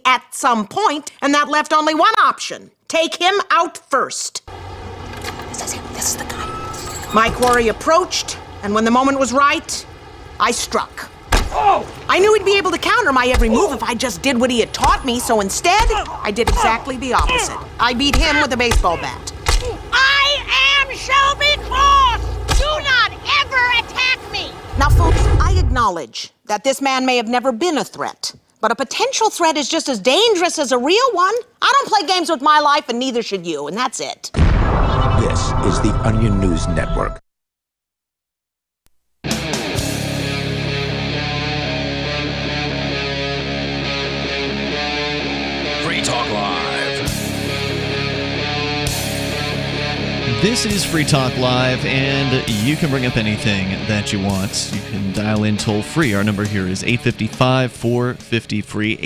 at some point, and that left only one option. Take him out first. This is him. This is the guy. My quarry approached, and when the moment was right, I struck. Oh! I knew he'd be able to counter my every move if I just did what he had taught me, so instead, I did exactly the opposite. I beat him with a baseball bat. I am Shelby Cross! Do not ever attack me! Now, folks, I acknowledge that this man may have never been a threat, but a potential threat is just as dangerous as a real one. I don't play games with my life, and neither should you, and that's it. This is the Onion News Network. Free Talk Live. This is Free Talk Live, and you can bring up anything that you want. You can dial in toll-free. Our number here is 855-450-FREE,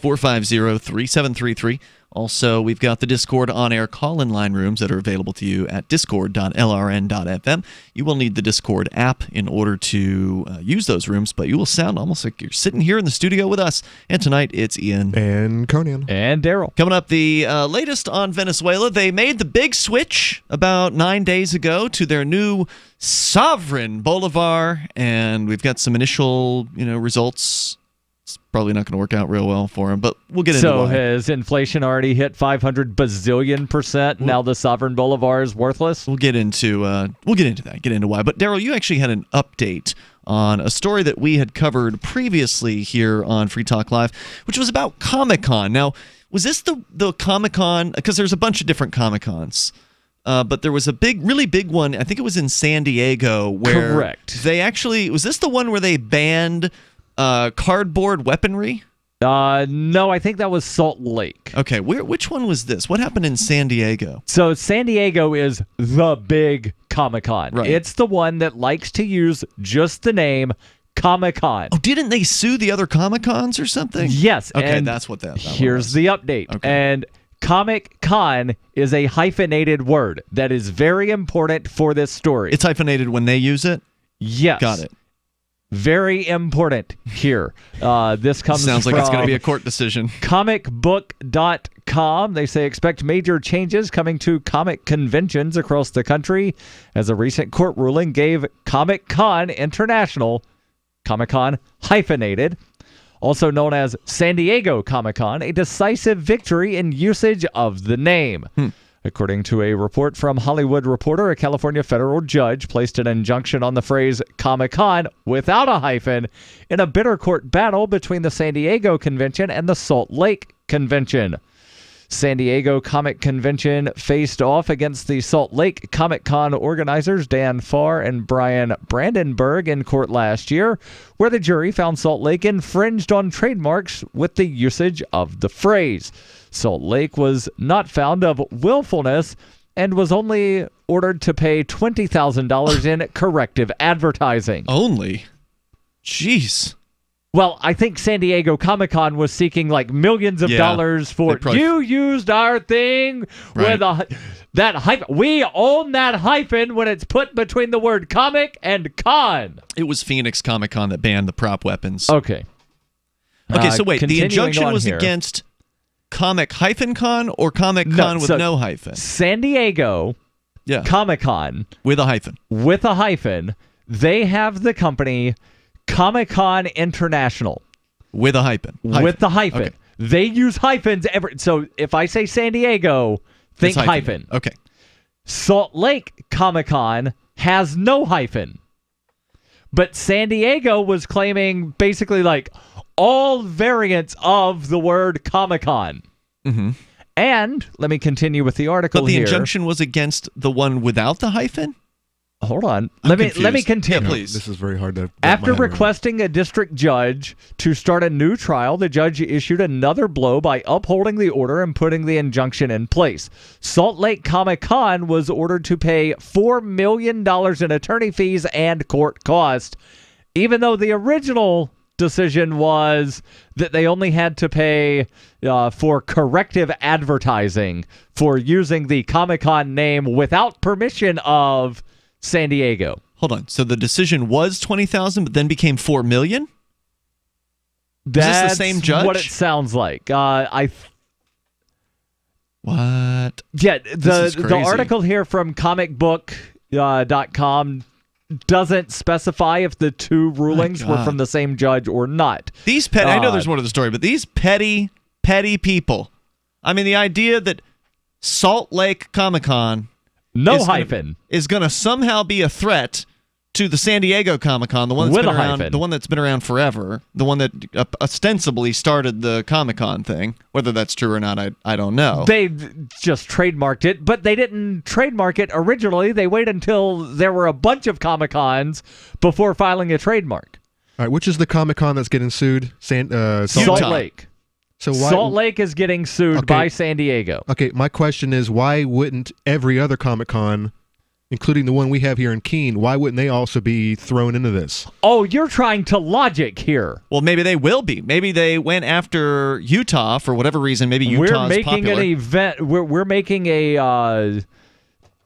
855-450-3733. Also, we've got the Discord on-air call-in line rooms that are available to you at discord.lrn.fm. You will need the Discord app in order to use those rooms, but you will sound almost like you're sitting here in the studio with us. And tonight, it's Ian. And Conan. And Daryl. Coming up, the latest on Venezuela. They made the big switch about 9 days ago to their new sovereign bolivar, and we've got some initial results. It's probably not going to work out real well for him, but we'll get into So why. has inflation already hit 500 bazillion%? Now the sovereign bolivar is worthless? We'll get into that, get into why. But Daryl, you actually had an update on a story that we had covered previously here on Free Talk Live, which was about Comic-Con. Now, was this the Comic-Con? Because there's a bunch of different Comic-Cons. But there was a really big one. I think it was in San Diego where Correct. They actually, was this the one where they banned cardboard weaponry? No, I think that was Salt Lake. Okay, which one was this? What happened in San Diego? So San Diego is the big Comic-Con. Right. It's the one that likes to use just the name Comic-Con. Oh, didn't they sue the other Comic-Cons or something? Yes. Okay, and that's what that here's was. the update. Okay. And Comic-Con is a hyphenated word that is very important for this story. It's hyphenated when they use it? Yes. Got it. Very important here. This comes Sounds like from it's going to be a court decision. comicbook.com. They say expect major changes coming to comic conventions across the country as a recent court ruling gave Comic-Con International, Comic-Con hyphenated, also known as San Diego Comic-Con, a decisive victory in usage of the name. According to a report from Hollywood Reporter, a California federal judge placed an injunction on the phrase Comic-Con without a hyphen in a bitter court battle between the San Diego Convention and the Salt Lake Convention. San Diego Comic Convention faced off against the Salt Lake Comic-Con organizers Dan Farr and Brian Brandenburg in court last year, where the jury found Salt Lake infringed on trademarks with the usage of the phrase. Salt Lake was not found of willfulness and was only ordered to pay $20,000 in corrective advertising. Only? Jeez. Well, I think San Diego Comic-Con was seeking like millions of dollars for you used our thing with that hyphen. We own that hyphen when it's put between the word comic and con. It was Phoenix Comic-Con that banned the prop weapons. Okay. Okay, so wait, the injunction was here. against Comic-Con or Comic-Con with no hyphen? San Diego Comic-Con. With a hyphen. With a hyphen. They have the company Comic-Con International. With a hyphen. With the hyphen. Okay. They use hyphens. So if I say San Diego, think hyphen. Okay. Salt Lake Comic-Con has no hyphen. But San Diego was claiming basically like all variants of the word Comic-Con. Mm-hmm. And let me continue with the article But the here. injunction was against the one without the hyphen? Hold on. Let me continue. Yeah, please. This is very hard to... After requesting a district judge to start a new trial, the judge issued another blow by upholding the order and putting the injunction in place. Salt Lake Comic-Con was ordered to pay $4 million in attorney fees and court costs, even though the original decision was that they only had to pay for corrective advertising for using the Comic-Con name without permission of San Diego. Hold on. So the decision was $20,000, but then became $4 million? That's this the same judge? what it sounds like. What? Yeah, This is the crazy. article here from comicbook.com doesn't specify if the two rulings were God. from the same judge or not. These petty, I know there's more to the story, but these petty people. I mean, the idea that Salt Lake Comic-Con is going to somehow be a threat to the San Diego Comic-Con, the one that's With been a around, hyphen. the one that's been around forever, the one that ostensibly started the Comic-Con thing. Whether that's true or not, I don't know. They just trademarked it, but they didn't trademark it originally. They waited until there were a bunch of Comic-Cons before filing a trademark. All right, which is the Comic-Con that's getting sued? Salt Salt Lake. So why, Salt Lake is getting sued by San Diego. Okay, my question is, why wouldn't every other Comic-Con, including the one we have here in Keene, why wouldn't they also be thrown into this? Oh, you're trying to logic here. Well, maybe they will be. Maybe they went after Utah for whatever reason. Maybe Utah's We're making popular. an event. We're making an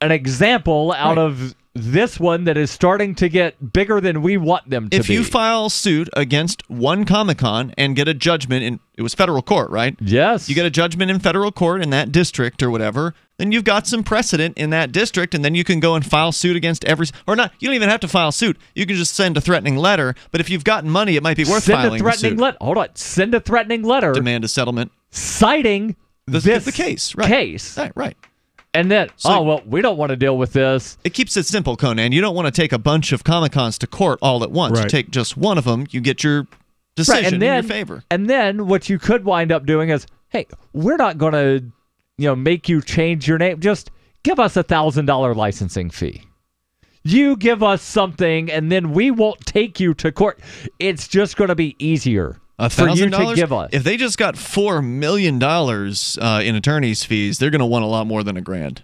example out of this one that is starting to get bigger than we want them to If be. you file suit against one Comic-Con and get a judgment in, it was federal court, right? Yes. You get a judgment in federal court in that district or whatever, then you've got some precedent in that district, and then you can go and file suit against or not. You don't even have to file suit. You can just send a threatening letter. But if you've gotten money, it might be worth Send filing a threatening the suit. letter. Hold on. Send a threatening letter. Demand a settlement. Citing The case, right? Case. Right. And then, we don't want to deal with this. It keeps it simple, Conan. You don't want to take a bunch of Comic-Cons to court all at once. You Right. take just one of them, you get your decision in your favor. And then what you could wind up doing is, hey, we're not going to, make you change your name. Just give us $1,000 licensing fee. You give us something, and then we won't take you to court. It's just going to be easier for you to give us. If they just got $4 million in attorney's fees, they're going to want a lot more than $1,000.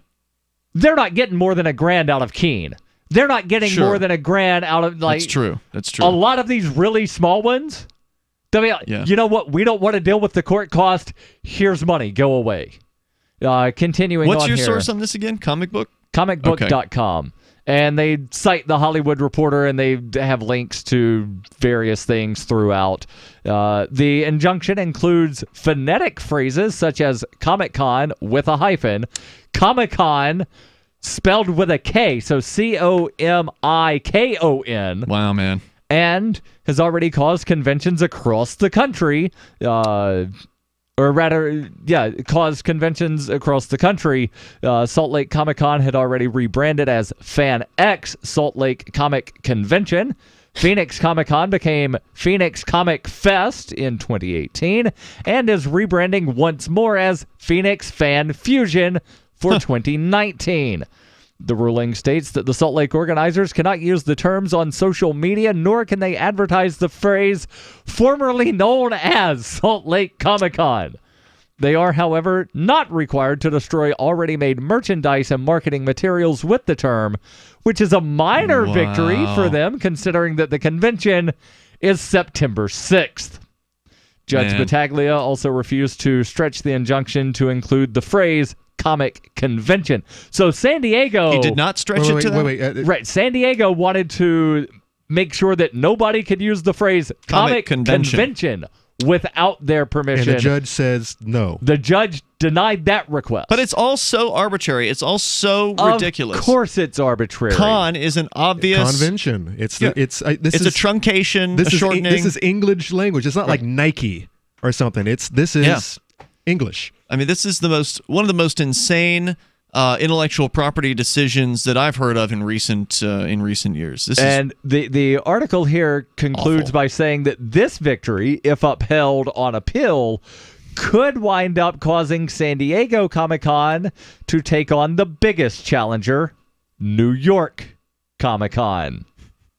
They're not getting more than $1,000 out of Keene. They're not getting more than $1,000 out of That's true. A lot of these really small ones. You know what? We don't want to deal with the court cost. Here's money. Go away. Continuing on What's your here. source on this again? Comic book? Comicbook.com. And they cite the Hollywood Reporter, and they have links to various things throughout. The injunction includes phonetic phrases such as Comic-Con with a hyphen, Comic-Con spelled with a K, so COMIKON. Wow, man. And has already caused conventions across the country, caused conventions across the country. Salt Lake Comic-Con had already rebranded as Fan X Salt Lake Comic Convention. Phoenix Comic-Con became Phoenix Comic Fest in 2018 and is rebranding once more as Phoenix Fan Fusion for 2019. The ruling states that the Salt Lake organizers cannot use the terms on social media, nor can they advertise the phrase formerly known as Salt Lake Comic-Con. They are, however, not required to destroy already made merchandise and marketing materials with the term, which is a minor victory for them, considering that the convention is September 6th. Judge Battaglia also refused to stretch the injunction to include the phrase comic convention. So San Diego... He did not stretch it to that? Right. San Diego wanted to make sure that nobody could use the phrase comic convention without their permission. And the judge says no. The judge denied that request. But it's all so arbitrary. It's all so ridiculous. Of course it's arbitrary. Con is an obvious... Convention. It's a truncation, a shortening. This is English language. It's not like Nike or something. This is English. I mean, this is one of the most insane intellectual property decisions that I've heard of in recent years. The article here concludes by saying that this victory, if upheld on appeal, could wind up causing San Diego Comic-Con to take on the biggest challenger, New York Comic-Con.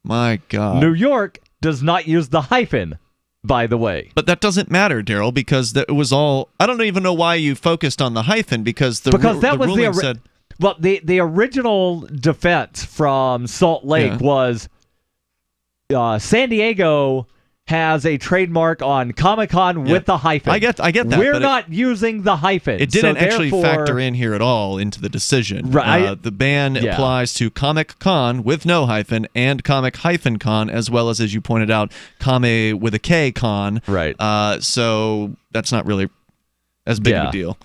My God. New York does not use the hyphen, by the way. But that doesn't matter, Daryl, because it was all... I don't even know why you focused on the hyphen, because the ruling said... Well, the original defense from Salt Lake was San Diego has a trademark on Comic-Con with the hyphen. I get that. We're not using the hyphen. It didn't so actually therefore, factor in here at all into the decision. Right. The ban applies to Comic-Con with no hyphen and Comic-Con, as well as you pointed out, Kame with a K con. Right. So that's not really as big of a deal.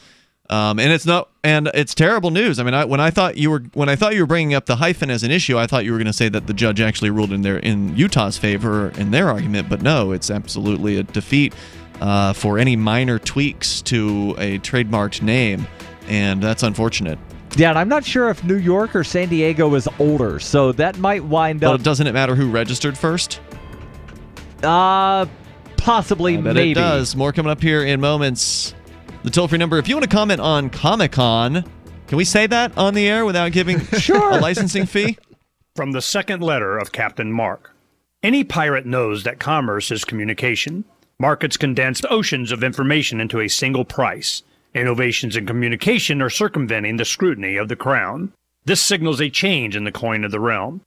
And it's terrible news. I mean, when I thought you were bringing up the hyphen as an issue, I thought you were going to say that the judge actually ruled in Utah's favor in their argument, but no, it's absolutely a defeat for any minor tweaks to a trademarked name, and that's unfortunate. Yeah, and I'm not sure if New York or San Diego is older, so that might wind up. Well, doesn't it matter who registered first? Possibly, I bet maybe. it does. More coming up here in moments. The toll-free number, if you want to comment on Comic-Con, can we say that on the air without giving a licensing fee? From the second letter of Captain Mark. Any pirate knows that commerce is communication. Markets condense oceans of information into a single price. Innovations in communication are circumventing the scrutiny of the Crown. This signals a change in the coin of the realm.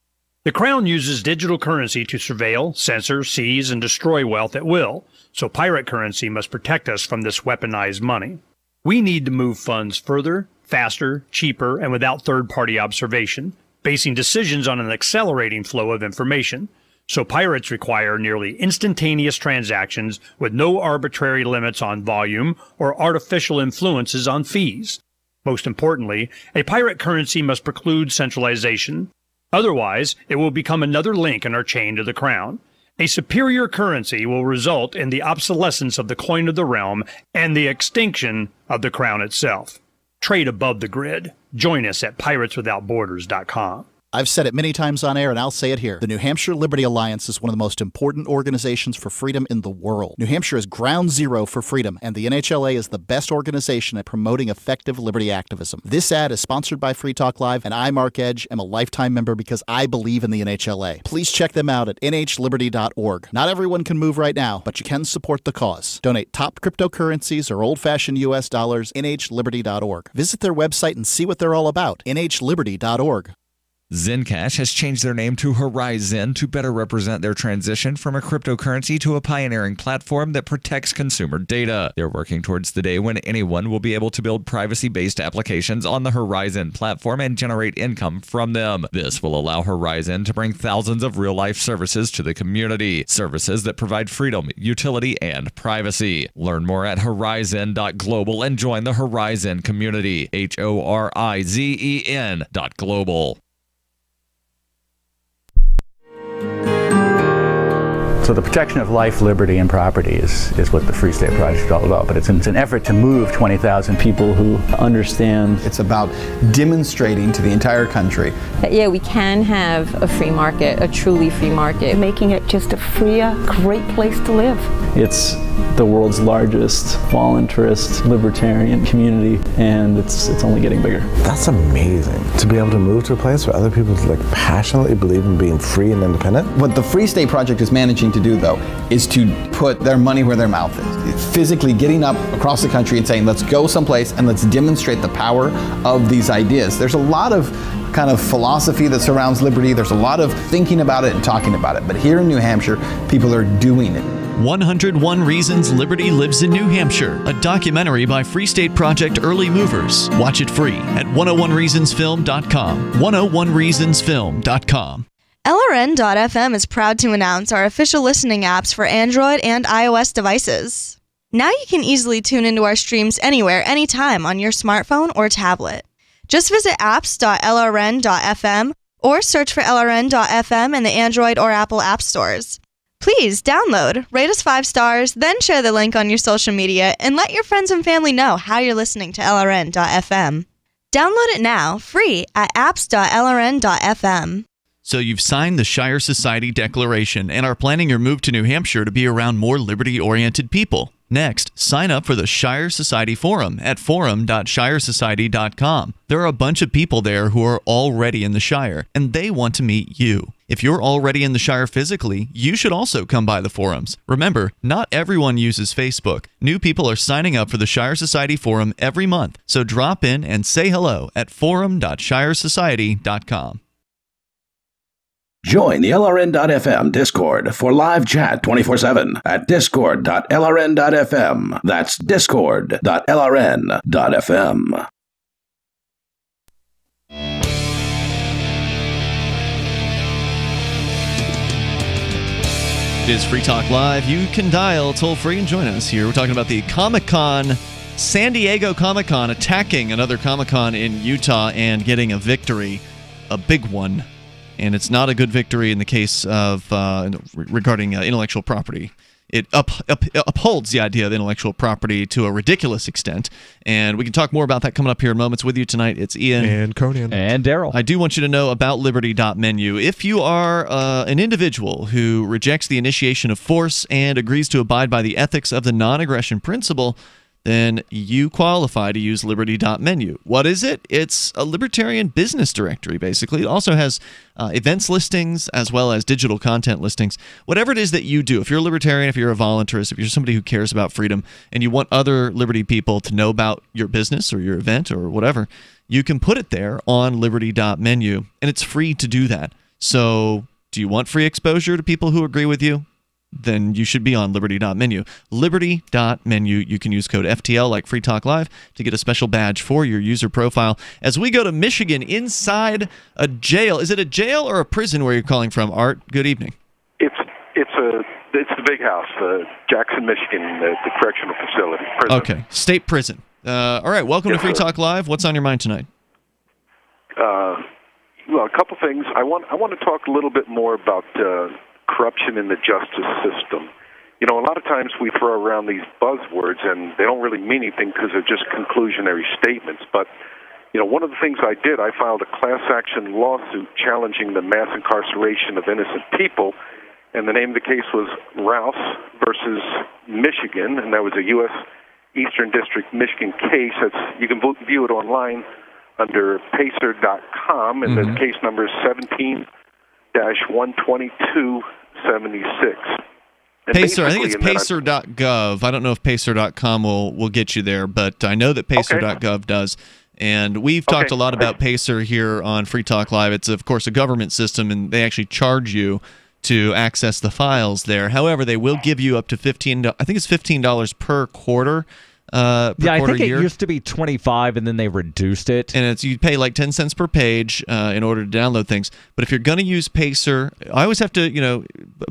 The Crown uses digital currency to surveil, censor, seize, and destroy wealth at will, so pirate currency must protect us from this weaponized money. We need to move funds further, faster, cheaper, and without third-party observation, basing decisions on an accelerating flow of information. So pirates require nearly instantaneous transactions with no arbitrary limits on volume or artificial influences on fees. Most importantly, a pirate currency must preclude centralization. Otherwise, it will become another link in our chain to the Crown. A superior currency will result in the obsolescence of the coin of the realm and the extinction of the Crown itself. Trade above the grid. Join us at pirateswithoutborders.com. I've said it many times on air, and I'll say it here. The New Hampshire Liberty Alliance is one of the most important organizations for freedom in the world. New Hampshire is ground zero for freedom, and the NHLA is the best organization at promoting effective liberty activism. This ad is sponsored by Free Talk Live, and I, Mark Edge, am a lifetime member because I believe in the NHLA. Please check them out at nhliberty.org. Not everyone can move right now, but you can support the cause. Donate top cryptocurrencies or old-fashioned U.S. dollars, nhliberty.org. Visit their website and see what they're all about, nhliberty.org. Zencash has changed their name to Horizon to better represent their transition from a cryptocurrency to a pioneering platform that protects consumer data. They're working towards the day when anyone will be able to build privacy-based applications on the Horizon platform and generate income from them. This will allow Horizon to bring thousands of real-life services to the community, services that provide freedom, utility, and privacy. Learn more at horizon.global and join the Horizon community, HORIZEN.global. So the protection of life, liberty, and property is what the Free State Project is all about. But it's an effort to move 20,000 people who understand. It's about demonstrating to the entire country that, yeah, we can have a free market, a truly free market. Making it just a freer, great place to live. It's the world's largest voluntarist libertarian community, and it's only getting bigger. That's amazing. To be able to move to a place where other people passionately believe in being free and independent. What the Free State Project is managing to do, though, is to put their money where their mouth is. Physically getting up across the country and saying, let's go someplace and let's demonstrate the power of these ideas. There's a lot of kind of philosophy that surrounds liberty. There's a lot of thinking about it and talking about it. But here in New Hampshire, people are doing it. 101 Reasons Liberty Lives in New Hampshire, a documentary by Free State Project Early Movers. Watch it free at 101reasonsfilm.com. 101reasonsfilm.com. LRN.FM is proud to announce our official listening apps for Android and iOS devices. Now you can easily tune into our streams anywhere, anytime on your smartphone or tablet. Just visit apps.lrn.fm or search for LRN.FM in the Android or Apple app stores. Please download, rate us 5 stars, then share the link on your social media and let your friends and family know how you're listening to LRN.FM. Download it now, free at apps.lrn.fm. So you've signed the Shire Society Declaration and are planning your move to New Hampshire to be around more liberty-oriented people. Next, sign up for the Shire Society Forum at forum.shiresociety.com. There are a bunch of people there who are already in the Shire, and they want to meet you. If you're already in the Shire physically, you should also come by the forums. Remember, not everyone uses Facebook. New people are signing up for the Shire Society Forum every month, so drop in and say hello at forum.shiresociety.com. Join the LRN.FM Discord for live chat 24/7 at discord.lrn.fm. That's discord.lrn.fm. It is Free Talk Live. You can dial toll free and join us here. We're talking about the Comic-Con, San Diego Comic-Con, attacking another Comic-Con in Utah and getting a victory, a big one. And it's not a good victory in the case of regarding intellectual property. It upholds the idea of intellectual property to a ridiculous extent. And we can talk more about that coming up here in moments. With you tonight, it's Ian. And Conan. And Daryl. I do want you to know about Liberty.menu. If you are an individual who rejects the initiation of force and agrees to abide by the ethics of the non-aggression principle, then you qualify to use Liberty.menu. What is it? It's a libertarian business directory, basically. It also has events listings as well as digital content listings. Whatever it is that you do, if you're a libertarian, if you're a voluntarist, if you're somebody who cares about freedom, and you want other Liberty people to know about your business or your event or whatever, you can put it there on Liberty.menu, and it's free to do that. So do you want free exposure to people who agree with you? Then you should be on Liberty.menu. Liberty.menu. You can use code FTL like Free Talk Live to get a special badge for your user profile. As we go to Michigan, inside a jail. Is it a jail or a prison where you're calling from, Art? Good evening. It's the big house, Jackson, Michigan, the correctional facility. Prison. Okay, state prison. All right, welcome to Free Talk Live. What's on your mind tonight? Well, a couple things. I want to talk a little bit more about corruption in the justice system. You know, a lot of times we throw around these buzzwords and they don't really mean anything because they're just conclusionary statements. But, you know, one of the things I did, I filed a class action lawsuit challenging the mass incarceration of innocent people. And the name of the case was Rouse versus Michigan. And that was a U.S. Eastern District Michigan case. You can view it online under pacer.com. And the case number is 17-12276. And Pacer, I think it's pacer.gov. I don't know if pacer.com will get you there, but I know that pacer.gov does. And we've talked a lot about Pacer here on Free Talk Live. It's, of course, a government system, and they actually charge you to access the files there. However, they will give you up to $15 per quarter. I think it used to be $25, and then they reduced it. And you pay like 10 cents per page in order to download things. But if you're going to use Pacer, I always have to,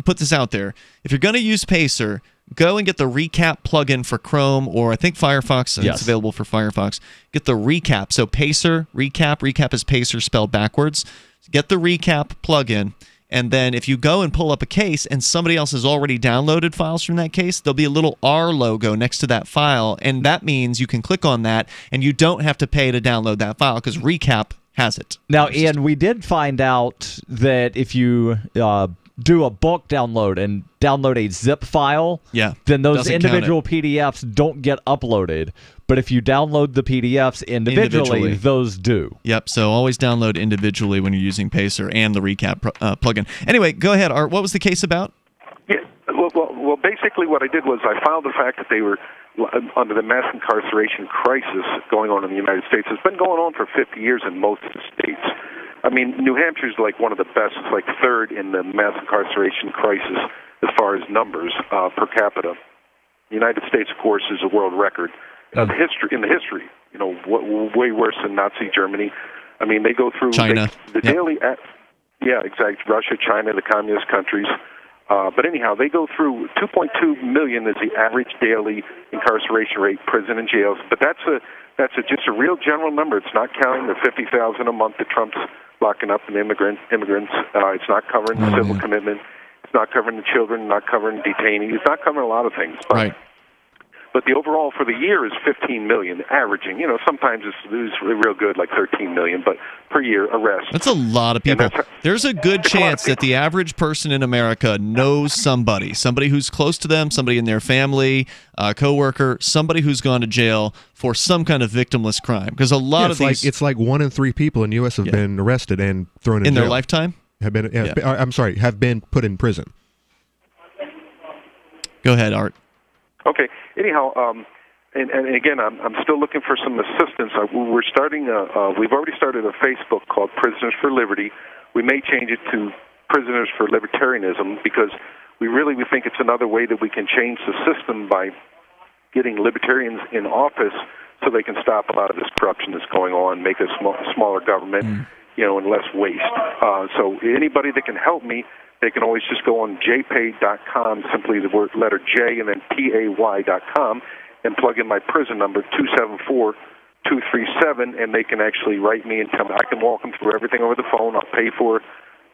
put this out there. If you're going to use Pacer, go and get the Recap plugin for Chrome, or I think Firefox. I think it's available for Firefox. Get the Recap. So Pacer, Recap is Pacer spelled backwards. Get the Recap plugin. And then if you go and pull up a case and somebody else has already downloaded files from that case, there'll be a little R logo next to that file. And that means you can click on that and you don't have to pay to download that file because Recap has it. Now, Ian, we did find out that if you do a bulk download and download a zip file, then those individual PDFs don't get uploaded. But if you download the PDFs individually, those do. Yep, so always download individually when you're using Pacer and the Recap plugin. Anyway, go ahead, Art. What was the case about? Yeah, well, basically what I did was I filed the fact that they were under the mass incarceration crisis going on in the United States. It's been going on for 50 years in most of the states. I mean, New Hampshire's like one of the best. It's like third in the mass incarceration crisis as far as numbers per capita. The United States, of course, is a world record. In the history, way worse than Nazi Germany. I mean, they go through China. Daily. Exactly. Russia, China, the communist countries. But anyhow, they go through 2.2 million is the average daily incarceration rate, prison and jails. But that's just a real general number. It's not counting the 50,000 a month that Trump's locking up in immigrants. It's not covering the civil commitment. It's not covering the children. Not covering detainees. It's not covering a lot of things. But, But the overall for the year is 15 million, averaging. Sometimes it's real good, like 13 million, but per year arrests. That's a lot of people. There's a good chance that the average person in America knows somebody who's close to them, somebody in their family, a coworker, somebody who's gone to jail for some kind of victimless crime. Because a lot of these, it's like 1 in 3 people in the U.S. have been arrested and thrown in jail. their lifetime. Have been put in prison. Go ahead, Art. Okay. Anyhow, and again, I'm still looking for some assistance. We're starting. We've already started a Facebook called Prisoners for Liberty. We may change it to Prisoners for Libertarianism, because we think it's another way that we can change the system by getting libertarians in office so they can stop a lot of this corruption that's going on, make a smaller government, and less waste. So anybody that can help me, they can always just go on jpay.com, simply the word letter J and then pay.com, and plug in my prison number 274-237, and they can actually write me and tell me. I can walk them through everything over the phone. I'll pay for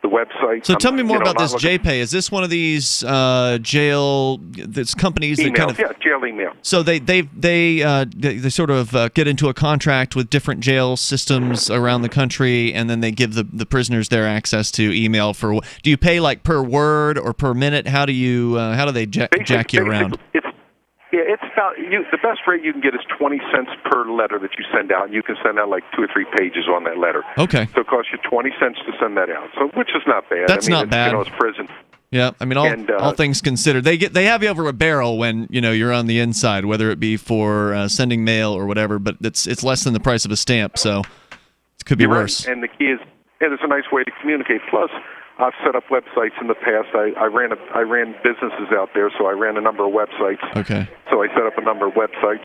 the website. So tell me more about this JPay. Is this one of these jail companies that kind of jail email? So they sort of get into a contract with different jail systems around the country, and then they give the prisoners their access to email for. Do you pay like per word or per minute? How do they jack you around? It's about the best rate you can get is 20 cents per letter that you send out, and you can send out like 2 or 3 pages on that letter. Okay. So it costs you 20 cents to send that out. So which is not bad. That's not bad. It's prison. Yeah, I mean, all things considered, they have you over a barrel when you're on the inside, whether it be for sending mail or whatever. But it's less than the price of a stamp, so it could be worse. Right. And the key is, it's a nice way to communicate. Plus, I've set up websites in the past. I ran businesses out there, so I ran a number of websites. Okay. So I set up a number of websites,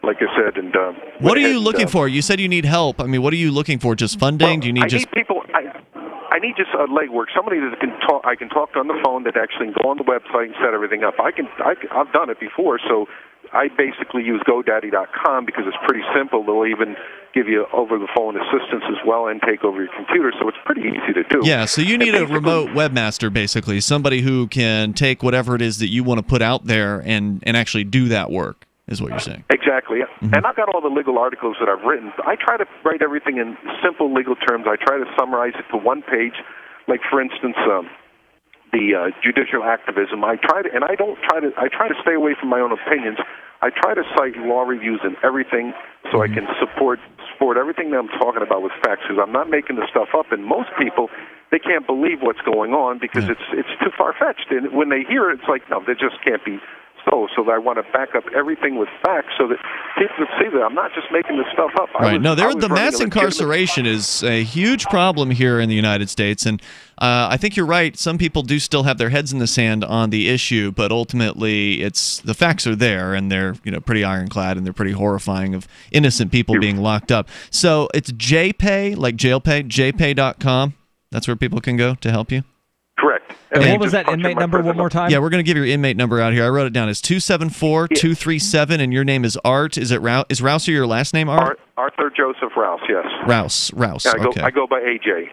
like I said, and what are you looking for? You said you need help. I mean, what are you looking for? Just funding? Do you need need people? I need just legwork. Somebody that can talk. I can talk on the phone that actually can go on the website and set everything up. I've done it before, so I basically use GoDaddy.com because it's pretty simple. They'll even give you over-the-phone assistance as well and take over your computer, so it's pretty easy to do. Yeah, so you need a remote webmaster, basically, somebody who can take whatever it is that you want to put out there and actually do that work, is what you're saying. Exactly, And I've got all the legal articles that I've written. I try to write everything in simple legal terms. I try to summarize it to one page, like, for instance, the judicial activism. I try to stay away from my own opinions. I try to cite law reviews and everything so I can support everything that I'm talking about with facts, because I'm not making the stuff up. And most people, they can't believe what's going on because it's too far-fetched. And when they hear it, it's like, no, that just can't be so. So I want to back up everything with facts so that people can see that I'm not just making this stuff up. Right. The mass incarceration is a huge problem here in the United States, and I think you're right. Some people do still have their heads in the sand on the issue, but ultimately, the facts are there, and they're pretty ironclad, and they're pretty horrifying of innocent people being locked up. So it's JPay, like jailpay, jpay.com. That's where people can go to help you. Correct. And what was that inmate number one more time? Yeah, we're going to give your inmate number out here. I wrote it down. It's 274-237, and your name is Art. Is Rouser your last name, Art? Arthur Joseph Rouse, yes. Rouse. Yeah, okay. I go by AJ.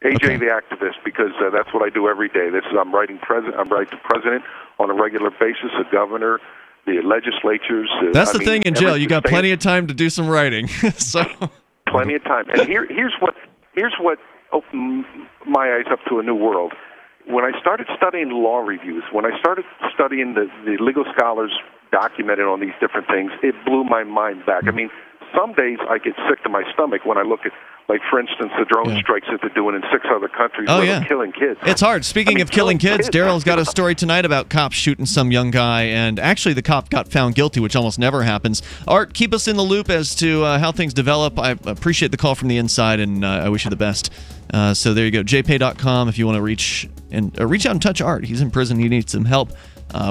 AJ the activist, because that's what I do every day. I'm writing president on a regular basis, the governor, the legislatures. That's the thing in jail. You got plenty of time to do some writing. Plenty of time. And here's what opened my eyes up to a new world. When I started studying law reviews, when I started studying the legal scholars documented on these different things, it blew my mind back. I mean, some days I get sick to my stomach when I look at, like, for instance, the drone strikes that they're doing in 6 other countries where they're killing kids. It's hard. Speaking of killing kids, Daryl's got a story tonight about cops shooting some young guy, and actually the cop got found guilty, which almost never happens. Art, keep us in the loop as to how things develop. I appreciate the call from the inside, and I wish you the best. So there you go, jpay.com if you want to reach out and touch Art. He's in prison. He needs some help.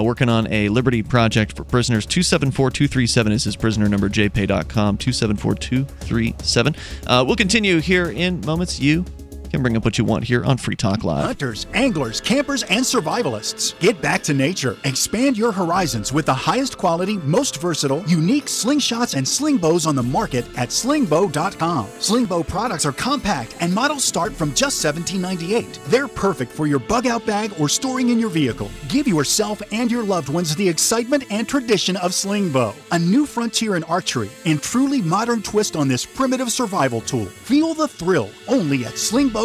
Working on a Liberty project for prisoners. 274-237 is his prisoner number, jpay.com, 274-237. We'll continue here in moments. You can bring up what you want here on Free Talk Live. Hunters, anglers, campers, and survivalists. Get back to nature. Expand your horizons with the highest quality, most versatile, unique slingshots and sling bows on the market at slingbow.com. Sling bow products are compact and models start from just $17.98. They're perfect for your bug out bag or storing in your vehicle. Give yourself and your loved ones the excitement and tradition of sling bow. A new frontier in archery and truly modern twist on this primitive survival tool. Feel the thrill only at slingbow.com.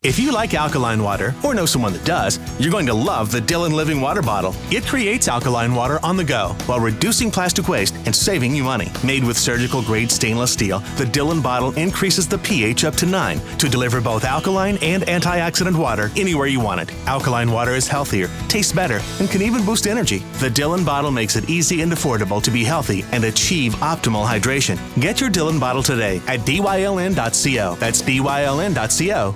If you like alkaline water, or know someone that does, you're going to love the Dylan Living Water Bottle. It creates alkaline water on the go while reducing plastic waste and saving you money. Made with surgical-grade stainless steel, the Dylan bottle increases the pH up to 9 to deliver both alkaline and antioxidant water anywhere you want it. Alkaline water is healthier, tastes better, and can even boost energy. The Dylan bottle makes it easy and affordable to be healthy and achieve optimal hydration. Get your Dylan bottle today at dyln.co. That's dyln.co.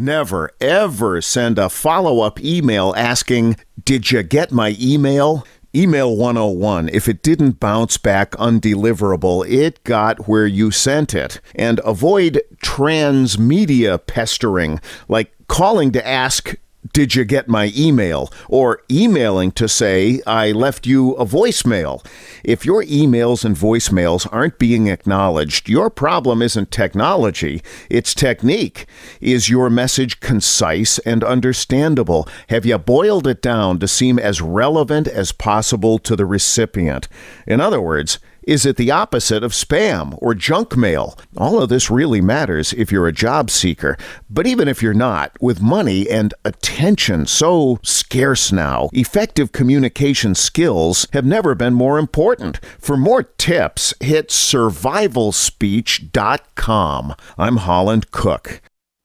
Never, ever send a follow-up email asking, "Did you get my email?" Email 101. If it didn't bounce back undeliverable, it got where you sent it. And avoid transmedia pestering, like calling to ask, "Did you get my email?" or emailing to say, "I left you a voicemail." If your emails and voicemails aren't being acknowledged, your problem isn't technology, it's technique. Is your message concise and understandable? Have you boiled it down to seem as relevant as possible to the recipient? In other words, is it the opposite of spam or junk mail? All of this really matters if you're a job seeker. But even if you're not, with money and attention so scarce now, effective communication skills have never been more important. For more tips, hit survivalspeech.com. I'm Holland Cook.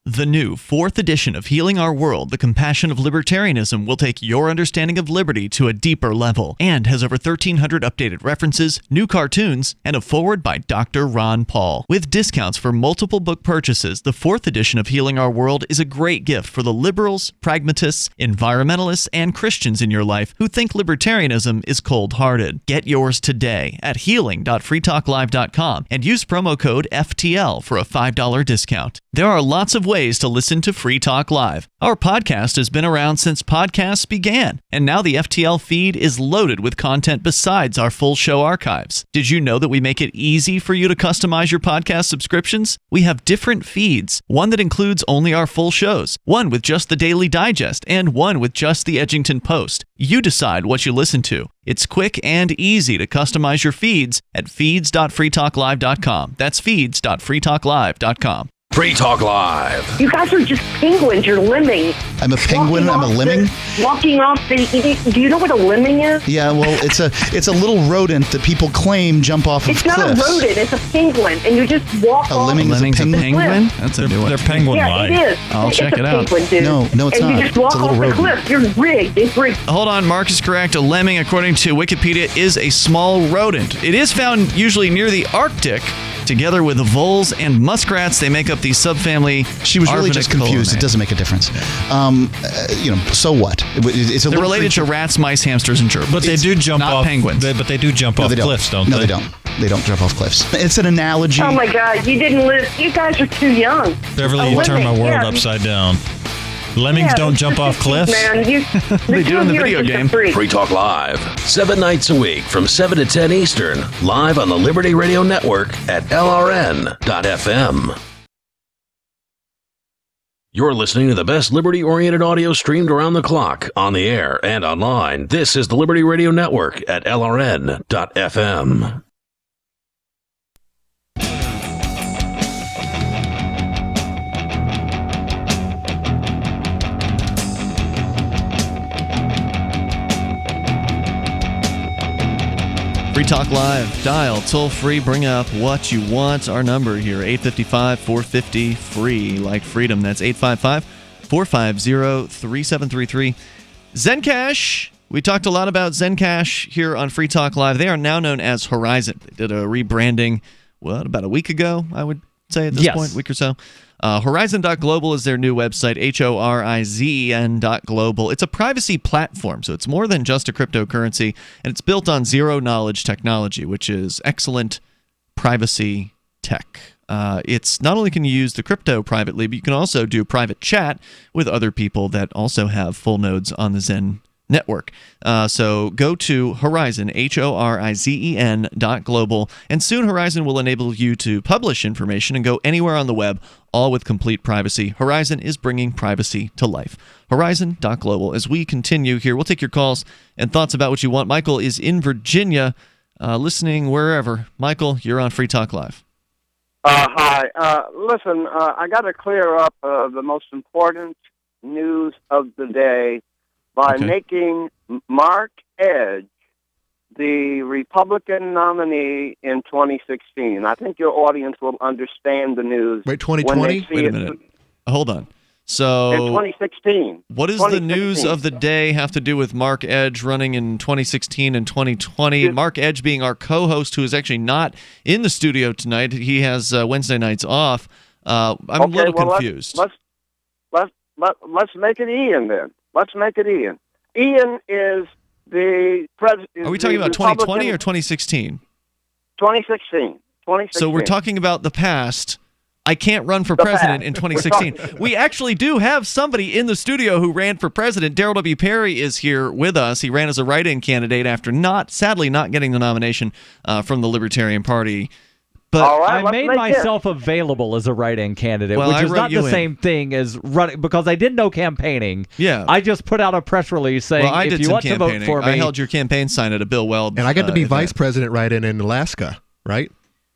The new 4th edition of Healing Our World, The Compassion of Libertarianism, will take your understanding of liberty to a deeper level and has over 1,300 updated references, new cartoons, and a foreword by Dr. Ron Paul. With discounts for multiple book purchases, the 4th edition of Healing Our World is a great gift for the liberals, pragmatists, environmentalists, and Christians in your life who think libertarianism is cold-hearted. Get yours today at healing.freetalklive.com and use promo code FTL for a $5 discount. There are lots of ways to listen to Free Talk Live. Our podcast has been around since podcasts began, and now the FTL feed is loaded with content besides our full show archives. Did you know that we make it easy for you to customize your podcast subscriptions? We have different feeds, one that includes only our full shows, one with just the Daily Digest, and one with just the Edgington Post. You decide what you listen to. It's quick and easy to customize your feeds at feeds.freetalklive.com. That's feeds.freetalklive.com. Free Talk Live. You guys are just penguins. You're lemmings. I'm a penguin. I'm a lemming. Walking off the. Do you know what a lemming is? Yeah, well, it's a little rodent that people claim jump off of cliffs. It's not a rodent. It's a penguin, and you just walk off. Lemming's a penguin. That's a new one. They're penguin Yeah, it is. I'll It's check a it out. penguin, dude. No, it's and not. You just walk It's a little off the rodent. cliff. You're rigged. It's rigged. Hold on, Mark is correct. A lemming, according to Wikipedia, is a small rodent. It is found usually near the Arctic. Together with voles and muskrats, they make up the subfamily. She was really just confused. It doesn't make a difference. So what? It's a They're little related to rats, mice, hamsters, and gerbils. But they do jump not off penguins. But they do jump off cliffs, don't No, they? they don't. They don't jump off cliffs. It's an analogy. Oh my God! You didn't live. You guys are too young. Beverly, you turned my world upside down. Lemmings don't jump off cliffs? Man, They do in the video game. Free Talk Live, 7 nights a week from 7 to 10 Eastern, live on the Liberty Radio Network at LRN.FM. You're listening to the best liberty-oriented audio streamed around the clock, on the air and online. This is the Liberty Radio Network at LRN.FM. Free Talk Live. Dial toll free. Bring up what you want. Our number here, 855-450-FREE, like freedom. That's 855-450-3733. Zencash. We talked a lot about Zencash here on Free Talk Live. They are now known as Horizon. They did a rebranding, about a week ago, I would say at this point, a week or so. Horizon.global is their new website, HORIZN.global. It's a privacy platform, so it's more than just a cryptocurrency, and it's built on zero-knowledge technology, which is excellent privacy tech. It's not only can you use the crypto privately, but you can also do private chat with other people that also have full nodes on the Zen network. So go to Horizon, HORIZEN.global, and soon Horizon will enable you to publish information and go anywhere on the web, all with complete privacy. Horizon is bringing privacy to life. Horizon.global. As we continue here, we'll take your calls and thoughts about what you want. Michael is in Virginia, listening wherever. Michael, you're on Free Talk Live. Hi. Listen, I got to clear up the most important news of the day by making Mark Edge the Republican nominee in 2016. I think your audience will understand the news. Wait, 2020? Wait a minute. Hold on. So, in 2016. What does the news of the day have to do with Mark Edge running in 2016 and 2020? Mark Edge being our co-host, who is actually not in the studio tonight. He has Wednesday nights off. I'm a little confused. Let's let's make it Ian then. Let's make it Ian. Ian is the president. Are we talking about 2020 or 2016? 2016. So we're talking about the past. I can't run for president in 2016. We actually do have somebody in the studio who ran for president. Darrell W. Perry is here with us. He ran as a write-in candidate after sadly not getting the nomination from the Libertarian Party. But I made myself available as a write-in candidate, Well, which I is wrote not you the in. same thing as running, because I did no campaigning. Yeah. I just put out a press release saying, I if did you some want to vote campaigning. for me. I held your campaign sign at a Bill Weld. And I got to be event. vice president write-in in Alaska, right?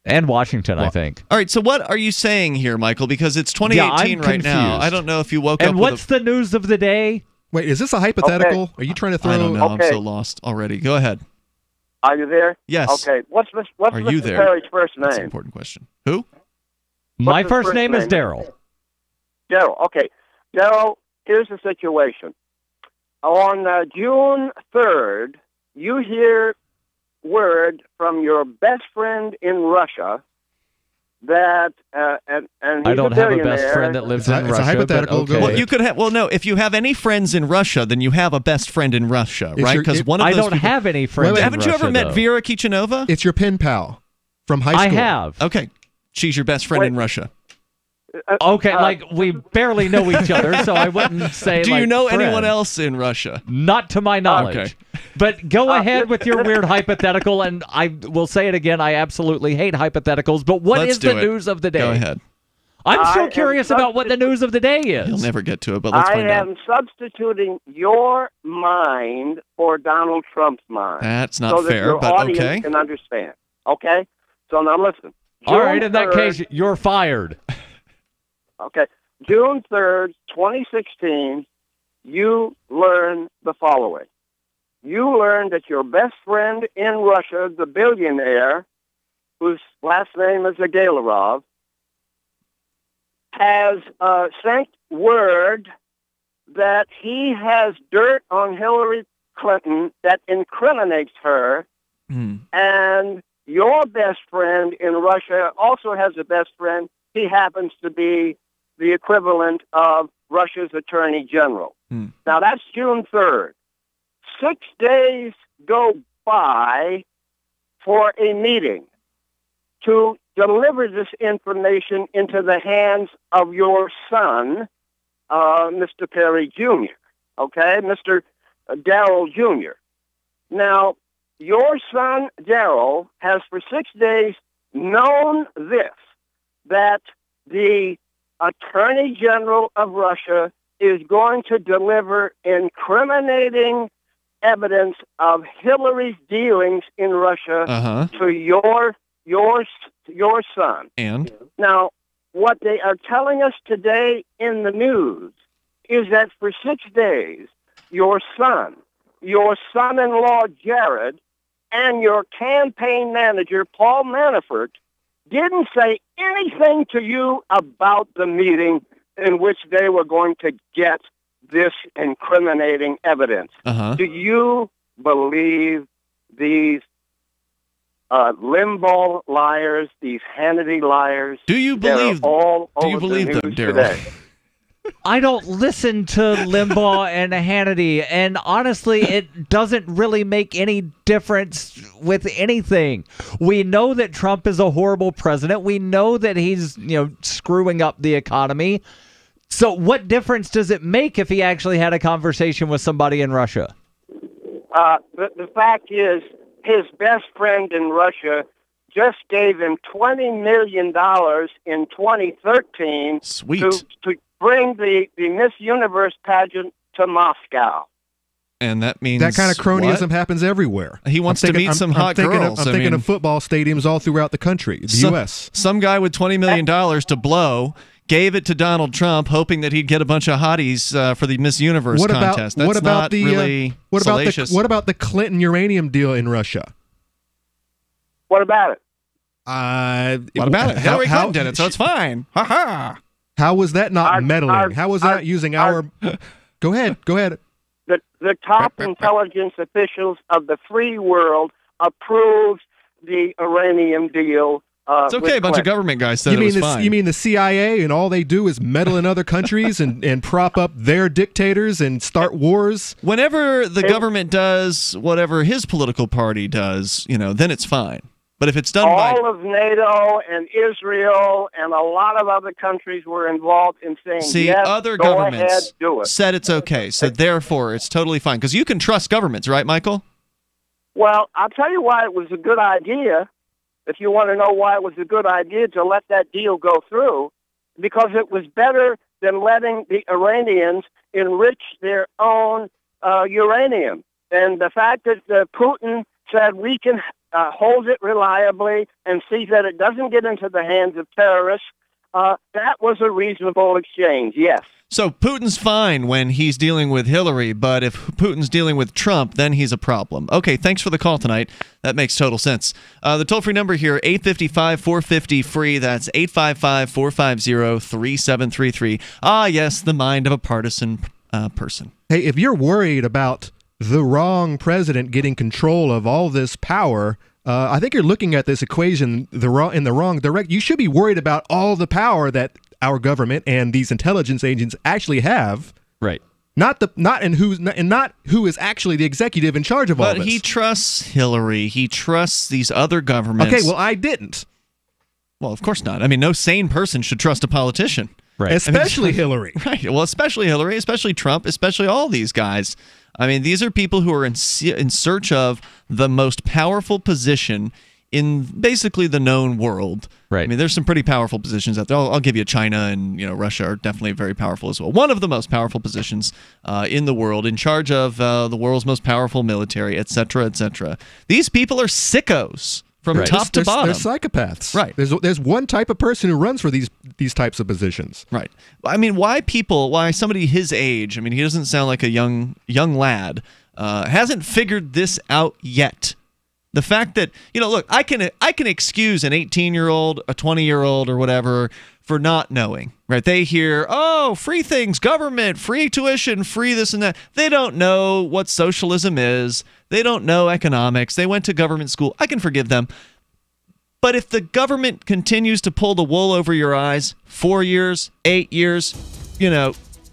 And Washington, I think. All right, so what are you saying here, Michael? Because it's 2018 right now. confused. I don't know if you woke up And with what's the news of the day? Wait, is this a hypothetical? Are you trying to throw? I don't know. Okay. I'm so lost already. Go ahead. Are you there? Yes. Okay. What's Are Mr. you there? Perry's first That's an name? important question. Who? My his first first name is name? Darrell. Darrell. Okay. Darrell, here's the situation. On June 3rd, you hear word from your best friend in Russia that and he's I don't a have a billionaire. best friend that lives in It's a Russia. hypothetical. But okay. Well, you could have. Well, no. If you have any friends in Russia, then you have a best friend in Russia, It's right? your- Because it- one of I those don't people- have any friends in Haven't you ever Russia, met though. Vera Kichinova? It's your pen pal from high school. I have. Okay, she's your best friend in Russia. Okay, like we barely know each other, so I wouldn't say. Do you like, know friend. anyone else in Russia? Not to my knowledge. Okay. But go ahead with your weird hypothetical, and I will say it again. I absolutely hate hypotheticals. But what Let's is the do it. news of the day? Go ahead. I'm I still am curious about what the news of the day is. You'll never get to it, but let's I find out. am substituting your mind for Donald Trump's mind. That's not so that fair, your but audience okay. can understand. Okay? So now listen. All right, June in that 3rd case, you're fired. Okay. June 3rd, 2016, you learn the following. You learn that your best friend in Russia, the billionaire, whose last name is Agalarov, has sent word that he has dirt on Hillary Clinton that incriminates her, and your best friend in Russia also has a best friend. He happens to be the equivalent of Russia's Attorney General. Now, that's June 3rd. 6 days go by for a meeting to deliver this information into the hands of your son, Mr. Perry Jr., okay, Mr. Darrell Jr. Now, your son, Darrell, has for 6 days known this, that the Attorney General of Russia is going to deliver incriminating evidence of Hillary's dealings in Russia to your son. And Now, what they are telling us today in the news is that for 6 days, your son-in-law Jared, and your campaign manager Paul Manafort didn't say anything to you about the meeting in which they were going to get this incriminating evidence. Do you believe these Limbaugh liars, these Hannity liars? Do you believe? All Do you over believe the them, news Darrell? today. I don't listen to Limbaugh and Hannity, and honestly, it doesn't really make any difference with anything. We know that Trump is a horrible president. We know that he's, screwing up the economy. So what difference does it make if he actually had a conversation with somebody in Russia? The fact is, his best friend in Russia just gave him $20 million in 2013 to bring the Miss Universe pageant to Moscow. And that means That kind of cronyism what? happens everywhere. He wants to meet some hot girls. I'm thinking of football stadiums all throughout the country, the U.S. Some guy with $20 million to blow gave it to Donald Trump, hoping that he'd get a bunch of hotties for the Miss Universe contest. That's what about not the really salacious. what about the Clinton uranium deal in Russia? What about it? What about it? Hillary Clinton did it, so it's fine. Ha ha. How was that not meddling? How was that not using our? Go ahead. The top intelligence officials of the free world approved the uranium deal It's okay. A bunch of government guys said it was fine. You mean the CIA and all they do is meddle in other countries and prop up their dictators and start wars? Whenever the government does whatever his political party does, then it's fine. But if it's done all of NATO and Israel and a lot of other countries were involved in saying, yes, other go governments ahead, do it. said it's okay, so therefore it's totally fine. Because you can trust governments, right, Michael? Well, I'll tell you why it was a good idea. If you want to know why it was a good idea to let that deal go through, because it was better than letting the Iranians enrich their own uranium. And the fact that Putin said we can hold it reliably and see that it doesn't get into the hands of terrorists, that was a reasonable exchange, yes. So Putin's fine when he's dealing with Hillary, but if Putin's dealing with Trump, then he's a problem. Okay, thanks for the call tonight. That makes total sense. The toll-free number here, 855-450-FREE. That's 855-450-3733. Ah, yes, the mind of a partisan person. Hey, if you're worried about the wrong president getting control of all this power, I think you're looking at this equation in the wrong direction. You should be worried about all the power that our government and these intelligence agents actually have. Right. Not who is actually the executive in charge of all this. But he trusts Hillary. He trusts these other governments. Okay, well, I didn't. Well, of course not. I mean, no sane person should trust a politician. Right. Especially Hillary. Right. Well, especially Hillary, especially Trump, especially all these guys. I mean, these are people who are in search of the most powerful position in basically the known world. Right. I mean, there's some pretty powerful positions out there. I'll give you China and Russia are definitely very powerful as well. One of the most powerful positions in the world, in charge of the world's most powerful military, et cetera, et cetera. These people are sickos from top to bottom. They're psychopaths. Right. There's one type of person who runs for these types of positions. Right. I mean, why somebody his age, I mean, he doesn't sound like a young lad, hasn't figured this out yet. The fact that, look, I can excuse an 18-year-old, a 20-year-old, or whatever for not knowing, right? They hear, oh, free things, government, free tuition, free this and that. They don't know what socialism is. They don't know economics. They went to government school. I can forgive them. But if the government continues to pull the wool over your eyes, 4 years, 8 years,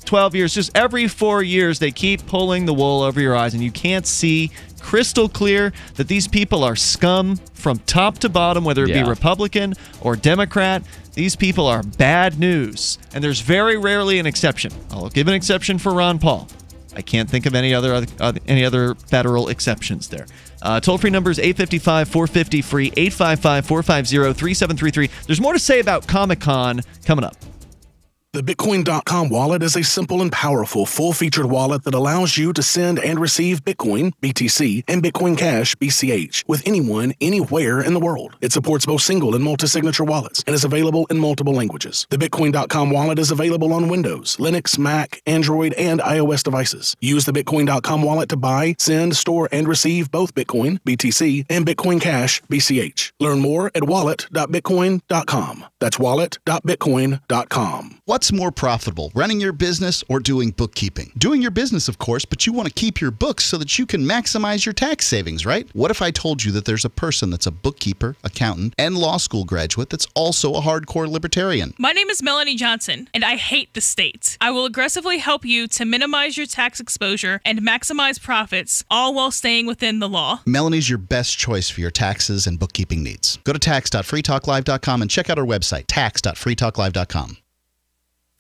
12 years, just every 4 years they keep pulling the wool over your eyes and you can't see crystal clear that these people are scum from top to bottom, whether it be Republican or Democrat. These people are bad news. And there's very rarely an exception. I'll give an exception for Ron Paul. I can't think of any other federal exceptions there. Toll-free number is 855-450-FREE, 855-450-3733. There's more to say about Comic-Con coming up. The Bitcoin.com wallet is a simple and powerful full-featured wallet that allows you to send and receive Bitcoin, BTC, and Bitcoin Cash, BCH, with anyone, anywhere in the world. It supports both single and multi-signature wallets and is available in multiple languages. The Bitcoin.com wallet is available on Windows, Linux, Mac, Android, and iOS devices. Use the Bitcoin.com wallet to buy, send, store, and receive both Bitcoin, BTC, and Bitcoin Cash, BCH. Learn more at wallet.bitcoin.com. That's wallet.bitcoin.com. What's more profitable, running your business or doing bookkeeping? Doing your business, of course, but you want to keep your books so that you can maximize your tax savings, right? What if I told you that there's a person that's a bookkeeper, accountant, and law school graduate that's also a hardcore libertarian? My name is Melanie Johnson, and I hate the state. I will aggressively help you to minimize your tax exposure and maximize profits, all while staying within the law. Melanie's your best choice for your taxes and bookkeeping needs. Go to tax.freetalklive.com and check out our website, tax.freetalklive.com.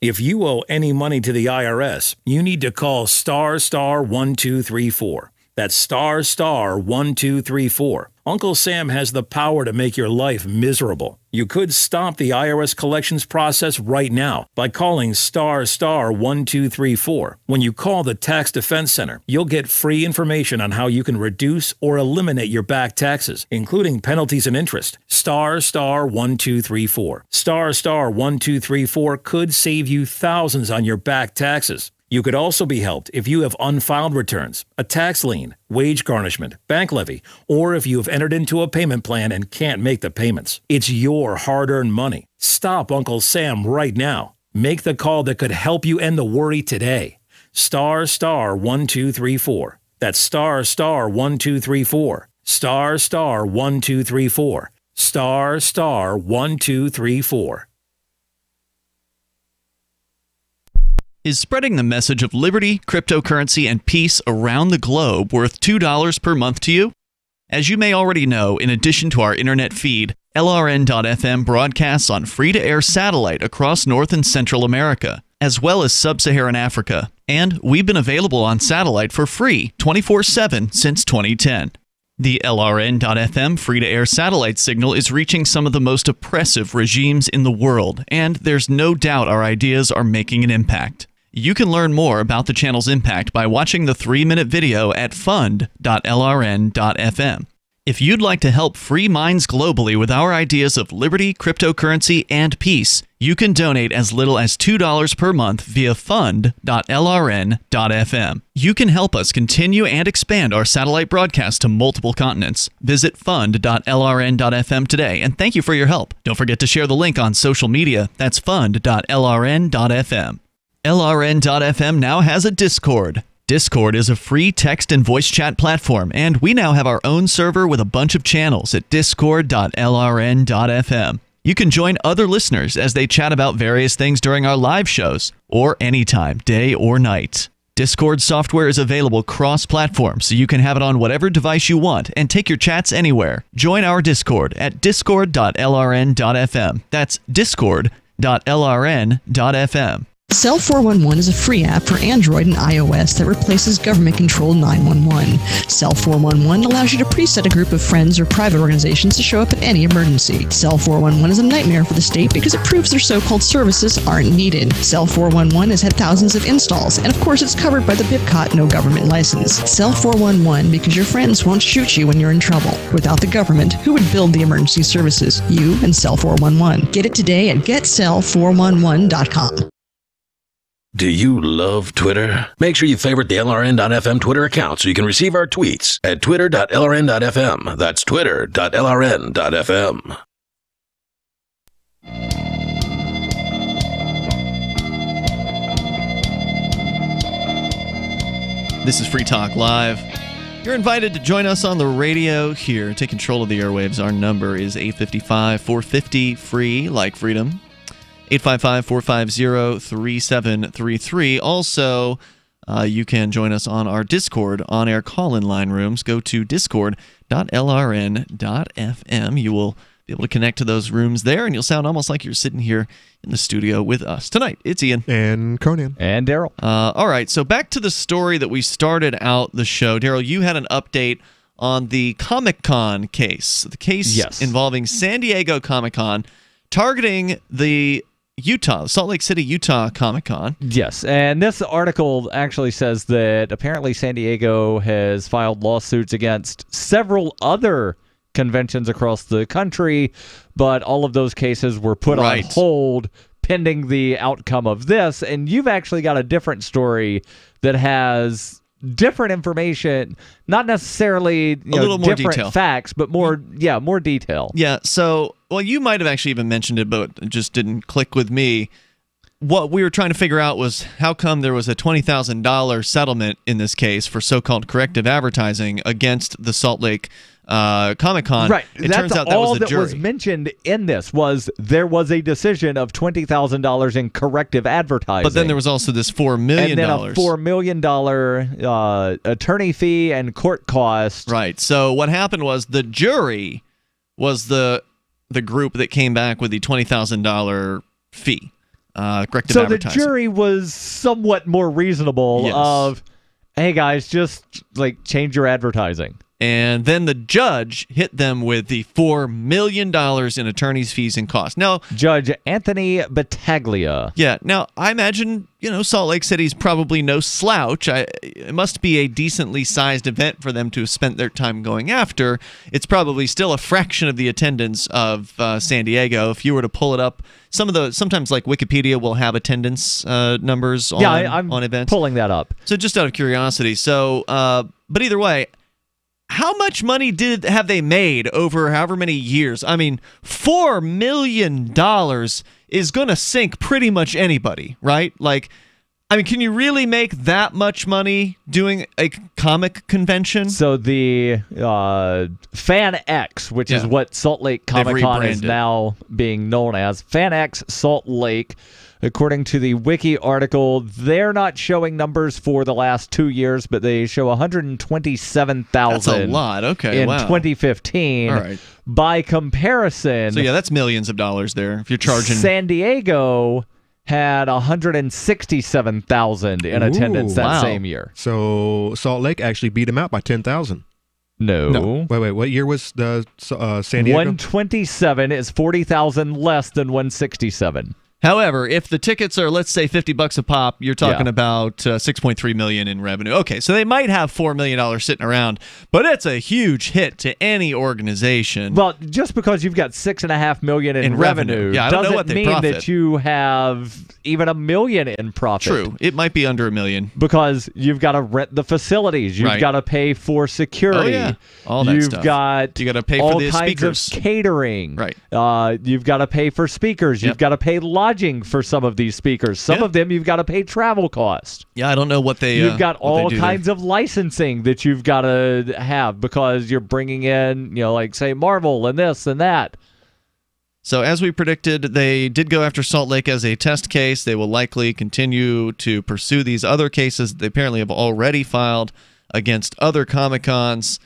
If you owe any money to the IRS, you need to call *1234. That's *1234. Uncle Sam has the power to make your life miserable. You could stop the IRS collections process right now by calling *1234. When you call the Tax Defense Center, you'll get free information on how you can reduce or eliminate your back taxes, including penalties and interest. *1234. *1234 could save you thousands on your back taxes. You could also be helped if you have unfiled returns, a tax lien, wage garnishment, bank levy, or if you have entered into a payment plan and can't make the payments. It's your hard-earned money. Stop Uncle Sam right now. Make the call that could help you end the worry today. *1234. That's *1234. *1234. *1234. Is spreading the message of liberty, cryptocurrency, and peace around the globe worth $2 per month to you? As you may already know, in addition to our internet feed, LRN.FM broadcasts on free-to-air satellite across North and Central America, as well as Sub-Saharan Africa. And we've been available on satellite for free 24/7 since 2010. The LRN.FM free-to-air satellite signal is reaching some of the most oppressive regimes in the world, and there's no doubt our ideas are making an impact. You can learn more about the channel's impact by watching the 3-minute video at fund.lrn.fm. If you'd like to help free minds globally with our ideas of liberty, cryptocurrency, and peace, you can donate as little as $2 per month via fund.lrn.fm. You can help us continue and expand our satellite broadcast to multiple continents. Visit fund.lrn.fm today, and thank you for your help. Don't forget to share the link on social media. That's fund.lrn.fm. LRN.FM now has a Discord. Discord is a free text and voice chat platform, and we now have our own server with a bunch of channels at discord.lrn.fm. You can join other listeners as they chat about various things during our live shows, or anytime, day or night. Discord software is available cross-platform, so you can have it on whatever device you want and take your chats anywhere. Join our Discord at discord.lrn.fm. That's discord.lrn.fm. Cell 411 is a free app for Android and iOS that replaces government-controlled 911. Cell 411 allows you to preset a group of friends or private organizations to show up at any emergency. Cell 411 is a nightmare for the state because it proves their so-called services aren't needed. Cell 411 has had thousands of installs, and of course it's covered by the BIPCOT no government license. Cell 411 because your friends won't shoot you when you're in trouble. Without the government, who would build the emergency services? You and Cell 411. Get it today at getcell411.com. Do you love Twitter? Make sure you favorite the LRN.FM Twitter account so you can receive our tweets at twitter.lrn.fm. That's twitter.lrn.fm. This is Free Talk Live. You're invited to join us on the radio here. Take control of the airwaves. Our number is 855-450-FREE, like freedom. 855-450-3733. Also, you can join us on our Discord on-air call-in line rooms. Go to discord.lrn.fm. You will be able to connect to those rooms there, and you'll sound almost like you're sitting here in the studio with us. Tonight, it's Ian. And Conan. And Daryl. All right, so back to the story that we started out the show. Daryl, you had an update on the Comic-Con case. The case involving San Diego Comic-Con targeting the Salt Lake City, Utah Comic-Con. Yes, and this article actually says that apparently San Diego has filed lawsuits against several other conventions across the country, but all of those cases were put on hold pending the outcome of this. And you've actually got a different story that has different information, not necessarily a little more different detail. facts, but more detail. Yeah, so, well, you might have actually even mentioned it, but it just didn't click with me. What we were trying to figure out was how come there was a $20,000 settlement in this case for so-called corrective advertising against the Salt Lake Comic-Con. Right. It turns out that was the jury. Was mentioned in this was there was a decision of $20,000 in corrective advertising. But then there was also this $4 million. And then a $4 million attorney fee and court cost. Right. So what happened was the jury was the group that came back with the $20,000 fee. Corrective advertising. So the jury was somewhat more reasonable of, hey guys, just like change your advertising. And then the judge hit them with the $4 million in attorney's fees and costs. Now, Judge Anthony Battaglia. Yeah. Now, I imagine, Salt Lake City's probably no slouch. It must be a decently sized event for them to have spent their time going after. It's probably still a fraction of the attendance of San Diego. If you were to pull it up, sometimes like Wikipedia will have attendance numbers on events. Pulling that up. So just out of curiosity. But either way, how much money have they made over however many years? I mean, $4 million is going to sink pretty much anybody, right? Like, I mean, can you really make that much money doing a comic convention? So the Fan X, which is what Salt Lake Comic Con is now being known as, Fan X Salt Lake, according to the Wiki article, they're not showing numbers for the last 2 years, but they show 127,000. That's a lot. Okay, in wow. 2015. All right. By comparison, So yeah, that's millions of dollars there if you're charging. San Diego had 167,000 in attendance that same year. So Salt Lake actually beat him out by 10,000. No. Wait. What year was the San Diego? 127 is 40,000 less than 167. However, if the tickets are, let's say, $50 a pop, you're talking about $6.3 million in revenue. Okay, so they might have $4 million sitting around, but it's a huge hit to any organization. Well, just because you've got $6.5 million in revenue, yeah, I don't know what they doesn't mean profit. that you have even $1 million in profit. True, it might be under $1 million because you've got to rent the facilities, you've got to pay for security, all that you've stuff. got You got to pay all for the kinds speakers, of catering, right? You've got to pay for speakers, you've got to pay lodging for some of these speakers. Some of them you've got to pay travel costs. Yeah, I don't know what they. You've got all kinds of licensing that you've got to have because you're bringing in, like say Marvel and this and that. So as we predicted, they did go after Salt Lake as a test case. They will likely continue to pursue these other cases they apparently have already filed against other Comic-Cons.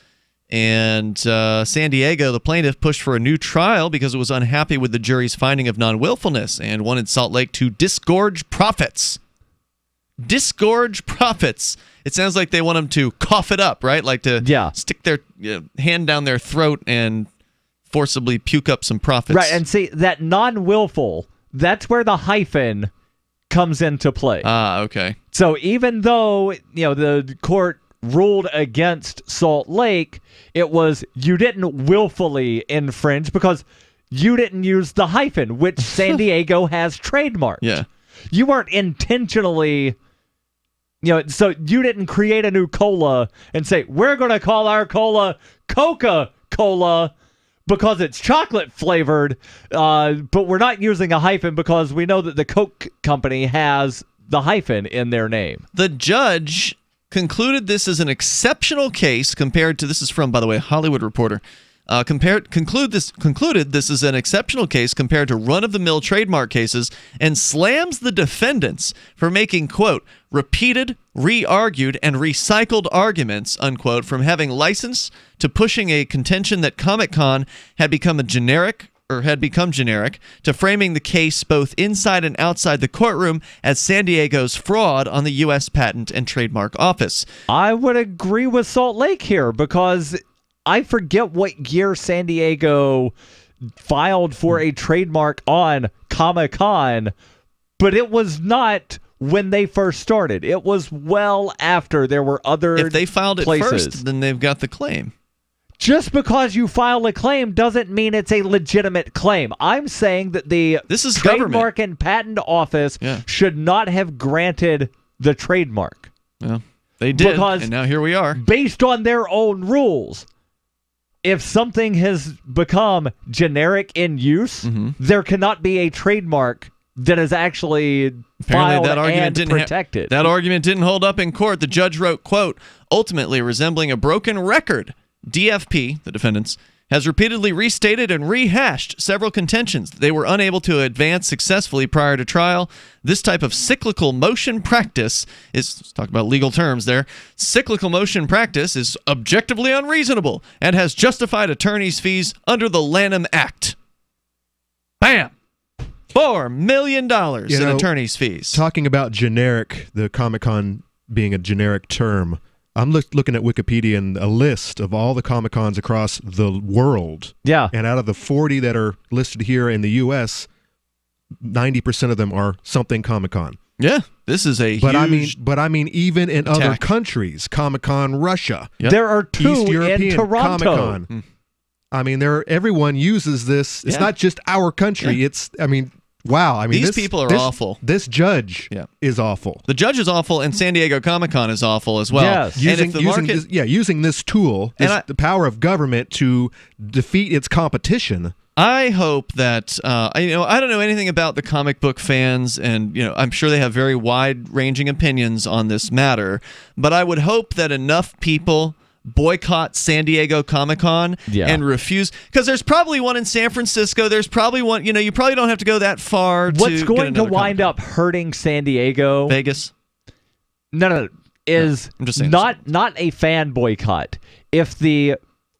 And San Diego, the plaintiff, pushed for a new trial because it was unhappy with the jury's finding of non-willfulness and wanted Salt Lake to disgorge profits. Disgorge profits. It sounds like they want them to cough it up, right? Like to stick their hand down their throat and forcibly puke up some profits. Right, and see, that non-willful, that's where the hyphen comes into play. Ah, okay. So even though, the court ruled against Salt Lake, it was you didn't willfully infringe because you didn't use the hyphen, which San Diego has trademarked. Yeah. You weren't intentionally, so you didn't create a new cola and say, we're going to call our cola Coca-Cola because it's chocolate flavored, but we're not using a hyphen because we know that the Coke company has the hyphen in their name. The judge concluded this is an exceptional case compared to, this is from, by the way, Hollywood Reporter, concluded this is an exceptional case compared to run-of-the-mill trademark cases and slams the defendants for making, quote, repeated, re-argued, and recycled arguments, unquote, from having license to pushing a contention that Comic-Con had become generic, to framing the case both inside and outside the courtroom as San Diego's fraud on the U.S. Patent and Trademark Office. I would agree with Salt Lake here because I forget what year San Diego filed for a trademark on Comic-Con, but it was not when they first started. It was well after there were other places. If they filed it first, then they've got the claim. Just because you file a claim doesn't mean it's a legitimate claim. I'm saying that the Trademark and Patent Office should not have granted the trademark. Well, they did, and now here we are. Based on their own rules, if something has become generic in use, there cannot be a trademark that is actually filed and protected. That argument didn't hold up in court. The judge wrote, quote, ultimately resembling a broken record, DFP, the defendants, has repeatedly restated and rehashed several contentions they were unable to advance successfully prior to trial. This type of cyclical motion practice is, let's talk about legal terms there, cyclical motion practice is objectively unreasonable and has justified attorneys' fees under the Lanham Act. Bam! $4 million in attorneys' fees. Talking about generic, the Comic-Con being a generic term, I'm looking at Wikipedia and a list of all the Comic-Cons across the world. Yeah. And out of the 40 that are listed here in the U.S., 90% of them are something Comic-Con. Yeah, this is a but huge I mean, even in attack. other countries, Comic-Con Russia. Yep. There are two East European in Toronto. Comic-Con. I mean, everyone uses this. It's not just our country. It's, wow. These people are awful. This judge is awful. The judge is awful, and San Diego Comic-Con is awful as well. Yes. Using this tool, the power of government to defeat its competition. I hope that I don't know anything about the comic book fans, and I'm sure they have very wide-ranging opinions on this matter. But I would hope that enough people boycott San Diego Comic-Con and refuse, because there's probably one in San Francisco. There's probably one. You probably don't have to go that far. What's going to wind up hurting San Diego? Vegas. No. Is I'm just saying not a fan boycott. If the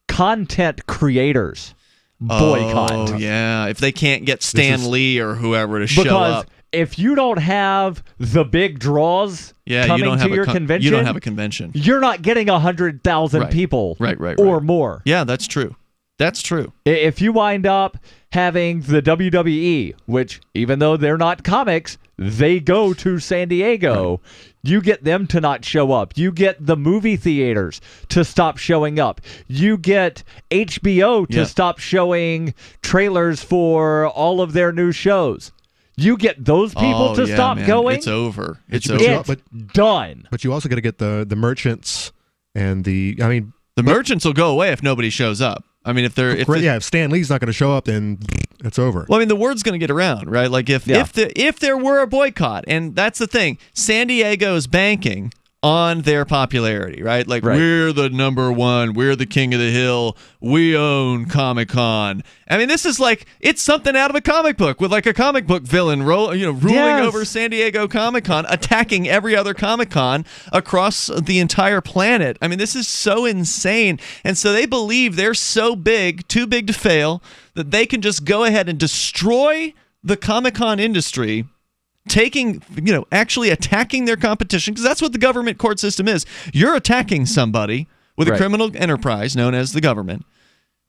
content creators boycott. Oh, yeah. If they can't get Stan Lee or whoever to show up. If you don't have the big draws coming to your convention, you don't have a convention. You're not getting 100,000 people or more. Yeah, that's true. That's true. If you wind up having the WWE, which even though they're not comics, they go to San Diego, you get them to not show up. You get the movie theaters to stop showing up. You get HBO to stop showing trailers for all of their new shows. You get those people to stop going. It's over. It's done. But you also got to get the merchants and the merchants will go away if nobody shows up. I mean, if Stan Lee's not going to show up, then it's over. Well, I mean, the word's going to get around, right? Like if there were a boycott, and that's the thing, San Diego is banking on their popularity, right? Like we're the number one, we're the king of the hill, we own Comic-Con. I mean, this is like it's something out of a comic book with like a comic book villain ruling over San Diego Comic-Con, attacking every other Comic-Con across the entire planet. I mean, this is so insane. And so they believe they're so big, too big to fail, that they can just go ahead and destroy the Comic-Con industry, actually attacking their competition, because that's what the government court system is. You're attacking somebody with a criminal enterprise known as the government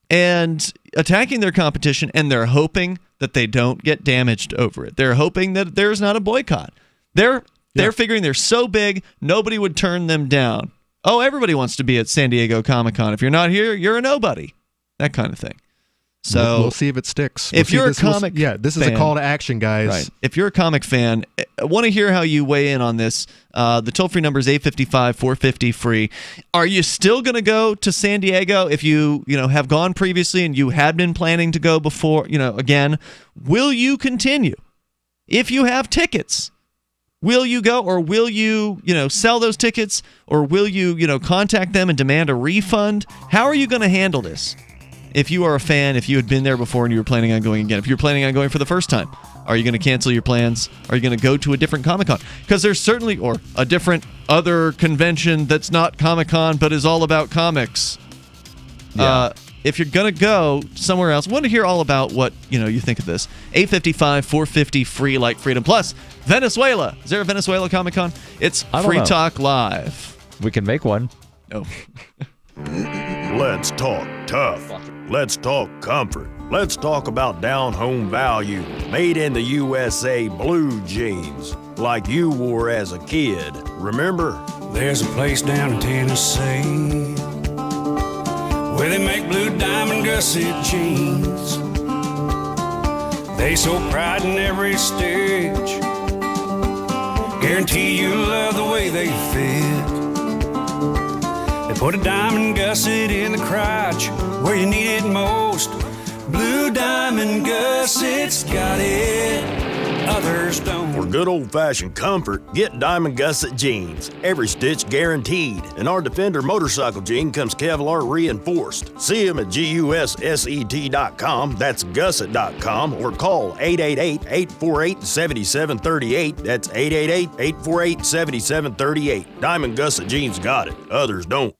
and attacking their competition, and they're hoping that they don't get damaged over it. They're hoping that there's not a boycott. They're figuring they're so big, nobody would turn them down. Oh, everybody wants to be at San Diego Comic-Con. If you're not here, you're a nobody. That kind of thing. So we'll see if it sticks. If you're a comic this is a call to action, guys. Right. If you're a comic fan, I want to hear how you weigh in on this. The toll-free number is 855-450-FREE. Are you still going to go to San Diego if you have gone previously and you had been planning to go before, again? Will you continue? If you have tickets, will you go, or will you, sell those tickets, or will you, contact them and demand a refund? How are you going to handle this? If you are a fan, if you had been there before and you were planning on going again, if you're planning on going for the first time, are you going to cancel your plans? Are you going to go to a different Comic-Con? Because there's certainly, or a different other convention that's not Comic-Con but is all about comics. If you're going to go somewhere else, I want to hear all about what you think of this. 855-450-FREE, like freedom. Plus, Venezuela. Is there a Venezuela Comic-Con? It's Free Talk Live. We can make one. No. Let's talk tough. Let's talk comfort. Let's talk about down-home value. Made in the USA blue jeans, like you wore as a kid. Remember? There's a place down in Tennessee where they make blue diamond gusset jeans. They so pride in every stitch. Guarantee you'll love the way they fit. They put a diamond gusset in the crotch where you need it most. Blue diamond gussets got it, others don't. For good old-fashioned comfort, get Diamond Gusset jeans. Every stitch guaranteed. And our Defender motorcycle jean comes Kevlar reinforced. See them at GUSSET.com, that's gusset.com, or call 888-848-7738. That's 888-848-7738. Diamond Gusset jeans got it, others don't.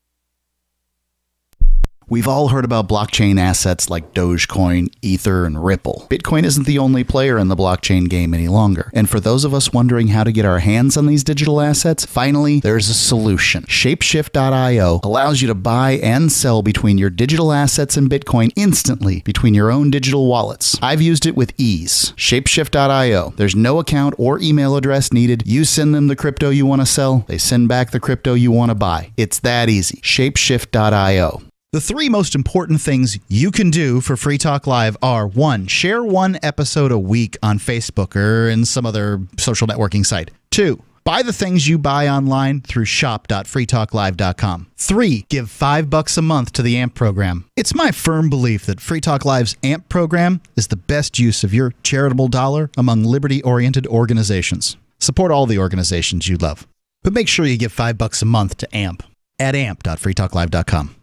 We've all heard about blockchain assets like Dogecoin, Ether, and Ripple. Bitcoin isn't the only player in the blockchain game any longer. And for those of us wondering how to get our hands on these digital assets, finally, there's a solution. Shapeshift.io allows you to buy and sell between your digital assets and Bitcoin instantly between your own digital wallets. I've used it with ease. Shapeshift.io. There's no account or email address needed. You send them the crypto you want to sell. They send back the crypto you want to buy. It's that easy. Shapeshift.io. The three most important things you can do for Free Talk Live are: 1, share one episode a week on Facebook or in some other social networking site. 2, Buy the things you buy online through shop.freetalklive.com. 3. Give $5 a month to the AMP program. It's my firm belief that Free Talk Live's AMP program is the best use of your charitable dollar among liberty-oriented organizations. Support all the organizations you love. But make sure you give $5 a month to AMP at amp.freetalklive.com.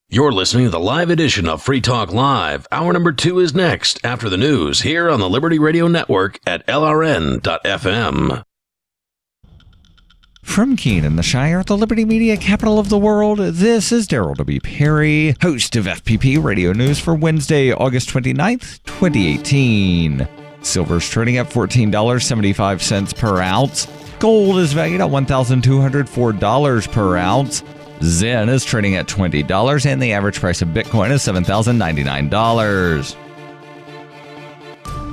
You're listening to the live edition of Free Talk Live. Hour number 2 is next after the news here on the Liberty Radio Network at LRN.FM. From Keene in the Shire, the Liberty Media capital of the world, this is Daryl W. Perry, host of FPP Radio News for Wednesday, August 29th, 2018. Silver's trading at $14.75 per ounce. Gold is valued at $1,204 per ounce. Zen is trading at $20, and the average price of Bitcoin is $7,099.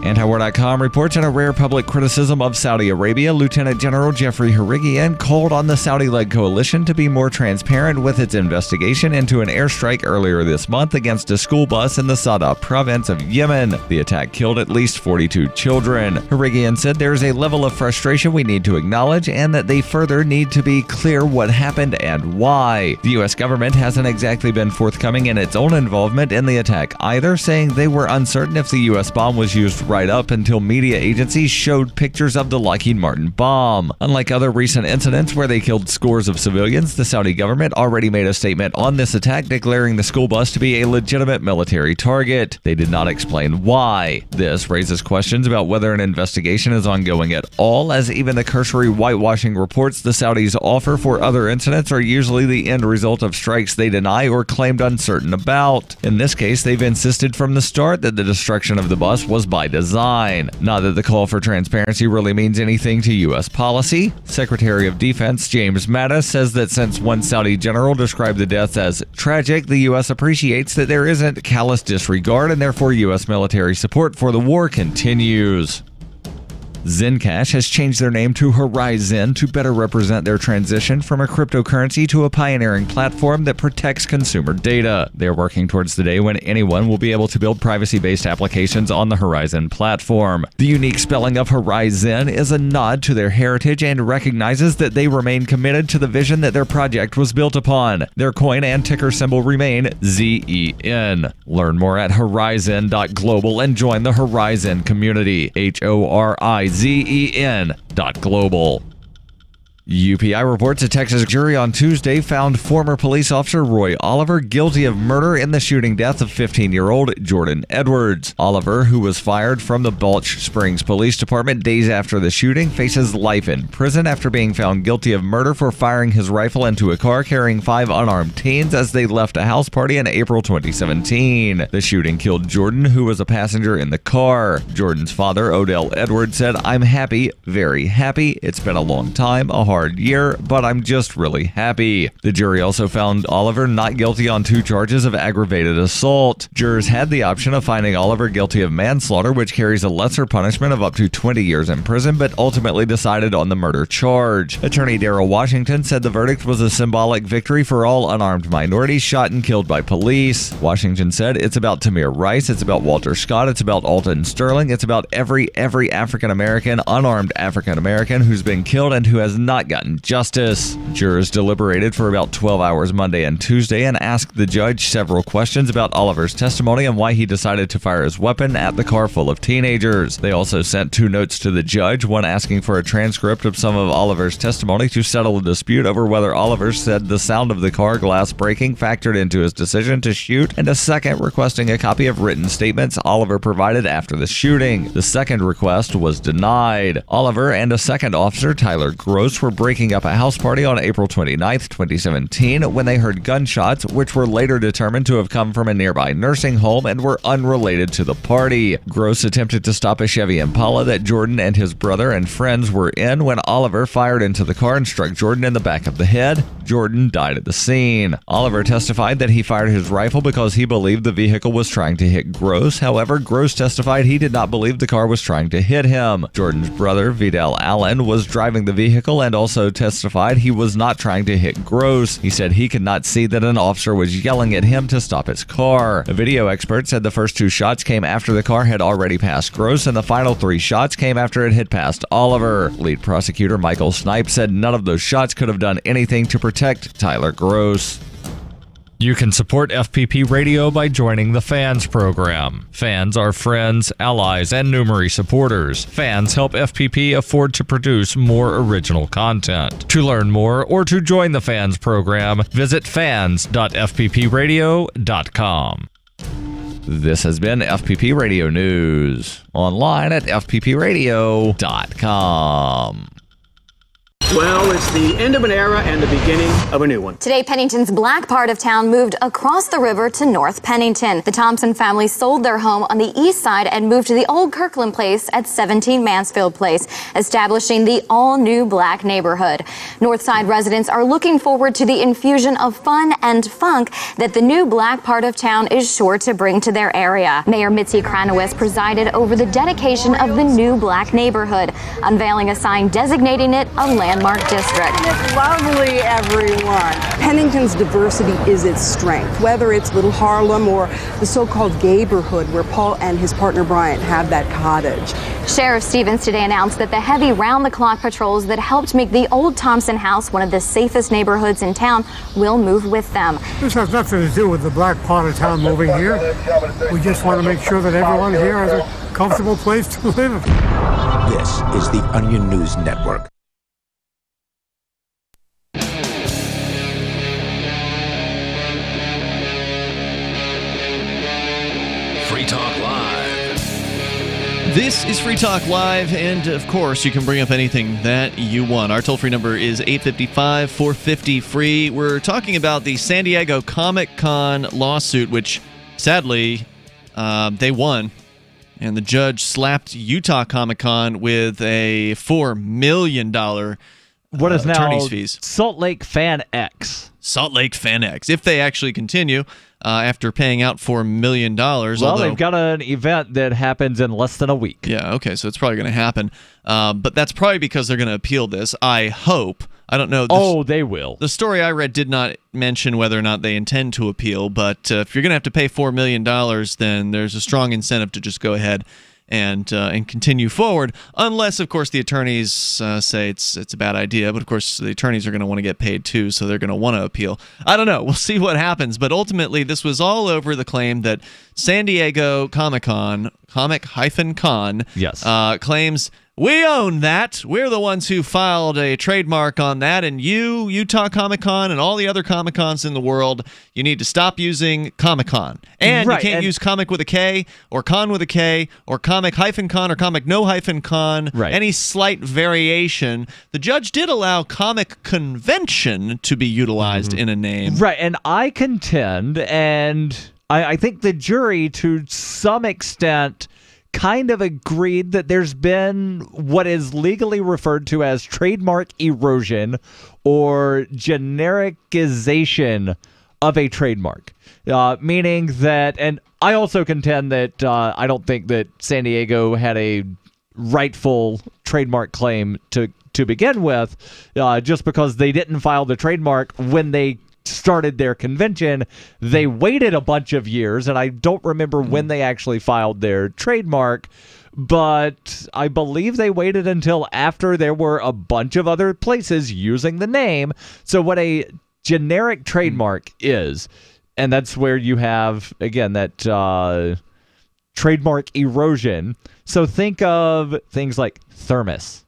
Antiwar.com reports in a rare public criticism of Saudi Arabia, Lieutenant General Jeffrey Harigian called on the Saudi-led coalition to be more transparent with its investigation into an airstrike earlier this month against a school bus in the Sada province of Yemen. The attack killed at least 42 children. Harigian said there is a level of frustration we need to acknowledge and that they further need to be clear what happened and why. The U.S. government hasn't exactly been forthcoming in its own involvement in the attack either, saying they were uncertain if the U.S. bomb was used right up until media agencies showed pictures of the Lockheed Martin bomb. Unlike other recent incidents where they killed scores of civilians, the Saudi government already made a statement on this attack declaring the school bus to be a legitimate military target. They did not explain why. This raises questions about whether an investigation is ongoing at all, as even the cursory whitewashing reports the Saudis offer for other incidents are usually the end result of strikes they deny or claimed uncertain about. In this case, they've insisted from the start that the destruction of the bus was by design. Not that the call for transparency really means anything to U.S. policy. Secretary of Defense James Mattis says that since one Saudi general described the deaths as tragic, the U.S. appreciates that there isn't callous disregard and therefore U.S. military support for the war continues. Zencash has changed their name to Horizon to better represent their transition from a cryptocurrency to a pioneering platform that protects consumer data. They're working towards the day when anyone will be able to build privacy-based applications on the Horizon platform. The unique spelling of Horizon is a nod to their heritage and recognizes that they remain committed to the vision that their project was built upon. Their coin and ticker symbol remain ZEN. Learn more at horizon.global and join the Horizon community. HORIZEN.global. UPI reports a Texas jury on Tuesday found former police officer Roy Oliver guilty of murder in the shooting death of 15-year-old Jordan Edwards. Oliver, who was fired from the Balch Springs Police Department days after the shooting, faces life in prison after being found guilty of murder for firing his rifle into a car carrying 5 unarmed teens as they left a house party in April 2017. The shooting killed Jordan, who was a passenger in the car. Jordan's father, Odell Edwards, said, "I'm happy, very happy. It's been a long time, a hard year, but I'm just really happy." The jury also found Oliver not guilty on 2 charges of aggravated assault. Jurors had the option of finding Oliver guilty of manslaughter, which carries a lesser punishment of up to 20 years in prison, but ultimately decided on the murder charge. Attorney Darrell Washington said the verdict was a symbolic victory for all unarmed minorities shot and killed by police. Washington said, "It's about Tamir Rice, it's about Walter Scott, it's about Alton Sterling, it's about every African-American, unarmed African-American who's been killed and who has not gotten justice." Jurors deliberated for about 12 hours Monday and Tuesday and asked the judge several questions about Oliver's testimony and why he decided to fire his weapon at the car full of teenagers. They also sent 2 notes to the judge, one asking for a transcript of some of Oliver's testimony to settle a dispute over whether Oliver said the sound of the car glass breaking factored into his decision to shoot, and a second requesting a copy of written statements Oliver provided after the shooting. The second request was denied. Oliver and a second officer, Tyler Gross, were breaking up a house party on April 29, 2017, when they heard gunshots, which were later determined to have come from a nearby nursing home and were unrelated to the party. Gross attempted to stop a Chevy Impala that Jordan and his brother and friends were in when Oliver fired into the car and struck Jordan in the back of the head. Jordan died at the scene. Oliver testified that he fired his rifle because he believed the vehicle was trying to hit Gross. However, Gross testified he did not believe the car was trying to hit him. Jordan's brother, Vidal Allen, was driving the vehicle and also testified he was not trying to hit Gross. He said he could not see that an officer was yelling at him to stop his car. A video expert said the first 2 shots came after the car had already passed Gross, and the final 3 shots came after it had passed Oliver. Lead prosecutor Michael Snipe said none of those shots could have done anything to protect Tyler Gross. You can support FPP Radio by joining the Fans program. Fans are friends, allies, and Numery supporters. Fans help FPP afford to produce more original content. To learn more or to join the Fans program, visit fans.fppradio.com. This has been FPP Radio News, online at fppradio.com. Well, it's the end of an era and the beginning of a new one. Today, Pennington's black part of town moved across the river to North Pennington. The Thompson family sold their home on the east side and moved to the old Kirkland Place at 17 Mansfield Place, establishing the all-new black neighborhood. Northside residents are looking forward to the infusion of fun and funk that the new black part of town is sure to bring to their area. Mayor Mitzi Kranowitz presided over the dedication of the new black neighborhood, unveiling a sign designating it a landmark district. It's lovely, everyone. Pennington's diversity is its strength, whether it's Little Harlem or the so-called Gayborhood, where Paul and his partner Bryant have that cottage. Sheriff Stevens today announced that the heavy round-the-clock patrols that helped make the old Thompson house one of the safest neighborhoods in town will move with them. This has nothing to do with the black part of town moving here. We just want to make sure that everyone here has a comfortable place to live. This is the Onion News Network. Free Talk Live. This is Free Talk Live, and of course, you can bring up anything that you want. Our toll-free number is 855-450-FREE. We're talking about the San Diego Comic-Con lawsuit, which, sadly, they won. And the judge slapped Utah Comic-Con with a $4 million what is now attorney's fees. Salt Lake Fan X. Salt Lake Fan X, if they actually continue after paying out $4 million. Well, they've got an event that happens in less than a week. Yeah, okay, so it's probably going to happen. But that's probably because they're going to appeal this, I hope. I don't know. They will. The story I read did not mention whether or not they intend to appeal, but if you're going to have to pay $4 million, then there's a strong incentive to just go ahead and continue forward, unless, of course, the attorneys say it's a bad idea. But, of course, the attorneys are going to want to get paid, too, so they're going to want to appeal. I don't know. We'll see what happens. But ultimately, this was all over the claim that San Diego Comic-Con, Comic-Con, yes, claims we own that. We're the ones who filed a trademark on that, and you, Utah Comic-Con, and all the other Comic-Cons in the world, you need to stop using Comic-Con. And you can't use comic with a K, or con with a K, or comic-con, or comic-no-con, any slight variation. The judge did allow comic convention to be utilized in a name. Right, and I contend, and I think the jury, to some extent, kind of agreed that there's been what is legally referred to as trademark erosion or genericization of a trademark, meaning that, and I also contend that I don't think that San Diego had a rightful trademark claim to begin with, just because they didn't file the trademark when they started their convention. They waited a bunch of years, and I don't remember when they actually filed their trademark, but I believe they waited until after there were a bunch of other places using the name. So what a generic trademark is, and that's where you have, again, that trademark erosion. So think of things like thermos,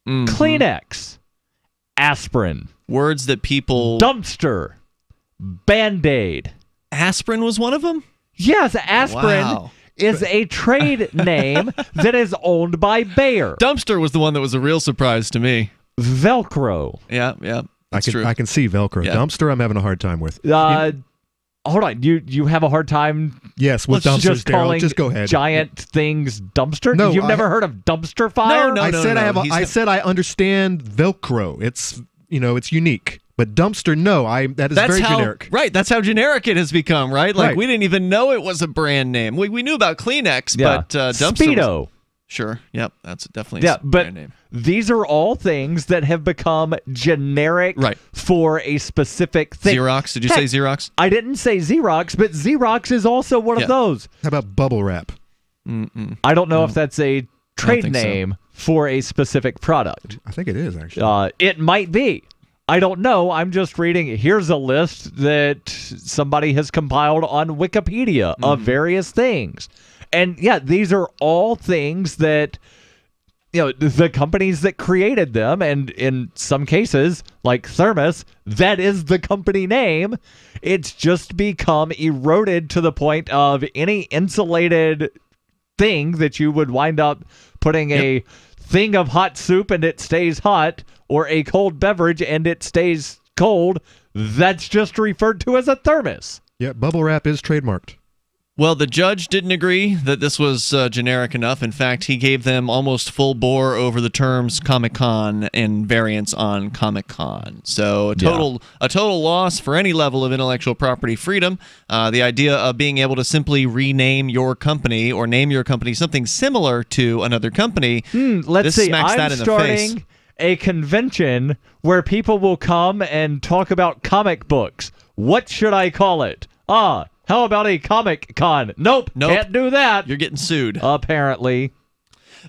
Kleenex, aspirin, words that people... dumpster, Band-Aid. Aspirin was one of them? Yes, aspirin is a trade name that is owned by Bayer. Dumpster was the one that was a real surprise to me. Velcro. Yeah, that's true. I can see Velcro. Yeah. Dumpster, I'm having a hard time with. Hold on, you have a hard time? Yes, with dumpsters, just calling just go ahead. Giant things dumpster? No, You've never heard of dumpster fire? I said I understand Velcro. It's it's unique. But dumpster, no. That is very generic. Right, that's how generic it has become, right? Like, Right. we didn't even know it was a brand name. We knew about Kleenex, Yeah. but dumpster Speedo. was- Sure, yep, that's definitely Yeah, a but brand name. these are all things that have become generic for a specific thing. Xerox, did you say Xerox? I didn't say Xerox, but Xerox is also one of those. How about bubble wrap? I don't know if that's a trade think so. name for a specific product. I think it is, actually. It might be. I don't know. I'm just reading. Here's a list that somebody has compiled on Wikipedia of various things. And yeah, these are all things that, the companies that created them, and in some cases, like Thermos, that is the company name. It's just become eroded to the point of any insulated thing that you would wind up putting a thing of hot soup and it stays hot, or a cold beverage and it stays cold, that's just referred to as a thermos. Yeah, bubble wrap is trademarked. Well, the judge didn't agree that this was generic enough. In fact, he gave them almost full bore over the terms Comic-Con and variants on Comic-Con. So a total loss for any level of intellectual property freedom. The idea of being able to simply rename your company or name your company something similar to another company, Let's this see. smacks I'm that in the face. starting a convention where people will come and talk about comic books. What should I call it? How about a Comic-Con? Nope, can't do that. You're getting sued. Apparently.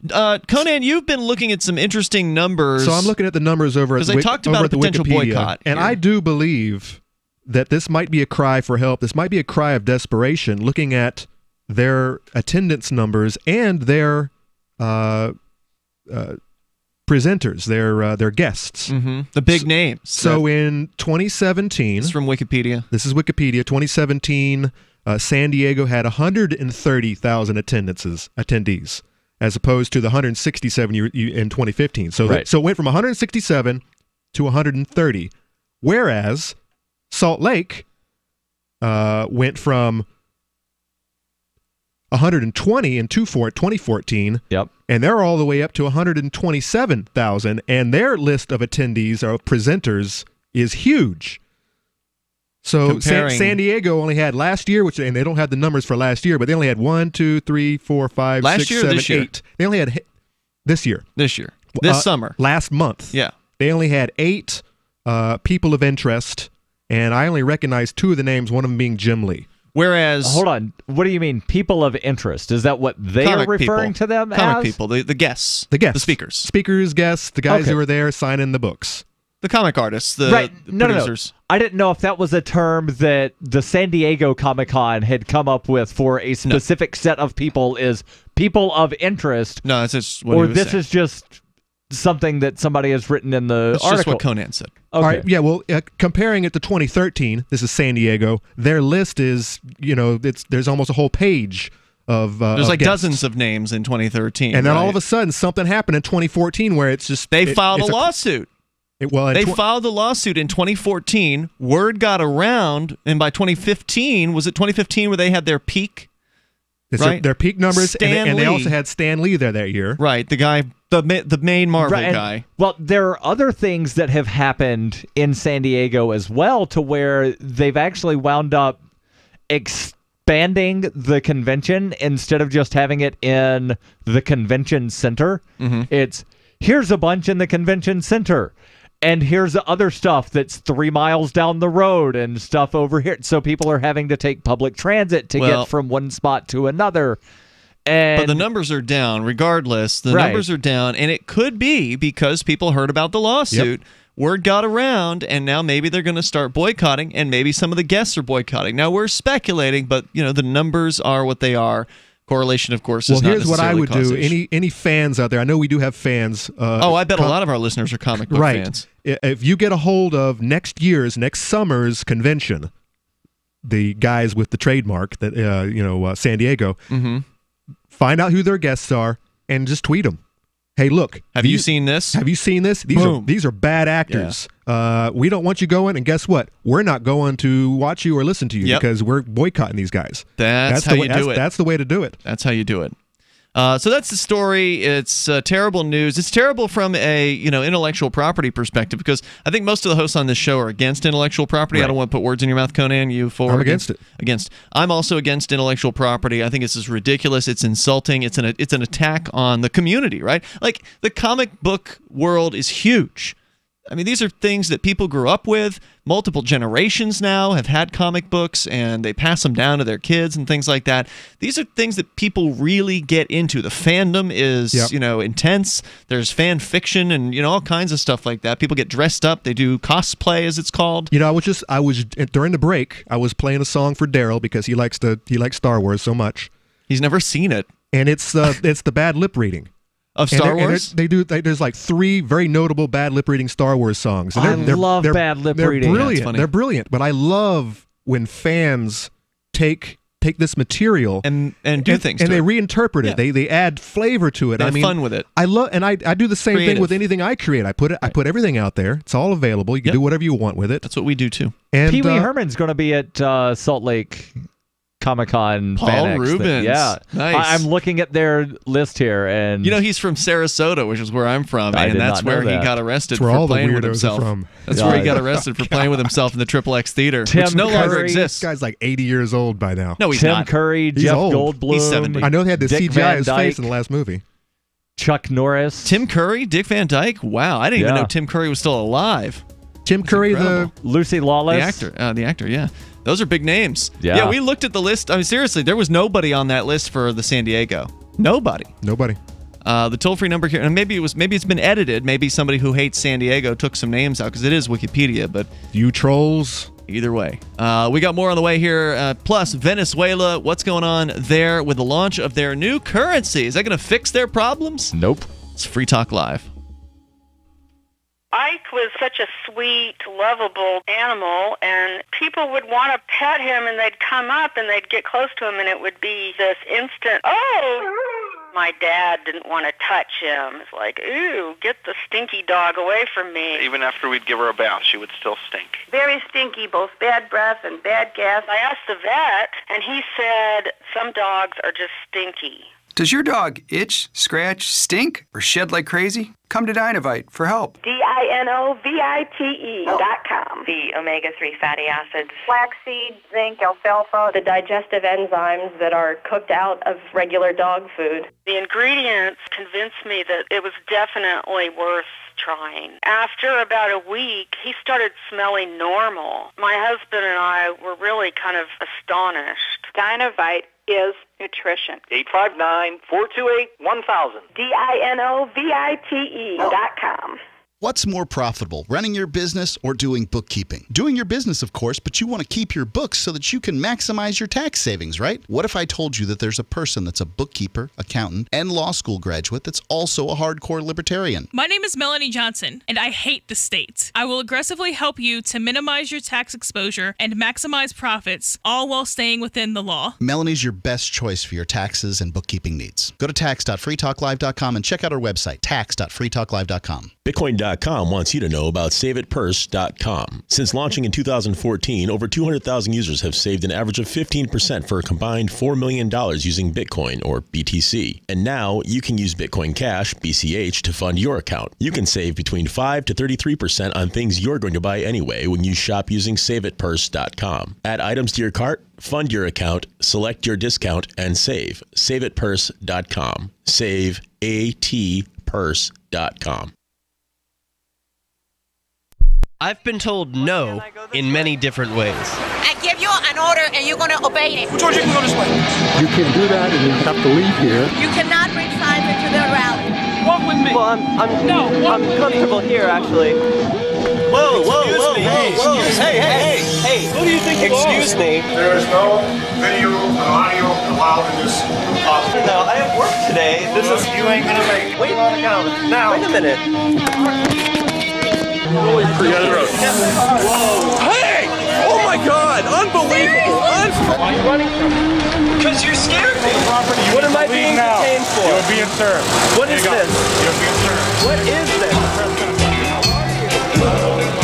Conan, you've been looking at some interesting numbers. So I'm looking at the numbers over at Because the they talked about a potential Wikipedia, boycott. and here. I do believe that this might be a cry for help. This might be a cry of desperation, looking at their attendance numbers and their presenters, their guests. The big names. So in 2017, this is from Wikipedia. This is Wikipedia. 2017, San Diego had 130,000 attendees, as opposed to the 167 in 2015. So so it went from 167 to 130, whereas Salt Lake went from 120 in 2014. Yep. And they're all the way up to 127,000, and their list of attendees or presenters is huge. So San Diego only had last year, and they don't have the numbers for last year, but they only had 1, 2, 3, 4, 5, Last 6, year or 7, this year? 8. They only had this year. This summer. Last month. Yeah. They only had 8 people of interest, and I only recognized 2 of the names, one of them being Jim Lee. Whereas... Hold on. What do you mean, people of interest? Is that what they are referring to them as? Comic people, the guests. The guests. The speakers. Speakers, guests, the guys who were there signing the books. The comic artists, the No. producers. I didn't know if that was a term that the San Diego Comic-Con had come up with for a specific set of people, is people of interest. No, that's just what or he was this saying. is just something that somebody has written in the That's article. just what Conan said. Okay. All right, yeah, well, comparing it to 2013, this is San Diego, their list is, there's almost a whole page of There's like guests. dozens of names in 2013. And then all right? of a sudden, something happened in 2014 where it's just... They filed a lawsuit. They filed a lawsuit in 2014. Word got around, and by 2015, was it 2015 where they had their peak? Right? Their peak numbers, Stan and they Lee. also had Stan Lee there that year. Right, the guy, the main Marvel Right, and- guy. Well, there are other things that have happened in San Diego as well, to where they've actually wound up expanding the convention instead of just having it in the convention center. It's, here's a bunch in the convention center, and here's the other stuff that's 3 miles down the road and stuff over here. So people are having to take public transit to get from one spot to another. But the numbers are down regardless. The numbers are down, and it could be because people heard about the lawsuit. Word got around, and now maybe they're going to start boycotting, and maybe some of the guests are boycotting. Now, we're speculating, but the numbers are what they are. Correlation, of course, is not here's what I would do. causation. Any fans out there, I know we do have fans. I bet a lot of our listeners are comic book fans. If you get a hold of next summer's convention, the guys with the trademark that San Diego, find out who their guests are and just tweet them. Hey, look. Have you seen this? Have you seen this? These are bad actors. We don't want you going, and guess what? We're not going to watch you or listen to you because we're boycotting these guys. That's how you do it. That's the way to do it. That's how you do it. So that's the story. It's terrible news. It's terrible from a intellectual property perspective, because I think most of the hosts on this show are against intellectual property. Right. I don't want to put words in your mouth, Conan. You for? I'm against it. Against. I'm also against intellectual property. I think this is ridiculous. It's insulting. It's an attack on the community, right? Like, the comic book world is huge. I mean, these are things that people grew up with. Multiple generations now have had comic books, and they pass them down to their kids and things like that. These are things that people really get into. The fandom is, intense. There's fan fiction and, all kinds of stuff like that. People get dressed up. They do cosplay, as it's called. I was during the break, I was playing a song for Daryl because he likes Star Wars so much. He's never seen it. And it's the bad lip reading. Of Star Wars? There's like 3 very notable bad lip reading Star Wars songs. And I love bad lip reading. They're brilliant. But I love when fans take this material and do things and to they it. reinterpret it. They add flavor to it. They have fun with it. I do the same thing with anything I create. I put everything out there. It's all available. You can do whatever you want with it. That's what we do too. And Pee Wee Herman's going to be at Salt Lake Comic-Con. Paul Rubens. Yeah. Nice. I'm looking at their list here, and he's from Sarasota, which is where I'm from, and that's where he got arrested for playing with himself. That's where he got arrested for playing with himself in the XXX Theater, which no longer exists. This guy's like 80 years old by now. No, he's Tim not. Curry, He's Jeff old. Goldblum. He's 70. I know they had the Dick CGI Van his Dyke, face in the last movie. Chuck Norris. Tim Curry, Dick Van Dyke. Wow, I didn't even know Tim Curry was still alive. Tim Curry, Lucy Lawless. The actor, yeah. Those are big names. Yeah, we looked at the list. I mean, seriously, there was nobody on that list for the San Diego. Nobody. The toll-free number here, and maybe it's been edited. Maybe somebody who hates San Diego took some names out, because it is Wikipedia. But you trolls. Either way, we got more on the way here. Plus, Venezuela. What's going on there with the launch of their new currency? Is that going to fix their problems? Nope. It's Free Talk Live. Ike was such a sweet, lovable animal, and people would want to pet him, and they'd come up and they'd get close to him, and it would be this instant, oh! My dad didn't want to touch him. It's like, ooh, get the stinky dog away from me. Even after we'd give her a bath, she would still stink. Very stinky, both bad breath and bad gas. I asked the vet, and he said some dogs are just stinky. Does your dog itch, scratch, stink, or shed like crazy? Come to Dinovite for help. DINOVITE.com. The omega-3 fatty acids. Flaxseed, zinc, alfalfa, the digestive enzymes that are cooked out of regular dog food. The ingredients convinced me that it was definitely worth trying. After about a week, he started smelling normal. My husband and I were really kind of astonished. Dinovite is nutrition. 859-428-1000. DINOVITE.com. What's more profitable, running your business or doing bookkeeping? Doing your business, of course, but you want to keep your books so that you can maximize your tax savings, right? What if I told you that there's a person that's a bookkeeper, accountant, and law school graduate that's also a hardcore libertarian? My name is Melanie Johnson, and I hate the state. I will aggressively help you to minimize your tax exposure and maximize profits, all while staying within the law. Melanie's your best choice for your taxes and bookkeeping needs. Go to tax.freetalklive.com and check out our website, tax.freetalklive.com. Bitcoin.com wants you to know about SaveItPurse.com. Since launching in 2014, over 200,000 users have saved an average of 15% for a combined $4 million using Bitcoin, or BTC. And now you can use Bitcoin Cash, BCH, to fund your account. You can save between 5 to 33% on things you're going to buy anyway when you shop using SaveItPurse.com. Add items to your cart, fund your account, select your discount, and save. SaveItPurse.com. Save ATPurse.com. I've been told no in many different ways. I give you an order and you're going to obey it. George, you can go this way. You can do that and you have to leave here. You cannot bring signs into the rally. Walk with me. Well, I'm comfortable here, actually. Whoa, hey, who do you think you are? Excuse me. There is no video and audio allowed in this office. No, I have work today. You ain't going to make it. Wait a minute. Holy road. Whoa. Hey! Oh my God! Unbelievable! Why are you running from me? Because you're scared me. What am I being detained for? You're being served. What is this? You're being served. What is this?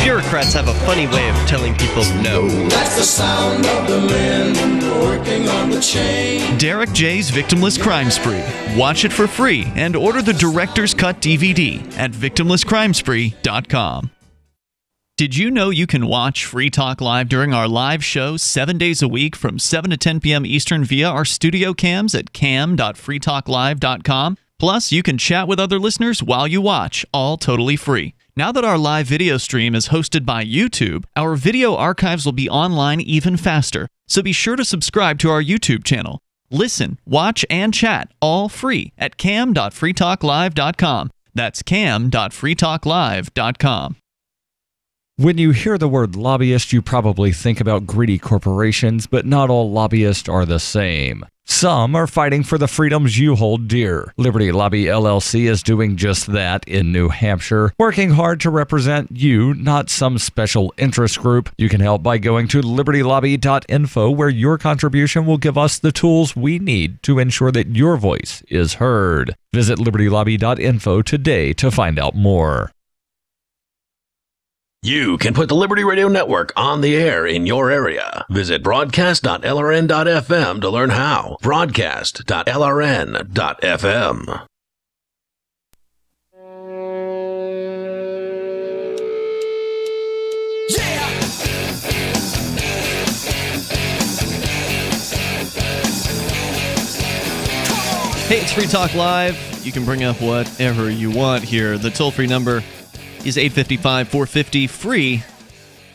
You're Democrats have a funny way of telling people no. That's the sound of the men working on the chain. Derek J's Victimless Crime Spree. Watch it for free and order the Director's Cut DVD at victimlesscrimespree.com. Did you know you can watch Free Talk Live during our live shows 7 days a week from 7 to 10 p.m. Eastern via our studio cams at cam.freetalklive.com? Plus, you can chat with other listeners while you watch, all totally free. Now that our live video stream is hosted by YouTube, our video archives will be online even faster. So be sure to subscribe to our YouTube channel. Listen, watch, and chat all free at cam.freetalklive.com. That's cam.freetalklive.com. When you hear the word lobbyist, you probably think about greedy corporations, but not all lobbyists are the same. Some are fighting for the freedoms you hold dear. Liberty Lobby LLC is doing just that in New Hampshire, working hard to represent you, not some special interest group. You can help by going to libertylobby.info, where your contribution will give us the tools we need to ensure that your voice is heard. Visit libertylobby.info today to find out more. You can put the Liberty Radio Network on the air in your area. Visit broadcast.lrn.fm to learn how. Broadcast.lrn.fm. Hey, it's Free Talk Live. You can bring up whatever you want here. The toll-free number is 855-450-FREE,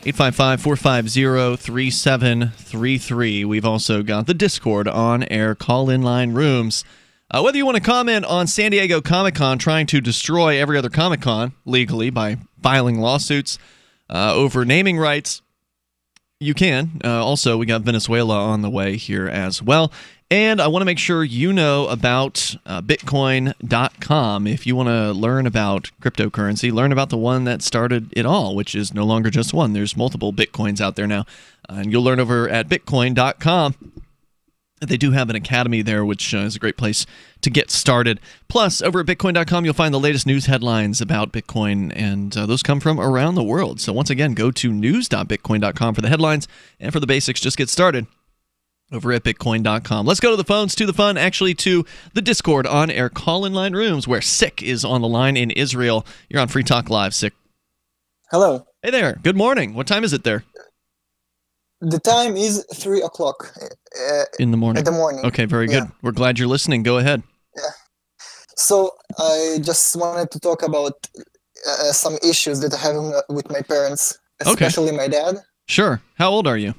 855-450-3733. We've also got the Discord on-air call-in line rooms. Whether you want to comment on San Diego Comic-Con trying to destroy every other Comic-Con legally by filing lawsuits over naming rights, you can. Also, we got Venezuela on the way here as well. And I want to make sure you know about Bitcoin.com. If you want to learn about cryptocurrency, learn about the one that started it all, which is no longer just one. There's multiple Bitcoins out there now. And you'll learn over at Bitcoin.com. They do have an academy there, which is a great place to get started. Plus, over at Bitcoin.com, you'll find the latest news headlines about Bitcoin, and those come from around the world. So once again, go to news.bitcoin.com for the headlines, and for the basics, just get started over at Bitcoin.com. Let's go to the phones, to the fun, actually to the Discord on-air call-in line rooms, where Sick is on the line in Israel. You're on Free Talk Live, Sick. Hello. Hey there. Good morning. What time is it there? The time is 3 o'clock. In the morning. In the morning. Okay, very good. We're glad you're listening. Go ahead. Yeah. So I just wanted to talk about some issues that I have with my parents, especially my dad. Sure. How old are you?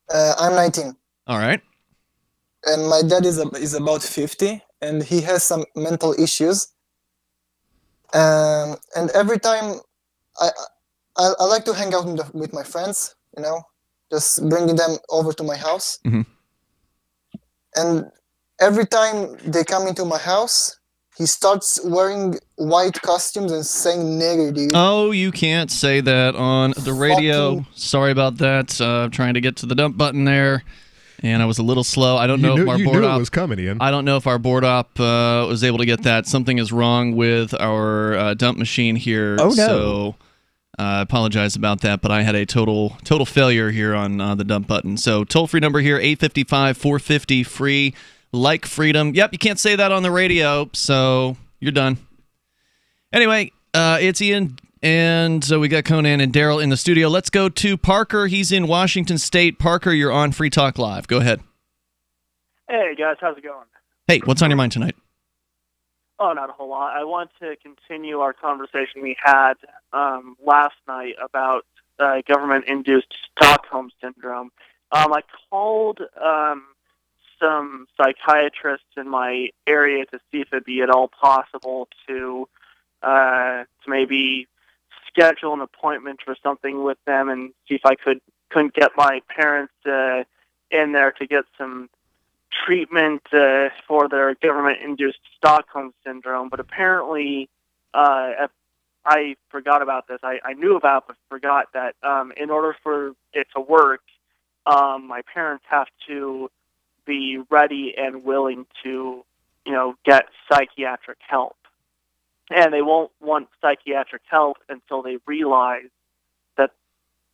I'm 19. All right. And my dad is about 50, and he has some mental issues. And every time I like to hang out with my friends, you know, just bringing them over to my house. Mm-hmm. And every time they come into my house, he starts wearing white costumes and saying nigger, dude. Oh, you can't say that on the radio. Sorry about that. Trying to get to the dump button there, and I was a little slow. I don't know if our board op was coming, Ian. I don't know if our board op was able to get that. Something is wrong with our dump machine here. Oh, no. So I apologize about that, but I had a total failure here on the dump button. So toll-free number here, 855-450-FREE. Like freedom. Yep, you can't say that on the radio, so you're done. Anyway, it's Ian, and so we got Conan and Daryl in the studio. Let's go to Parker. He's in Washington State. Parker, you're on Free Talk Live. Go ahead. Hey, guys. How's it going? Hey, what's on your mind tonight? Oh, not a whole lot. I want to continue our conversation we had last night about government-induced Stockholm Syndrome. I called some psychiatrists in my area to see if it'd be at all possible to maybe schedule an appointment or something with them and see if I couldn't get my parents in there to get some treatment for their government-induced Stockholm Syndrome. But apparently, I forgot about this. I knew about it, but forgot that in order for it to work, my parents have to be ready and willing to, get psychiatric help. And they won't want psychiatric help until they realize that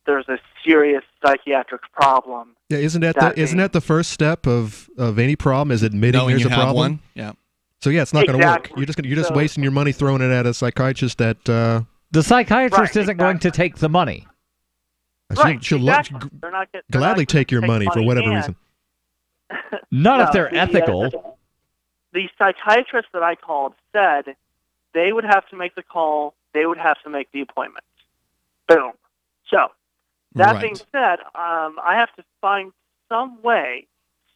there's a serious psychiatric problem. Yeah, isn't that the first step of any problem? Is admitting Knowing there's you a have problem? one? Yeah. So yeah, it's not going to work. Exactly. You're just wasting your money throwing it at a psychiatrist that. The psychiatrist isn't going to take the money. She'll They're not gladly take your money for whatever and- reason. Not if they're ethical. The psychiatrist that I called said they would have to make the call. They would have to make the appointment. Boom. So, that being said, I have to find some way,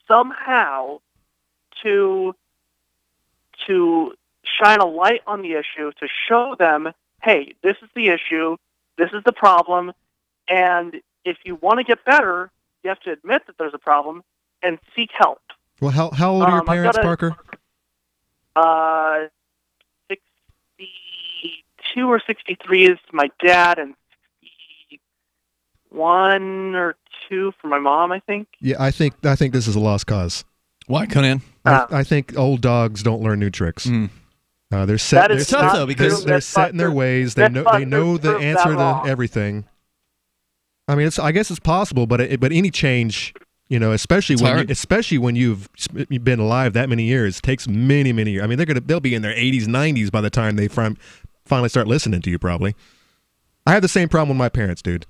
somehow, to shine a light on the issue, to show them, hey, this is the issue, this is the problem, and if you want to get better, you have to admit that there's a problem and seek help. Well, how old are your parents, Parker? 62 or 63 is my dad, and 61 or 2 for my mom, I think. Yeah, I think this is a lost cause. Why, Conan? I think old dogs don't learn new tricks. They're set. That is tough, though, because they're set in their ways. They know the answer to everything. I mean, I guess it's possible, but any change, especially when you've been alive that many years, takes many years. I mean, they'll be in their 80s, 90s by the time they finally start listening to you. Probably. I have the same problem with my parents, dude.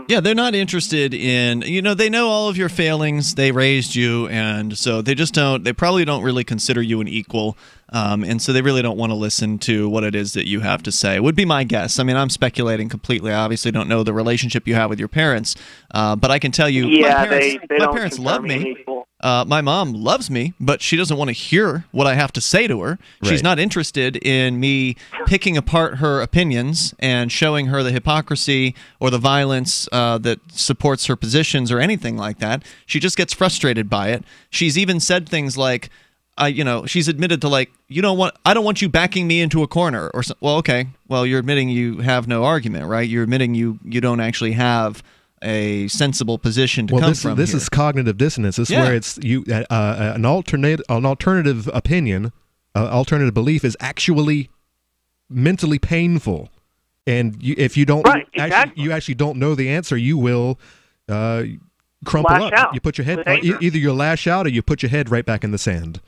Yeah, they're not interested in, they know all of your failings. They raised you, and so they probably don't really consider you an equal. And so they really don't want to listen to what it is that you have to say, would be my guess. I mean, I'm speculating completely. I obviously don't know the relationship you have with your parents, but I can tell you my parents love me. My mom loves me, but she doesn't want to hear what I have to say to her. She's not interested in me picking apart her opinions and showing her the hypocrisy or the violence that supports her positions or anything like that. She just gets frustrated by it. She's even said things like, she's admitted to I don't want you backing me into a corner. Or well, okay, well, you're admitting you have no argument, right? You're admitting you don't actually have a sensible position to come from. This is cognitive dissonance. This is where it's an alternative opinion, alternative belief is actually mentally painful, and if you don't you actually don't know the answer, you will crumple lash up. Out you put your head either you lash out or you put your head right back in the sand.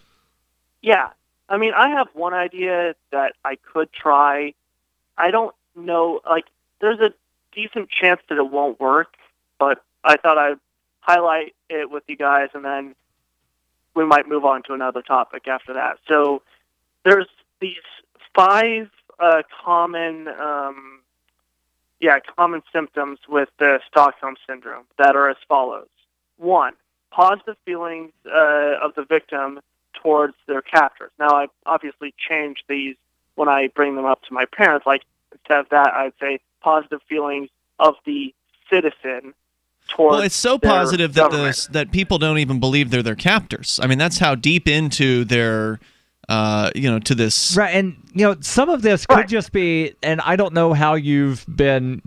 Yeah, I mean, I have one idea that I could try. I don't know, there's a decent chance that it won't work, but I thought I'd highlight it with you guys, and then we might move on to another topic after that. So there's these 5 common symptoms with the Stockholm Syndrome that are as follows. 1, positive feelings of the victim towards their captors. Now, I obviously changed these when I bring them up to my parents. Instead of that, I'd say positive feelings of the citizen towards. Well, it's so positive that people don't even believe they're their captors. I mean, that's how deep into their, to this. Right, and some of this could just be, and I don't know how you've been,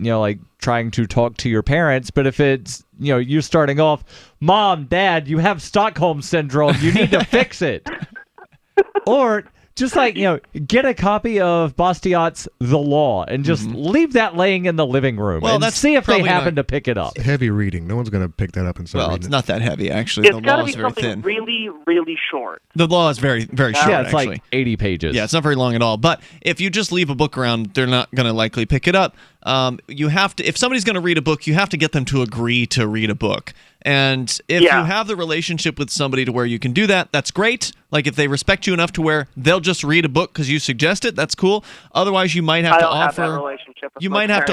trying to talk to your parents, but if it's, you starting off, Mom, Dad, you have Stockholm Syndrome, you need to fix it. Or just get a copy of Bastiat's The Law and just leave that laying in the living room and see if they happen to pick it up. Heavy reading. No one's going to pick that up and start reading it's not that heavy, actually. It's got to be something really, really short. The law is very, very short, it's actually. like 80 pages. Yeah, it's not very long at all. But if you just leave a book around, they're not going to likely pick it up. You have to, if somebody's going to read a book, you have to get them to agree to read a book. And if you have the relationship with somebody to where you can do that, that's great. If they respect you enough to where they'll just read a book because you suggest it, that's cool. Otherwise, you might have to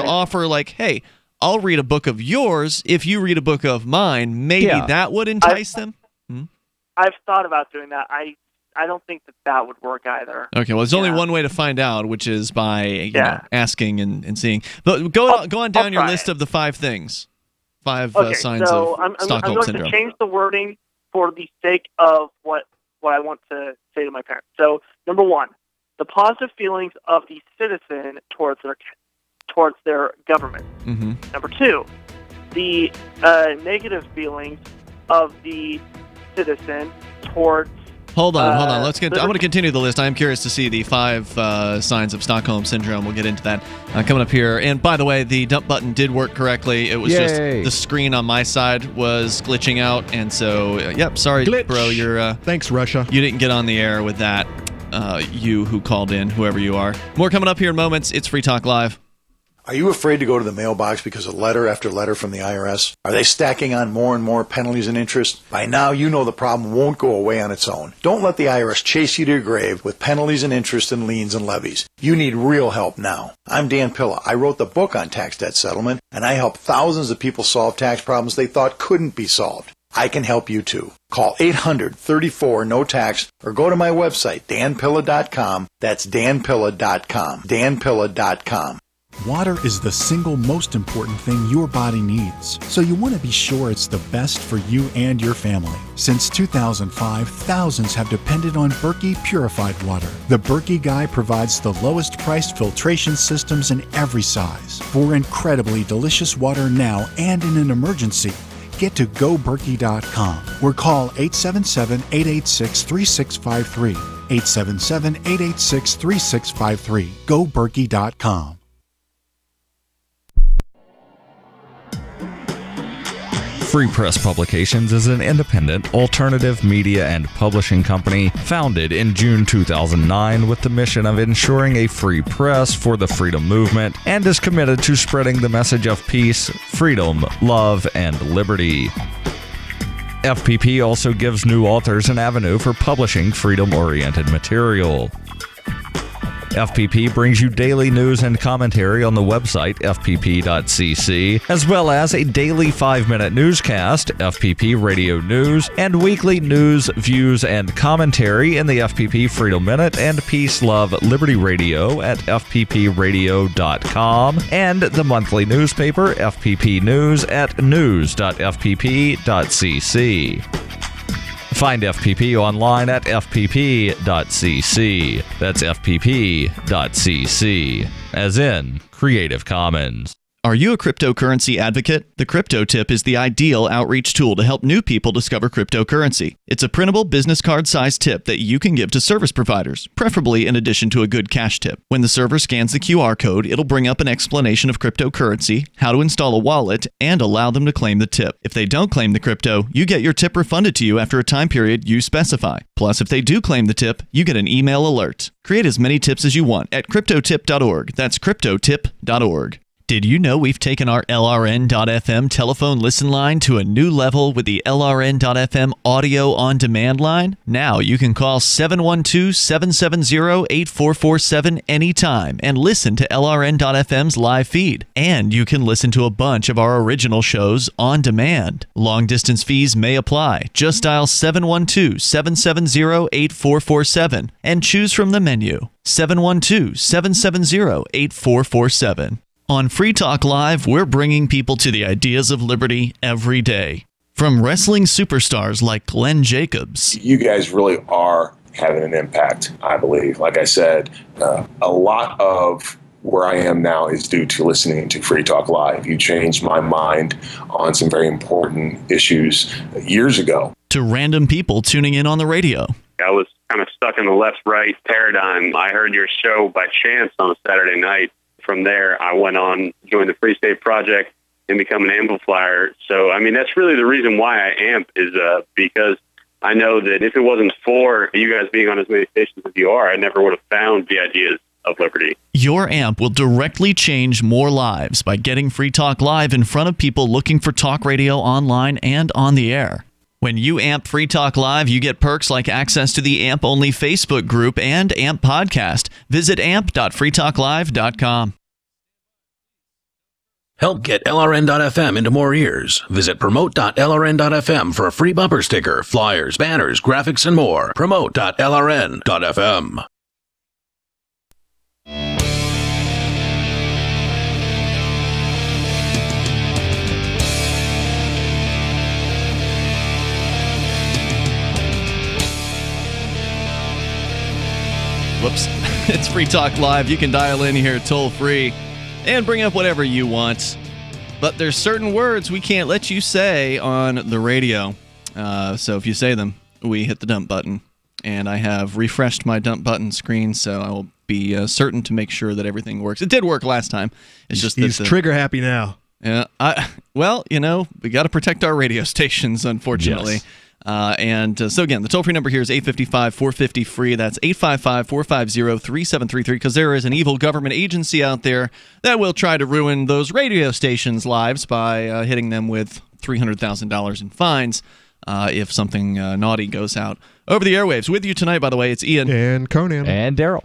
offer, hey, I'll read a book of yours if you read a book of mine. Maybe that would entice them. I've thought about doing that. I don't think that would work either. Okay, well, there's only one way to find out, which is by asking and seeing. But go on down your list of the 5 things. 5 signs of Stockholm Syndrome. I'm going to change the wording for the sake of what I want to say to my parents. So, number 1, the positive feelings of the citizen towards their government. Mm-hmm. Number 2, the negative feelings of the citizen towards Hold on. I want to continue the list. I am curious to see the 5 signs of Stockholm Syndrome. We'll get into that coming up here. And by the way, the dump button did work correctly. It was just the screen on my side was glitching out. And so, sorry, Glitch. bro. Thanks, Russia. You didn't get on the air with that. You who called in, whoever you are. More coming up here in moments. It's Free Talk Live. Are you afraid to go to the mailbox because of letter after letter from the IRS? Are they stacking on more and more penalties and interest? By now, you know the problem won't go away on its own. Don't let the IRS chase you to your grave with penalties and interest and liens and levies. You need real help now. I'm Dan Pilla. I wrote the book on tax debt settlement, and I help thousands of people solve tax problems they thought couldn't be solved. I can help you too. Call 800-34-NO-TAX or go to my website, danpilla.com. That's danpilla.com. danpilla.com. Water is the single most important thing your body needs, so you want to be sure it's the best for you and your family. Since 2005, thousands have depended on Berkey purified water. The Berkey Guy provides the lowest priced filtration systems in every size. For incredibly delicious water now and in an emergency, get to goberkey.com or call 877-886-3653. 877-886-3653. goberkey.com. Free Press Publications is an independent, alternative media and publishing company founded in June 2009 with the mission of ensuring a free press for the freedom movement and is committed to spreading the message of peace, freedom, love, and liberty. FPP also gives new authors an avenue for publishing freedom-oriented material. FPP brings you daily news and commentary on the website fpp.cc, as well as a daily 5-minute newscast, FPP Radio News, and weekly news, views, and commentary in the FPP Freedom Minute and Peace, Love, Liberty Radio at fppradio.com, and the monthly newspaper FPP News at news.fpp.cc. Find FPP online at fpp.cc. That's fpp.cc, as in Creative Commons. Are you a cryptocurrency advocate? The Crypto Tip is the ideal outreach tool to help new people discover cryptocurrency. It's a printable business card-sized tip that you can give to service providers, preferably in addition to a good cash tip. When the server scans the QR code, it'll bring up an explanation of cryptocurrency, how to install a wallet, and allow them to claim the tip. If they don't claim the crypto, you get your tip refunded to you after a time period you specify. Plus, if they do claim the tip, you get an email alert. Create as many tips as you want at cryptotip.org. That's cryptotip.org. Did you know we've taken our LRN.FM telephone listen line to a new level with the LRN.FM audio on demand line? Now you can call 712-770-8447 anytime and listen to LRN.FM's live feed. And you can listen to a bunch of our original shows on demand. Long distance fees may apply. Just dial 712-770-8447 and choose from the menu. 712-770-8447. On Free Talk Live, we're bringing people to the ideas of liberty every day. From wrestling superstars like Glenn Jacobs. You guys really are having an impact, I believe. Like I said, a lot of where I am now is due to listening to Free Talk Live. You changed my mind on some very important issues years ago. To random people tuning in on the radio. I was kind of stuck in the left-right paradigm. I heard your show by chance on a Saturday night. From there, I went on, joined the Free State Project, and become an amplifier. So, I mean, that's really the reason why I amp is because I know that if it wasn't for you guys being on as many stations as you are, I never would have found the ideas of liberty. Your amp will directly change more lives by getting Free Talk Live in front of people looking for talk radio online and on the air. When you amp Free Talk Live, you get perks like access to the AMP-only Facebook group and AMP podcast. Visit amp.freetalklive.com. Help get LRN.FM into more ears. Visit promote.lrn.fm for a free bumper sticker, flyers, banners, graphics, and more. Promote.lrn.fm. Whoops. It's Free Talk Live. You can dial in here toll free and bring up whatever you want. But there's certain words we can't let you say on the radio. So if you say them, we hit the dump button. and I have refreshed my dump button screen, so I will be certain to make sure that everything works. It did work last time. It's just he's trigger happy now. Yeah. Well, we got to protect our radio stations, unfortunately. Yes. So again, the toll-free number here is 855-450-FREE. That's 855-450-3733, because there is an evil government agency out there that will try to ruin those radio stations' lives by hitting them with $300,000 in fines if something naughty goes out over the airwaves. With you tonight, by the way, it's Ian. And Conan. And Daryl.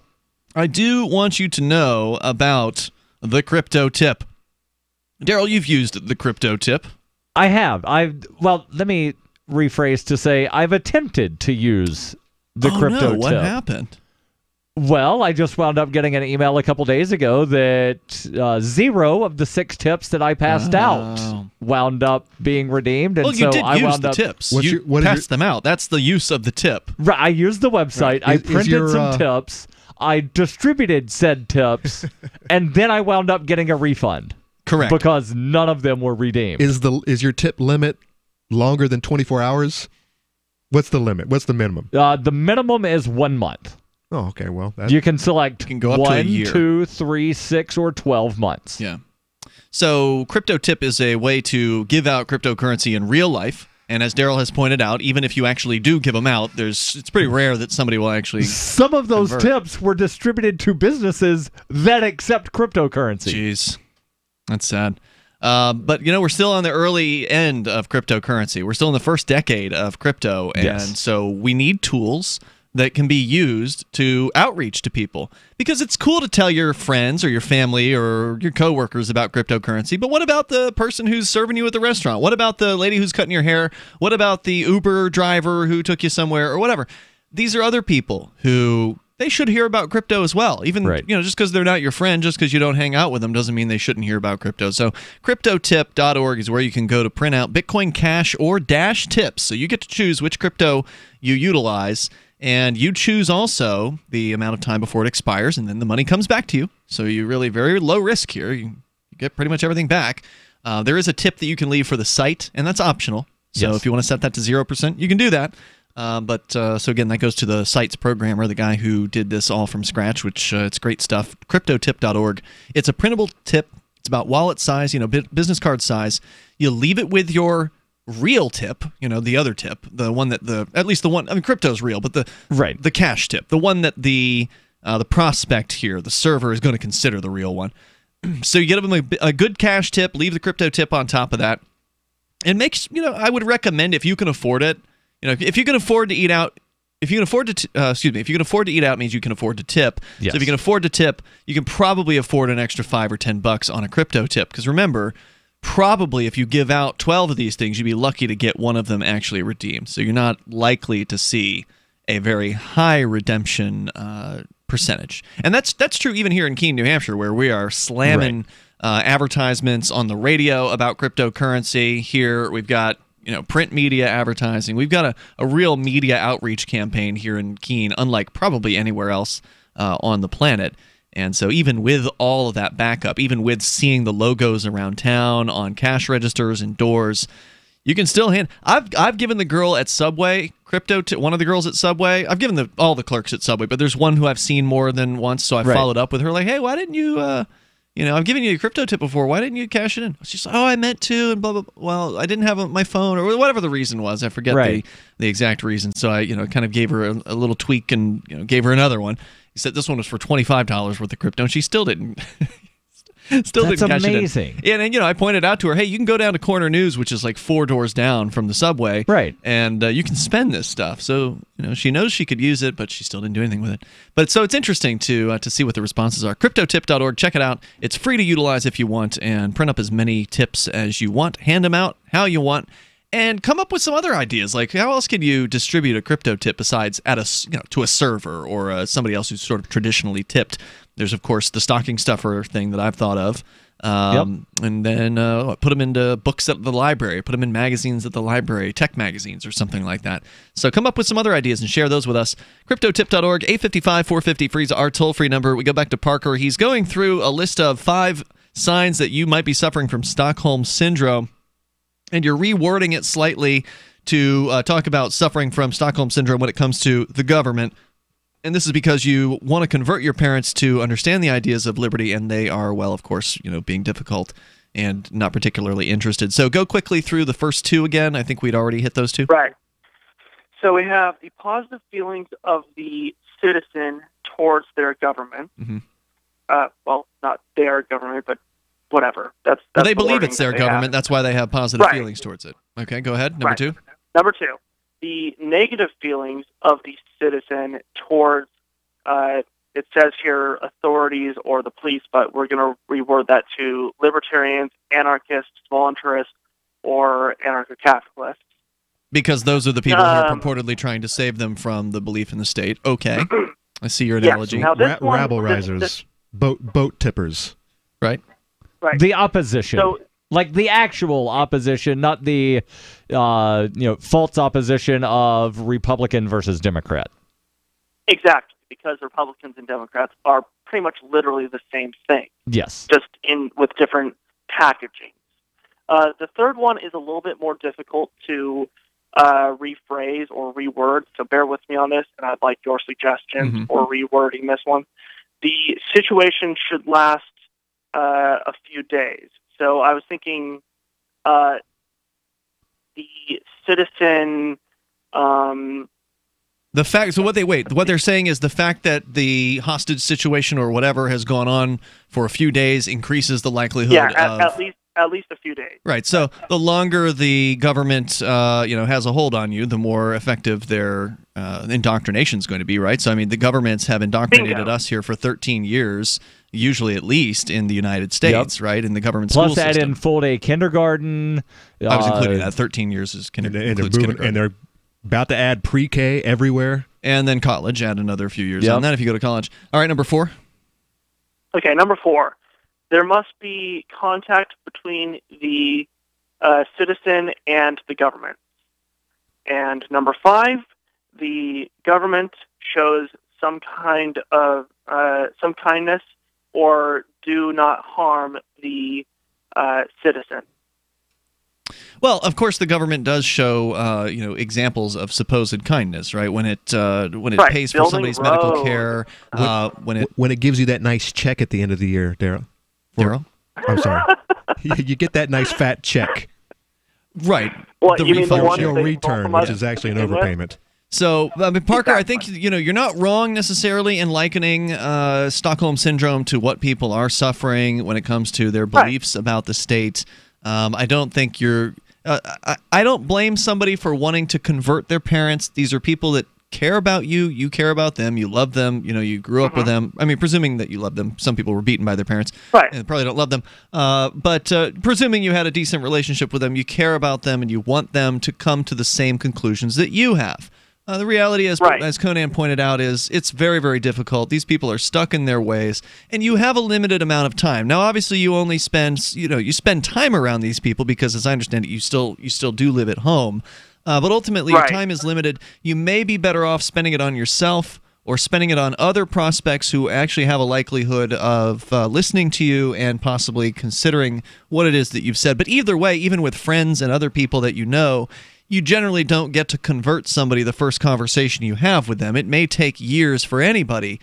I do want you to know about the crypto tip. Daryl, you've used the crypto tip. I have. Well, let me rephrase to say I've attempted to use the crypto tip. What happened? Well, I just wound up getting an email a couple days ago that 0 of the 6 tips that I passed out wound up being redeemed, and well, you did I use wound the up tips. You passed them out. That's the use of the tip. Right. I used the website. Right. I printed some tips. I distributed said tips, and then I wound up getting a refund. Correct. Because none of them were redeemed. Is your tip limit longer than 24 hours? What's the limit? What's the minimum? The minimum is 1 month. Oh, okay. Well, you can select go up to a 1, year. 2, 3, 6, or 12 months. Yeah. So crypto tip is a way to give out cryptocurrency in real life. And as Daryl has pointed out, even if you actually do give them out, it's pretty rare that somebody will actually Some of those convert. tips were distributed to businesses that accept cryptocurrency. Jeez. That's sad. But, we're still on the early end of cryptocurrency. We're still in the first decade of crypto. And so we need tools that can be used to outreach to people. Because it's cool to tell your friends or your family or your coworkers about cryptocurrency, but what about the person who's serving you at the restaurant? What about the lady who's cutting your hair? What about the Uber driver who took you somewhere or whatever? These are other people who they should hear about crypto as well. Even, just because they're not your friend, just because you don't hang out with them doesn't mean they shouldn't hear about crypto. So cryptotip.org is where you can go to print out Bitcoin Cash or Dash tips. So you get to choose which crypto you utilize. And you choose also the amount of time before it expires, and then the money comes back to you. So you really very low risk here. You get pretty much everything back. There is a tip that you can leave for the site, and that's optional. So if you want to set that to 0%, you can do that. So again, that goes to the site's programmer, the guy who did this all from scratch, which it's great stuff. Cryptotip.org. It's a printable tip. It's about wallet size, business card size. You leave it with your real tip, the other tip, the one that crypto's real, but the cash tip, the one that the prospect here, the server, is going to consider the real one. So you get them a good cash tip, leave the crypto tip on top of that, and I would recommend, if you can afford it, if you can afford to eat out. If you can afford to, if you can afford to eat out, means you can afford to tip. Yes. So if you can afford to tip, you can probably afford an extra $5 or $10 on a crypto tip. Because remember, probably if you give out 12 of these things, you'd be lucky to get one of them actually redeemed. So you're not likely to see a very high redemption percentage. And that's true even here in Keene, New Hampshire, where we are slamming advertisements on the radio about cryptocurrency. Here we've got print media advertising. We've got a real media outreach campaign here in Keene, unlike probably anywhere else on the planet. And so even with all of that backup, even with seeing the logos around town on cash registers and doors, you can still I've given the girl at Subway one of the girls at Subway. I've given all the clerks at Subway, but there's one who I've seen more than once, so I followed up with her like, hey, why didn't you I've given you a crypto tip before. Why didn't you cash it in? She's like, I meant to, and blah, blah, blah. Well, I didn't have my phone, or whatever the reason was. I forget the exact reason. So I, kind of gave her a little tweak and, gave her another one. He said this one was for $25 worth of crypto, and she still didn't. Didn't cash it in. That's amazing. And I pointed out to her, hey, you can go down to Corner News, which is like 4 doors down from the Subway. Right. And you can spend this stuff. So, she knows she could use it, but she still didn't do anything with it. But so it's interesting to see what the responses are. Cryptotip.org, check it out. It's free to utilize if you want, and print up as many tips as you want. Hand them out how you want. And come up with some other ideas, like how else can you distribute a crypto tip besides to a server or somebody else who's sort of traditionally tipped. There's, of course, the stocking stuffer thing that I've thought of. And then put them into books at the library, put them in magazines at the library, tech magazines or something like that. So come up with some other ideas and share those with us. Cryptotip.org, 855-450-FREE is our toll-free number. We go back to Parker. He's going through a list of 5 signs that you might be suffering from Stockholm Syndrome. And you're rewording it slightly to talk about suffering from Stockholm Syndrome when it comes to the government. And this is because you want to convert your parents to understand the ideas of liberty, and they are, well, of course, being difficult and not particularly interested. So go quickly through the first two again. I think we'd already hit those two. Right. So we have the positive feelings of the citizen towards their government. Mm-hmm. Well, not their government, but whatever. That's well, they the believe wording it's their that they government. have. That's why they have positive Right. feelings towards it. Okay, go ahead. Number Right. two. Number two, the negative feelings of the citizen towards, it says here, authorities or the police, but we're going to reword that to libertarians, anarchists, voluntarists, or anarcho-capitalists. Because those are the people who are purportedly trying to save them from the belief in the state. Okay. I see your analogy. Now this one- Rabble-risers, boat tippers. Right. Right. The opposition. So- like the actual opposition, not the false opposition of Republican versus Democrat. Exactly, because Republicans and Democrats are pretty much literally the same thing. Yes. Just with different packaging. The third one is a little bit more difficult to rephrase or reword, so bear with me on this, and I'd like your suggestions for rewording this one. The situation should last a few days. So I was thinking the citizen... The fact. So what they're saying is the fact that the hostage situation or whatever has gone on for a few days increases the likelihood of... at least a few days. Right. So the longer the government, has a hold on you, the more effective their indoctrination is going to be. Right. So I mean, the governments have indoctrinated us here for 13 years, usually at least in the United States. Right. In the government Plus school add system. in full-day kindergarten. I was including that. 13 years is kindergarten. And they're about to add pre-K everywhere. And then college. Add another few years on that if you go to college. All right. Number 4. Okay. Number 4. There must be contact between the citizen and the government. And number 5, the government shows some kind of some kindness or do not harm the citizen. Well, of course, the government does show, examples of supposed kindness, right? When it Right. pays for Building somebody's medical roads. care, when it gives you that nice check at the end of the year, Daryl. I'm sorry. You get that nice fat check. Right. What, the you mean the refund one check. Your that they return, stole which from is actually an us? overpayment. So, Parker, I think you're not wrong necessarily in likening Stockholm Syndrome to what people are suffering when it comes to their beliefs about the state. I don't think you're. I don't blame somebody for wanting to convert their parents. These are people that care about you. You care about them. You love them. You grew up with them. I mean, presuming that you love them. Some people were beaten by their parents. Right. And probably don't love them. But presuming you had a decent relationship with them, you care about them, and you want them to come to the same conclusions that you have. The reality is, as Conan pointed out, is it's very, very difficult. These people are stuck in their ways, and you have a limited amount of time. Now, obviously, you only spend, you spend time around these people because, as I understand it, you still do live at home. But ultimately, your time is limited. You may be better off spending it on yourself or spending it on other prospects who actually have a likelihood of listening to you and possibly considering what it is that you've said. But either way, even with friends and other people that you know, you generally don't get to convert somebody the first conversation you have with them. It may take years for anybody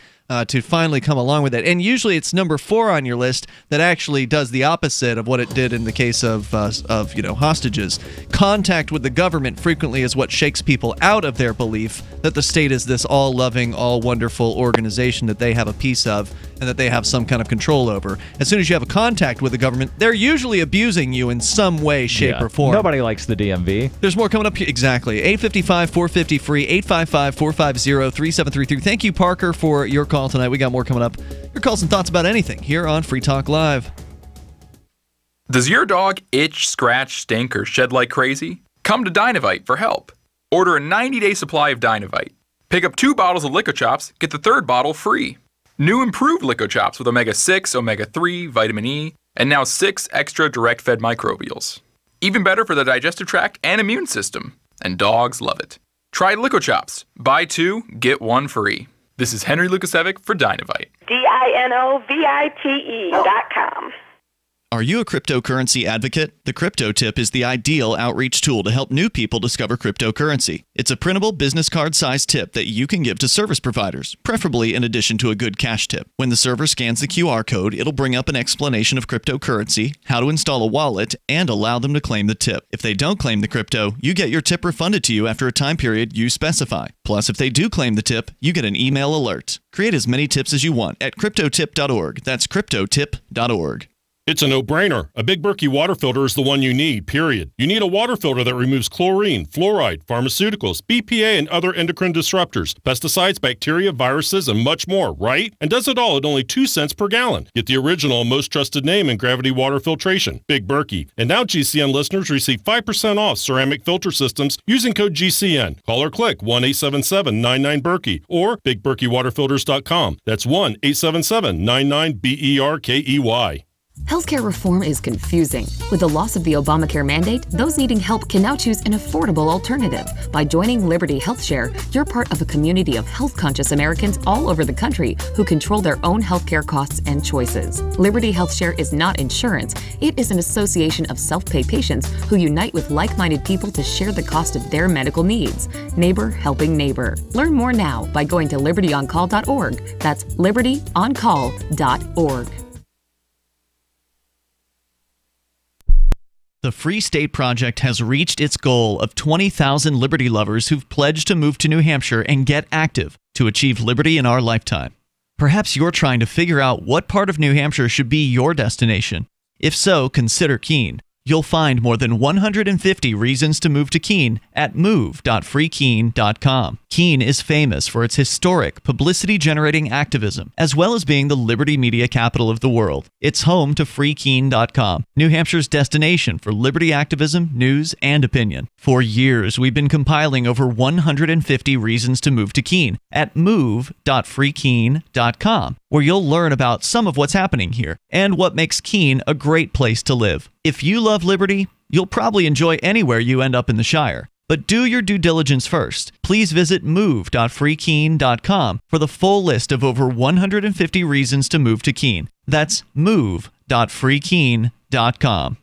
to finally come along with it. And usually it's number 4 on your list that actually does the opposite of what it did in the case of hostages. Contact with the government frequently is what shakes people out of their belief that the state is this all-loving, all-wonderful organization that they have a piece of and that they have some kind of control over. As soon as you have a contact with the government, they're usually abusing you in some way, shape, or form. Nobody likes the DMV. There's more coming up. Exactly. 855-450-FREE, 855-450-3733. Thank you, Parker, for your call tonight. We got more coming up. Your calls and thoughts about anything here on Free Talk Live. Does your dog itch, scratch, stink, or shed like crazy? Come to Dynavite for help. Order a 90-day supply of Dynavite. Pick up 2 bottles of Lico-Chops, get the 3rd bottle free. New improved Lico-Chops with Omega-6, Omega-3, Vitamin E, and now 6 extra direct-fed microbials. Even better for the digestive tract and immune system. And dogs love it. Try Lico-Chops. Buy 2, get 1 free. This is Henry Lukasevic for Dynavite. DINOVITE.com. Are you a cryptocurrency advocate? The Crypto Tip is the ideal outreach tool to help new people discover cryptocurrency. It's a printable business card-sized tip that you can give to service providers, preferably in addition to a good cash tip. When the server scans the QR code, it'll bring up an explanation of cryptocurrency, how to install a wallet, and allow them to claim the tip. If they don't claim the crypto, you get your tip refunded to you after a time period you specify. Plus, if they do claim the tip, you get an email alert. Create as many tips as you want at cryptotip.org. That's cryptotip.org. It's a no-brainer. A Big Berkey water filter is the one you need, period. You need a water filter that removes chlorine, fluoride, pharmaceuticals, BPA, and other endocrine disruptors, pesticides, bacteria, viruses, and much more, right? And does it all at only 2 cents per gallon. Get the original and most trusted name in gravity water filtration, Big Berkey. And now GCN listeners receive 5% off ceramic filter systems using code GCN. Call or click 1-877-99-BERKEY or BigBerkeyWaterFilters.com. That's 1-877-99-BERKEY. Healthcare reform is confusing. With the loss of the Obamacare mandate, those needing help can now choose an affordable alternative. By joining Liberty HealthShare, you're part of a community of health-conscious Americans all over the country who control their own healthcare costs and choices. Liberty HealthShare is not insurance. It is an association of self-pay patients who unite with like-minded people to share the cost of their medical needs. Neighbor helping neighbor. Learn more now by going to libertyoncall.org. That's libertyoncall.org. The Free State Project has reached its goal of 20,000 liberty lovers who've pledged to move to New Hampshire and get active to achieve liberty in our lifetime. Perhaps you're trying to figure out what part of New Hampshire should be your destination. If so, consider Keene. You'll find more than 150 reasons to move to Keene at move.freekeene.com. Keene is famous for its historic, publicity-generating activism, as well as being the liberty media capital of the world. It's home to freekeene.com, New Hampshire's destination for liberty activism, news, and opinion. For years, we've been compiling over 150 reasons to move to Keene at move.freekeene.com, where you'll learn about some of what's happening here and what makes Keene a great place to live. If you love liberty, you'll probably enjoy anywhere you end up in the Shire. But do your due diligence first. Please visit move.freekeene.com for the full list of over 150 reasons to move to Keene. That's move.freekeene.com.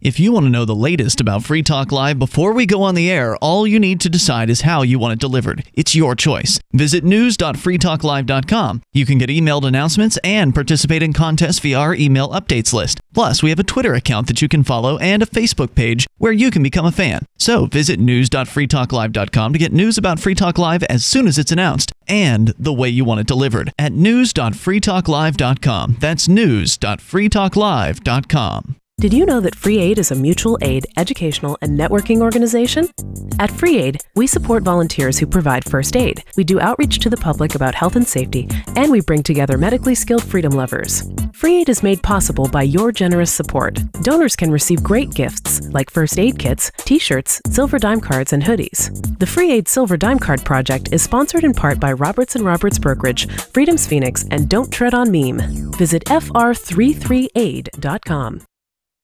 If you want to know the latest about Free Talk Live before we go on the air, all you need to decide is how you want it delivered. It's your choice. Visit news.freetalklive.com. You can get emailed announcements and participate in contests via our email updates list. Plus, we have a Twitter account that you can follow and a Facebook page where you can become a fan. So visit news.freetalklive.com to get news about Free Talk Live as soon as it's announced and the way you want it delivered at news.freetalklive.com. That's news.freetalklive.com. Did you know that Free Aid is a mutual aid, educational, and networking organization? At Free Aid, we support volunteers who provide first aid. We do outreach to the public about health and safety, and we bring together medically skilled freedom lovers. Free Aid is made possible by your generous support. Donors can receive great gifts like first aid kits, t-shirts, silver dime cards, and hoodies. The Free Aid Silver Dime Card Project is sponsored in part by Roberts & Roberts Brokerage, Freedom's Phoenix, and Don't Tread on Meme. Visit fr33aid.com.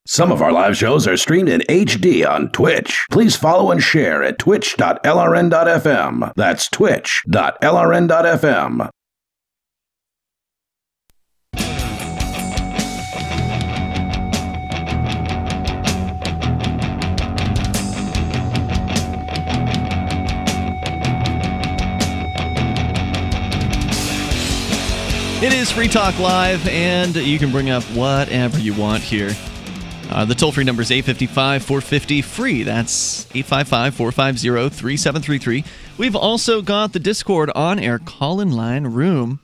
Some of our live shows are streamed in HD on Twitch. Please follow and share at twitch.lrn.fm. That's twitch.lrn.fm. It is Free Talk Live, and you can bring up whatever you want here. The toll-free number is 855-450-FREE. That's 855-450-3733. We've also got the Discord on-air call-in line room.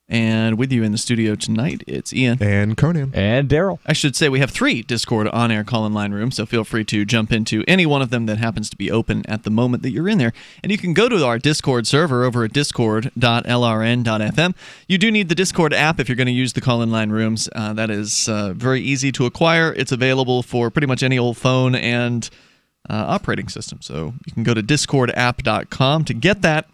And with you in the studio tonight, it's Ian. And Conan. And Daryl. I should say we have 3 Discord on-air call-in line rooms, so feel free to jump into any one of them that happens to be open at the moment that you're in there. And you can go to our Discord server over at discord.lrn.fm. You do need the Discord app if you're going to use the call-in line rooms. That is very easy to acquire. It's available for pretty much any old phone and operating system. So you can go to discordapp.com to get that.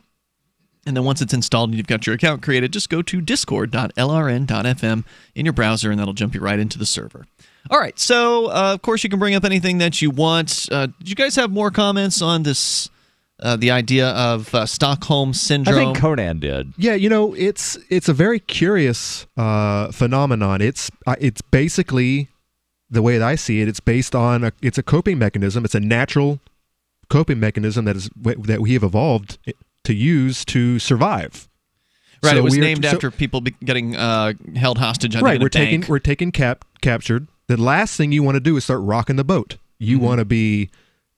And then once it's installed and you've got your account created, just go to discord.lrn.fm in your browser, and that'll jump you right into the server. All right, so of course you can bring up anything that you want. Did you guys have more comments on this the idea of Stockholm syndrome. I think Conan did. Yeah, it's a very curious phenomenon. It's basically, the way that I see it, it's based on it's a coping mechanism. It's a natural coping mechanism that we have evolved to use to survive. Right, So it was we are- named so- after people getting held hostage on Right, a bank. we're taking captured. The last thing you want to do is start rocking the boat. You want to be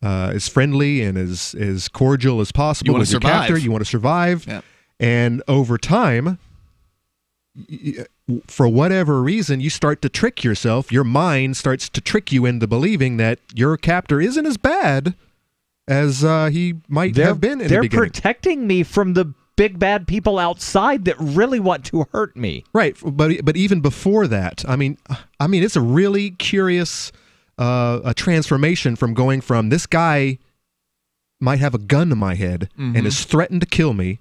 as friendly and as cordial as possible You wanna with your survive. captor. You want to survive. Yeah. And over time, for whatever reason, you start to trick yourself. Your mind starts to trick you into believing that your captor isn't as bad as he might have been in the They're beginning. protecting me from the big bad people outside that really want to hurt me. Right, but even before that, I mean, it's a really curious a transformation from going from this guy might have a gun to my head and has threatened to kill me,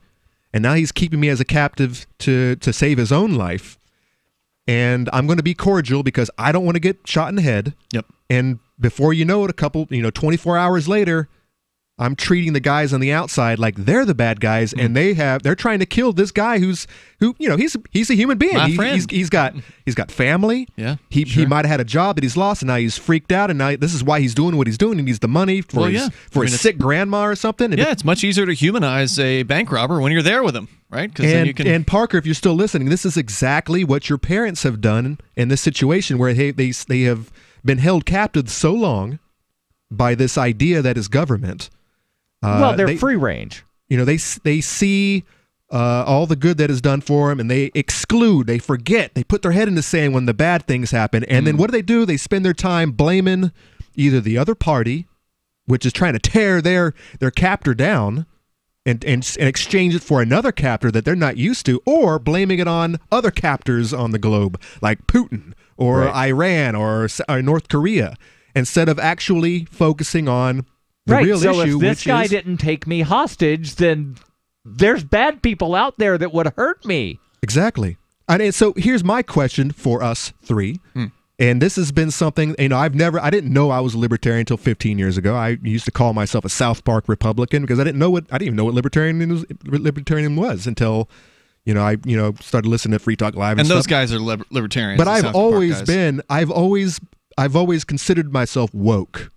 and now he's keeping me as a captive to save his own life, and I'm going to be cordial because I don't want to get shot in the head. Yep. And before you know it, 24 hours later, I'm treating the guys on the outside like they're the bad guys, and they're trying to kill this guy who's he's a human being. My friend. He's got family. Yeah, He might have had a job that he's lost, and now he's freaked out, and now this is why he's doing what he's doing. He needs the money for his it's- sick grandma or something. And Yeah, it's much easier to humanize a bank robber when you're there with him, right? 'Cause then you can. And Parker, if you're still listening, this is exactly what your parents have done in this situation where they have been held captive so long by this idea that is government. Well, they're free range. They see all the good that is done for them, and they exclude, they forget, they put their head in the sand when the bad things happen. And then what do? They spend their time blaming either the other party, which is trying to tear their captor down and exchange it for another captor that they're not used to, or blaming it on other captors on the globe, like Putin or Iran or North Korea, instead of actually focusing on the real so issue, if this which guy is didn't take me hostage, then there's bad people out there that would hurt me. Exactly. And so here's my question for us three. And this has been something, I didn't know I was a libertarian until 15 years ago. I used to call myself a South Park Republican because I didn't even know what libertarian was until, I started listening to Free Talk Live and those stuff. guys are libertarians. But the I've South Park always guys. been, I've always considered myself woke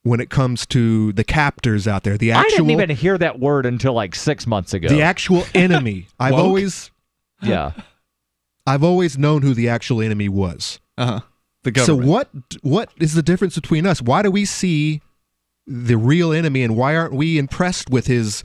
when it comes to the captors out there, the I actual, didn't even hear that word until like 6 months ago. the actual enemy. I've Woke? always known who the actual enemy was. The So government. what is the difference between us? Why do we see the real enemy, and why aren't we impressed with his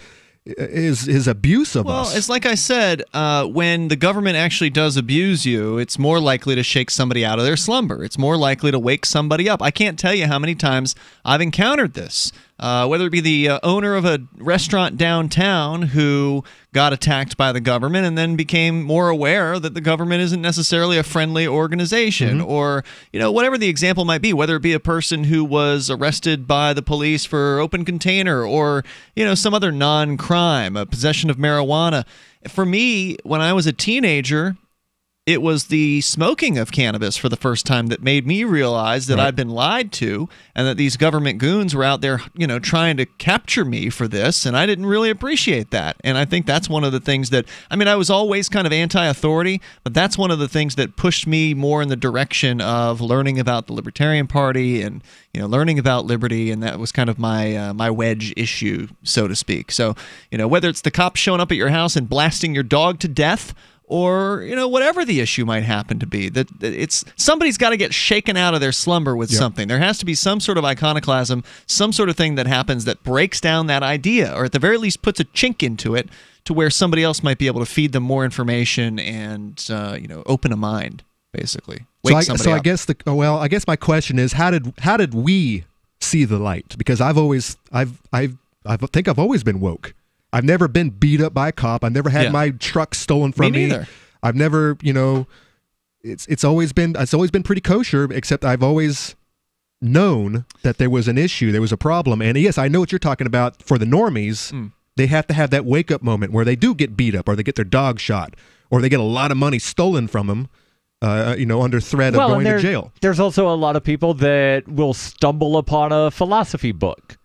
abuse of us? Well, it's like I said, when the government actually does abuse you, it's more likely to shake somebody out of their slumber. It's more likely to wake somebody up. I can't tell you how many times I've encountered this, whether it be the owner of a restaurant downtown who got attacked by the government and then became more aware that the government isn't necessarily a friendly organization, or whatever the example might be, whether it be a person who was arrested by the police for open container, or some other non-crime, a possession of marijuana. For me, when I was a teenager, it was the smoking of cannabis for the first time that made me realize that I'd been lied to, and that these government goons were out there, trying to capture me for this, and I didn't really appreciate that. And I think that's one of the things that, I was always kind of anti-authority, but that's one of the things that pushed me more in the direction of learning about the Libertarian Party and, learning about liberty, and that was kind of my wedge issue, so to speak. So, whether it's the cops showing up at your house and blasting your dog to death, or whatever the issue might happen to be, that it's somebody's got to get shaken out of their slumber with something. There has to be some sort of iconoclasm, some sort of thing that happens that breaks down that idea, or at the very least puts a chink into it, to where somebody else might be able to feed them more information and open a mind, basically. Wake somebody up. I guess my question is, how did we see the light? Because I think I've always been woke. I've never been beat up by a cop. I've never had my truck stolen from me. neither. I've never, it's always been pretty kosher, except I've always known that there was an issue, there was a problem. And yes, I know what you're talking about. For the normies, they have to have that wake up moment where they do get beat up, or they get their dog shot, or they get a lot of money stolen from them, under threat of going to jail. There's also a lot of people that will stumble upon a philosophy book.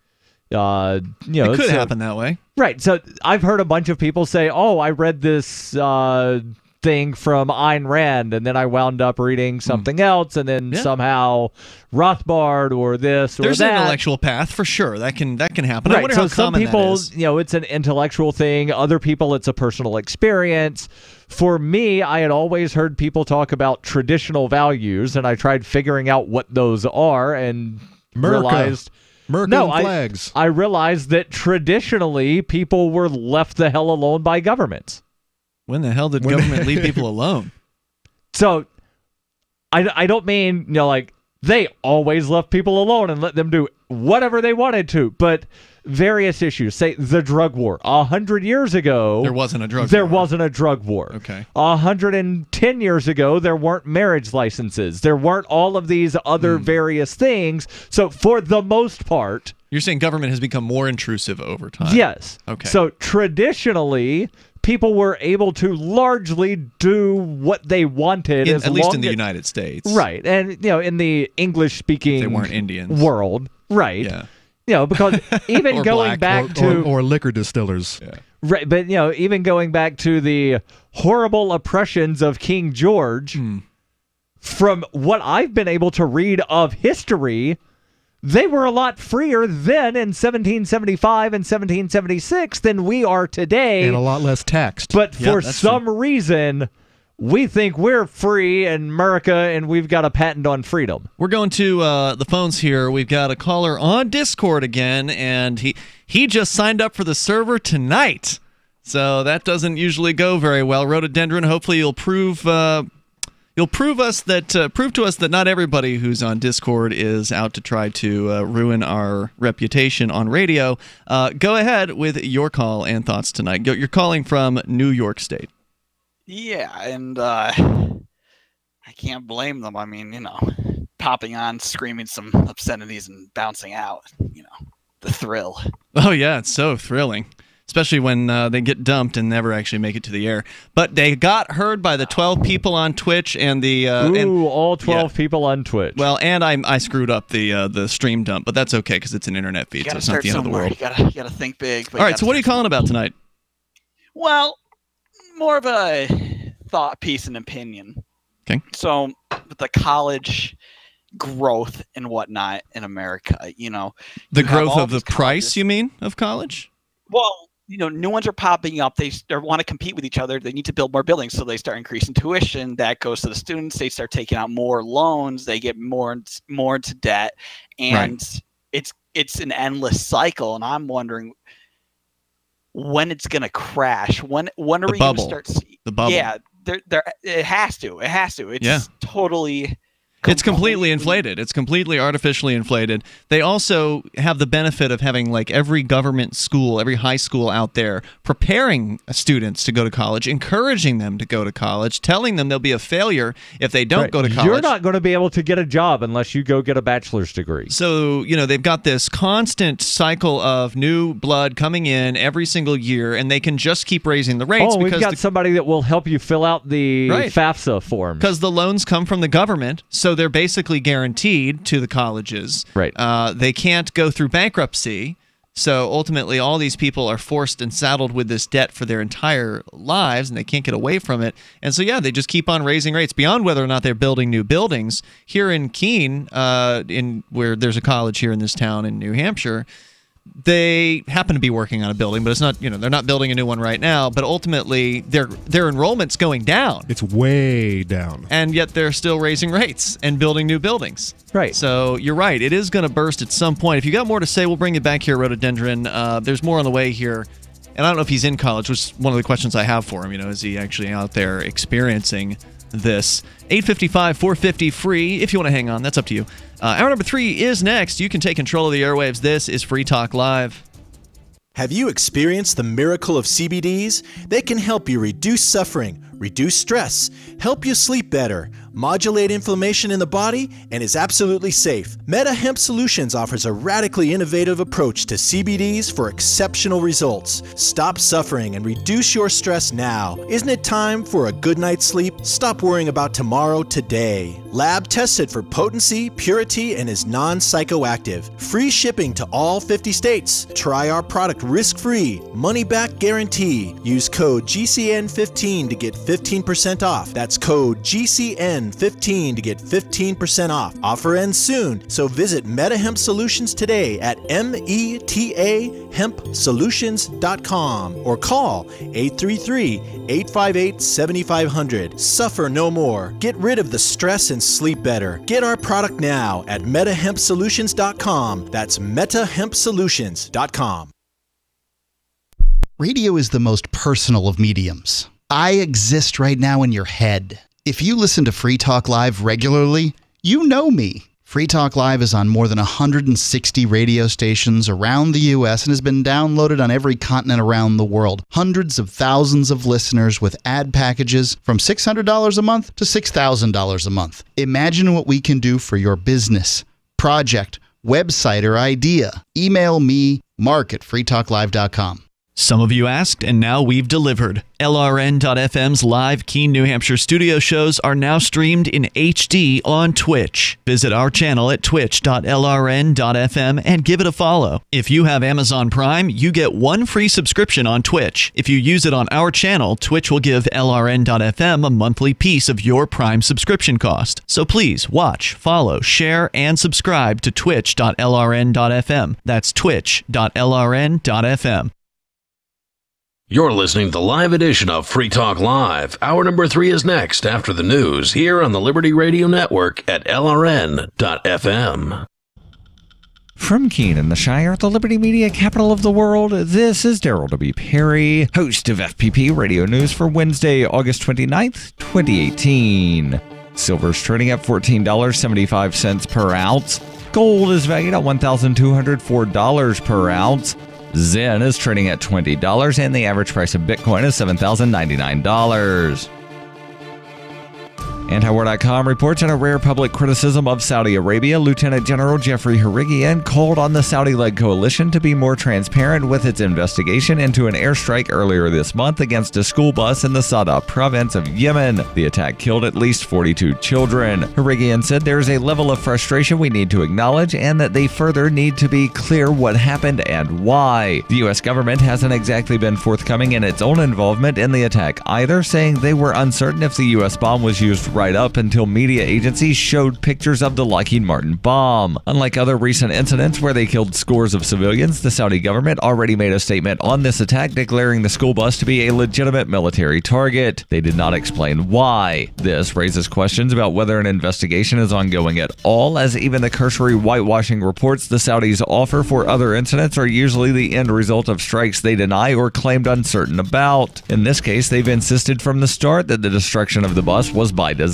It could happen that way. Right. So I've heard a bunch of people say, "Oh, I read this thing from Ayn Rand, and then I wound up reading something else, and then somehow Rothbard or this or There's that." an intellectual path for sure. That can happen. I Right. wonder So how some common people, that is. it's an intellectual thing. Other people, it's a personal experience. For me, I had always heard people talk about traditional values, and I tried figuring out what those are, and realized. Flags. I realized that traditionally people were left the hell alone by governments. When the hell did government leave people alone? So, I don't mean, like, they always left people alone and let them do whatever they wanted to, but various issues, say the drug war. 100 years ago, There wasn't a drug war. There wasn't a drug war. Okay. 110 years ago, there weren't marriage licenses. There weren't all of these other various things. So for the most part, You're saying government has become more intrusive over time. yes. Okay. So traditionally, people were able to largely do what they wanted, At least in the United States. right? And in the English-speaking They weren't Indians. world, right? Yeah. Because even Or going black, back to or liquor distillers. Yeah. right, but even going back to the horrible oppressions of King George, from what I've been able to read of history, they were a lot freer then in 1775 and 1776 than we are today. And a lot less taxed. But for some reason, we think we're free in America and we've got a patent on freedom. We're going to the phones here. We've got a caller on Discord again, and he just signed up for the server tonight. So that doesn't usually go very well. Rhododendron, hopefully you'll prove to us that not everybody who's on Discord is out to try to ruin our reputation on radio. Go ahead with your call and thoughts tonight. You're calling from New York State. Yeah, and I can't blame them. I mean, popping on, screaming some obscenities and bouncing out, the thrill. Oh, yeah, it's so thrilling. Especially when they get dumped and never actually make it to the air. But they got heard by the 12 people on Twitch and the... all 12 people on Twitch. Well, and I screwed up the stream dump, but that's okay because it's an internet feed, so it's not the end of the world. You gotta think big. All right, so what are you calling about tonight? Well, more of a thought piece and opinion. Okay. So, with the college growth and whatnot in America, The you have growth all of the these price, you mean, of college? Well, new ones are popping up. They want to compete with each other. They need to build more buildings, so they start increasing tuition. That goes to the students. They start taking out more loans. They get more into debt, and it's an endless cycle. And I'm wondering when it's going to crash. When are we going to start? The bubble. Yeah, it has to. It's totally. It's completely inflated. It's completely artificially inflated. They also have the benefit of having like every government school, every high school out there preparing students to go to college, encouraging them to go to college, telling them they'll be a failure if they don't go to college. You're not going to be able to get a job unless you go get a bachelor's degree. So, they've got this constant cycle of new blood coming in every single year, and they can just keep raising the rates. We've got somebody that will help you fill out the FAFSA forms. Because the loans come from the government, so they're basically guaranteed to the colleges. Right. They can't go through bankruptcy, so ultimately all these people are forced and saddled with this debt for their entire lives, and they can't get away from it. And so, they just keep on raising rates beyond whether or not they're building new buildings. Here in Keene, where there's a college here in this town in New Hampshire, they happen to be working on a building, but it's not, they're not building a new one right now, but ultimately their enrollment's going down. It's way down. And yet they're still raising rates and building new buildings. Right. So you're right. It is going to burst at some point. If you got more to say, we'll bring you back here, Rhododendron. There's more on the way here. And I don't know if he's in college, which is one of the questions I have for him. Is he actually out there experiencing this? 855-450-FREE. If you want to hang on, that's up to you. Hour number 3 is next. You can take control of the airwaves. This is Free Talk Live. Have you experienced the miracle of CBDs? They can help you reduce suffering, reduce stress, help you sleep better, modulate inflammation in the body, and is absolutely safe. Meta Hemp Solutions offers a radically innovative approach to CBDs for exceptional results. Stop suffering and reduce your stress now. Isn't it time for a good night's sleep? Stop worrying about tomorrow today. Lab tested for potency, purity, and is non-psychoactive. Free shipping to all 50 states. Try our product risk-free, money-back guarantee. Use code GCN15 to get 15% off. That's code GCN15 to get 15% off. Offer ends soon, so visit MetaHemp Solutions today at metahempsolutions.com or call 833-858-7500. Suffer no more. Get rid of the stress and sleep better. Get our product now at metahempsolutions.com. That's metahempsolutions.com. Radio is the most personal of mediums. I exist right now in your head. If you listen to Free Talk Live regularly, you know me. Free Talk Live is on more than 160 radio stations around the U.S. and has been downloaded on every continent around the world. Hundreds of thousands of listeners with ad packages from $600 a month to $6,000 a month. Imagine what we can do for your business, project, website, or idea. Email me, mark@freetalklive.com. Some of you asked, and now we've delivered. LRN.FM's live Keene, New Hampshire studio shows are now streamed in HD on Twitch. Visit our channel at twitch.lrn.fm and give it a follow. If you have Amazon Prime, you get one free subscription on Twitch. If you use it on our channel, Twitch will give LRN.FM a monthly piece of your Prime subscription cost. So please watch, follow, share, and subscribe to twitch.lrn.fm. That's twitch.lrn.fm. You're listening to the live edition of Free Talk Live. Hour number 3 is next after the news here on the Liberty Radio Network at LRN.FM. From Keene in the Shire, the Liberty Media capital of the world, this is Daryl W. Perry, host of FPP Radio News for Wednesday, August 29th, 2018. Silver's trading at $14.75 per ounce. Gold is valued at $1,204 per ounce. Zen is trading at $20, and the average price of Bitcoin is $7,099. Antiwar.com reports in a rare public criticism of Saudi Arabia, Lieutenant General Jeffrey Harigian called on the Saudi-led coalition to be more transparent with its investigation into an airstrike earlier this month against a school bus in the Sada province of Yemen. The attack killed at least 42 children. Harigian said there is a level of frustration we need to acknowledge and that they further need to be clear what happened and why. The U.S. government hasn't exactly been forthcoming in its own involvement in the attack either, saying they were uncertain if the U.S. bomb was used right up until media agencies showed pictures of the Lockheed Martin bomb. Unlike other recent incidents where they killed scores of civilians, the Saudi government already made a statement on this attack declaring the school bus to be a legitimate military target. They did not explain why. This raises questions about whether an investigation is ongoing at all, as even the cursory whitewashing reports the Saudis offer for other incidents are usually the end result of strikes they deny or claimed uncertain about. In this case, they've insisted from the start that the destruction of the bus was by design.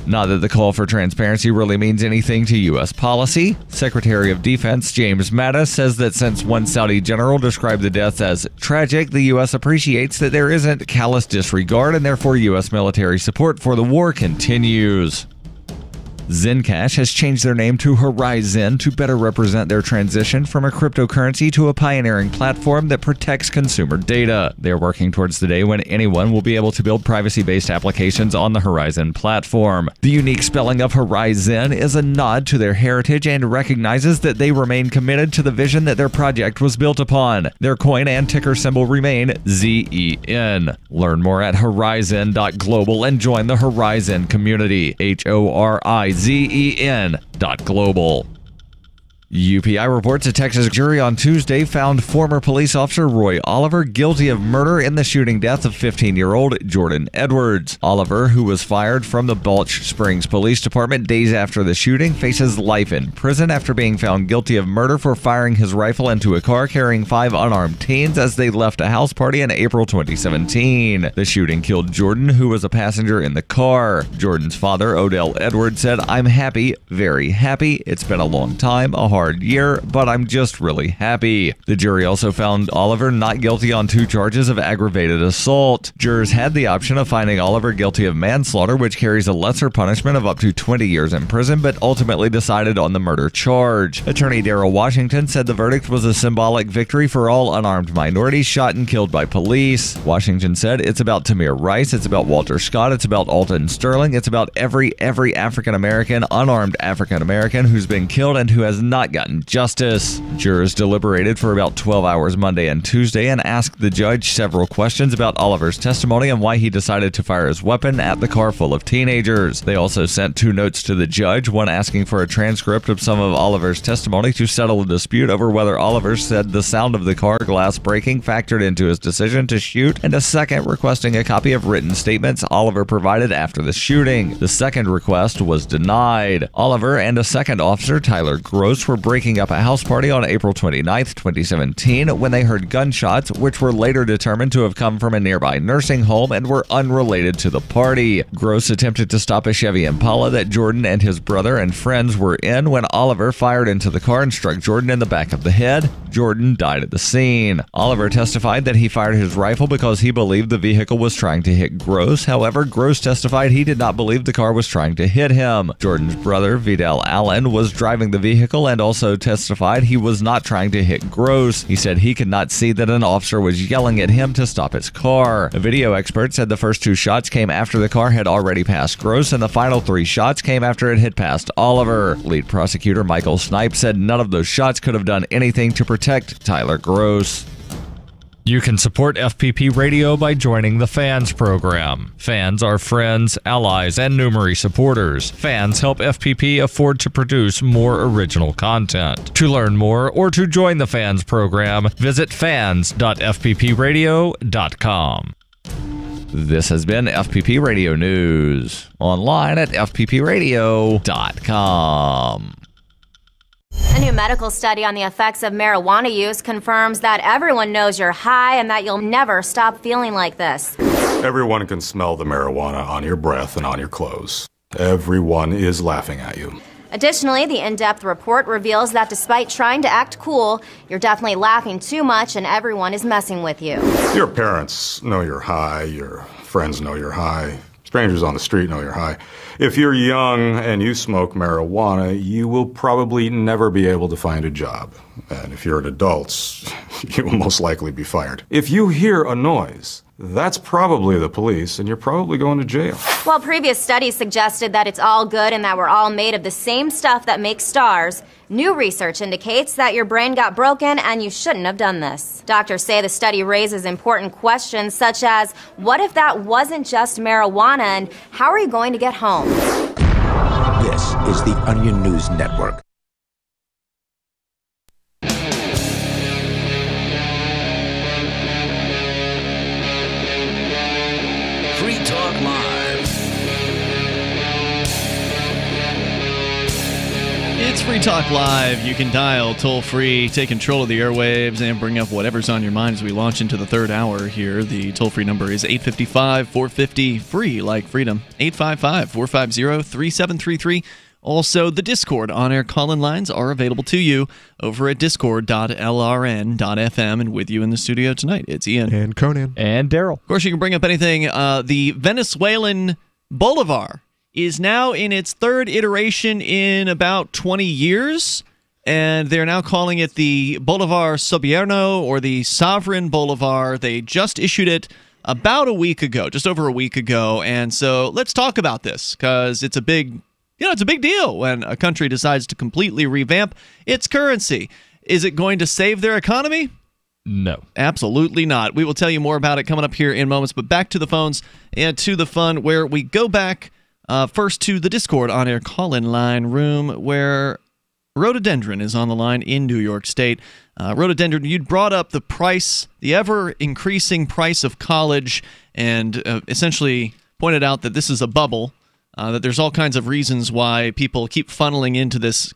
Not that the call for transparency really means anything to U.S. policy. Secretary of Defense James Mattis says that since one Saudi general described the deaths as tragic, the U.S. appreciates that there isn't callous disregard and therefore U.S. military support for the war continues. Zencash has changed their name to Horizon to better represent their transition from a cryptocurrency to a pioneering platform that protects consumer data. They're working towards the day when anyone will be able to build privacy-based applications on the Horizon platform. The unique spelling of Horizon is a nod to their heritage and recognizes that they remain committed to the vision that their project was built upon. Their coin and ticker symbol remain ZEN. Learn more at horizon.global and join the Horizon community. HORIZEN.global. UPI reports a Texas jury on Tuesday found former police officer Roy Oliver guilty of murder in the shooting death of 15-year-old Jordan Edwards. Oliver, who was fired from the Balch Springs Police Department days after the shooting, faces life in prison after being found guilty of murder for firing his rifle into a car carrying 5 unarmed teens as they left a house party in April 2017. The shooting killed Jordan, who was a passenger in the car. Jordan's father, Odell Edwards, said, "I'm happy, very happy. It's been a long time, a hard hard year, but I'm just really happy. The jury also found Oliver not guilty on 2 charges of aggravated assault. Jurors had the option of finding Oliver guilty of manslaughter, which carries a lesser punishment of up to 20 years in prison, but ultimately decided on the murder charge. Attorney Darrell Washington said the verdict was a symbolic victory for all unarmed minorities shot and killed by police. Washington said it's about Tamir Rice, it's about Walter Scott, it's about Alton Sterling, it's about every African-American, unarmed African-American who's been killed and who has not gotten justice. Jurors deliberated for about 12 hours Monday and Tuesday and asked the judge several questions about Oliver's testimony and why he decided to fire his weapon at the car full of teenagers. They also sent 2 notes to the judge, one asking for a transcript of some of Oliver's testimony to settle a dispute over whether Oliver said the sound of the car glass breaking factored into his decision to shoot, and a second requesting a copy of written statements Oliver provided after the shooting. The second request was denied. Oliver and a second officer, Tyler Gross, were breaking up a house party on April 29, 2017, when they heard gunshots, which were later determined to have come from a nearby nursing home and were unrelated to the party. Gross attempted to stop a Chevy Impala that Jordan and his brother and friends were in when Oliver fired into the car and struck Jordan in the back of the head. Jordan died at the scene. Oliver testified that he fired his rifle because he believed the vehicle was trying to hit Gross. However, Gross testified he did not believe the car was trying to hit him. Jordan's brother, Vidal Allen, was driving the vehicle and also testified he was not trying to hit Gross. He said he could not see that an officer was yelling at him to stop his car. A video expert said the first 2 shots came after the car had already passed Gross, and the final 3 shots came after it had passed Oliver. Lead prosecutor Michael Snipe said none of those shots could have done anything to protect Tyler Gross. You can support FPP Radio by joining the Fans program. Fans are friends, allies, and Numery supporters. Fans help FPP afford to produce more original content. To learn more or to join the Fans program, visit fans.fppradio.com. This has been FPP Radio News, online at fppradio.com. A new medical study on the effects of marijuana use confirms that everyone knows you're high and that you'll never stop feeling like this. Everyone can smell the marijuana on your breath and on your clothes. Everyone is laughing at you. Additionally, the in-depth report reveals that despite trying to act cool, you're definitely laughing too much and everyone is messing with you. Your parents know you're high, your friends know you're high, strangers on the street know you're high. If you're young and you smoke marijuana, you will probably never be able to find a job. And if you're an adult, you will most likely be fired. If you hear a noise, that's probably the police, and you're probably going to jail. While previous studies suggested that it's all good and that we're all made of the same stuff that makes stars, new research indicates that your brain got broken and you shouldn't have done this. Doctors say the study raises important questions such as, what if that wasn't just marijuana, and how are you going to get home? This is the Onion News Network. Free Talk Live. It's Free Talk Live. You can dial toll-free, take control of the airwaves, and bring up whatever's on your mind as we launch into the third hour here. The toll-free number is 855-450-FREE, like freedom, 855-450-3733. Also, the Discord on-air call-in lines are available to you over at discord.lrn.fm. And with you in the studio tonight, it's Ian. And Conan. And Daryl. Of course, you can bring up anything. The Venezuelan Bolivar is now in its 3rd iteration in about 20 years. And they're now calling it the Bolivar Soberano, or the Sovereign Bolivar. They just issued it about a week ago, just over a week ago. And so let's talk about this, because it's a big... it's a big deal when a country decides to completely revamp its currency. Is it going to save their economy? No. Absolutely not. We will tell you more about it coming up here in moments, but back to the phones and to the fun, where we go back first to the Discord on-air call-in line room, where Rhododendron is on the line in New York State. Rhododendron, you'd brought up the price, the ever-increasing price of college, and essentially pointed out that this is a bubble. that there's all kinds of reasons why people keep funneling into this,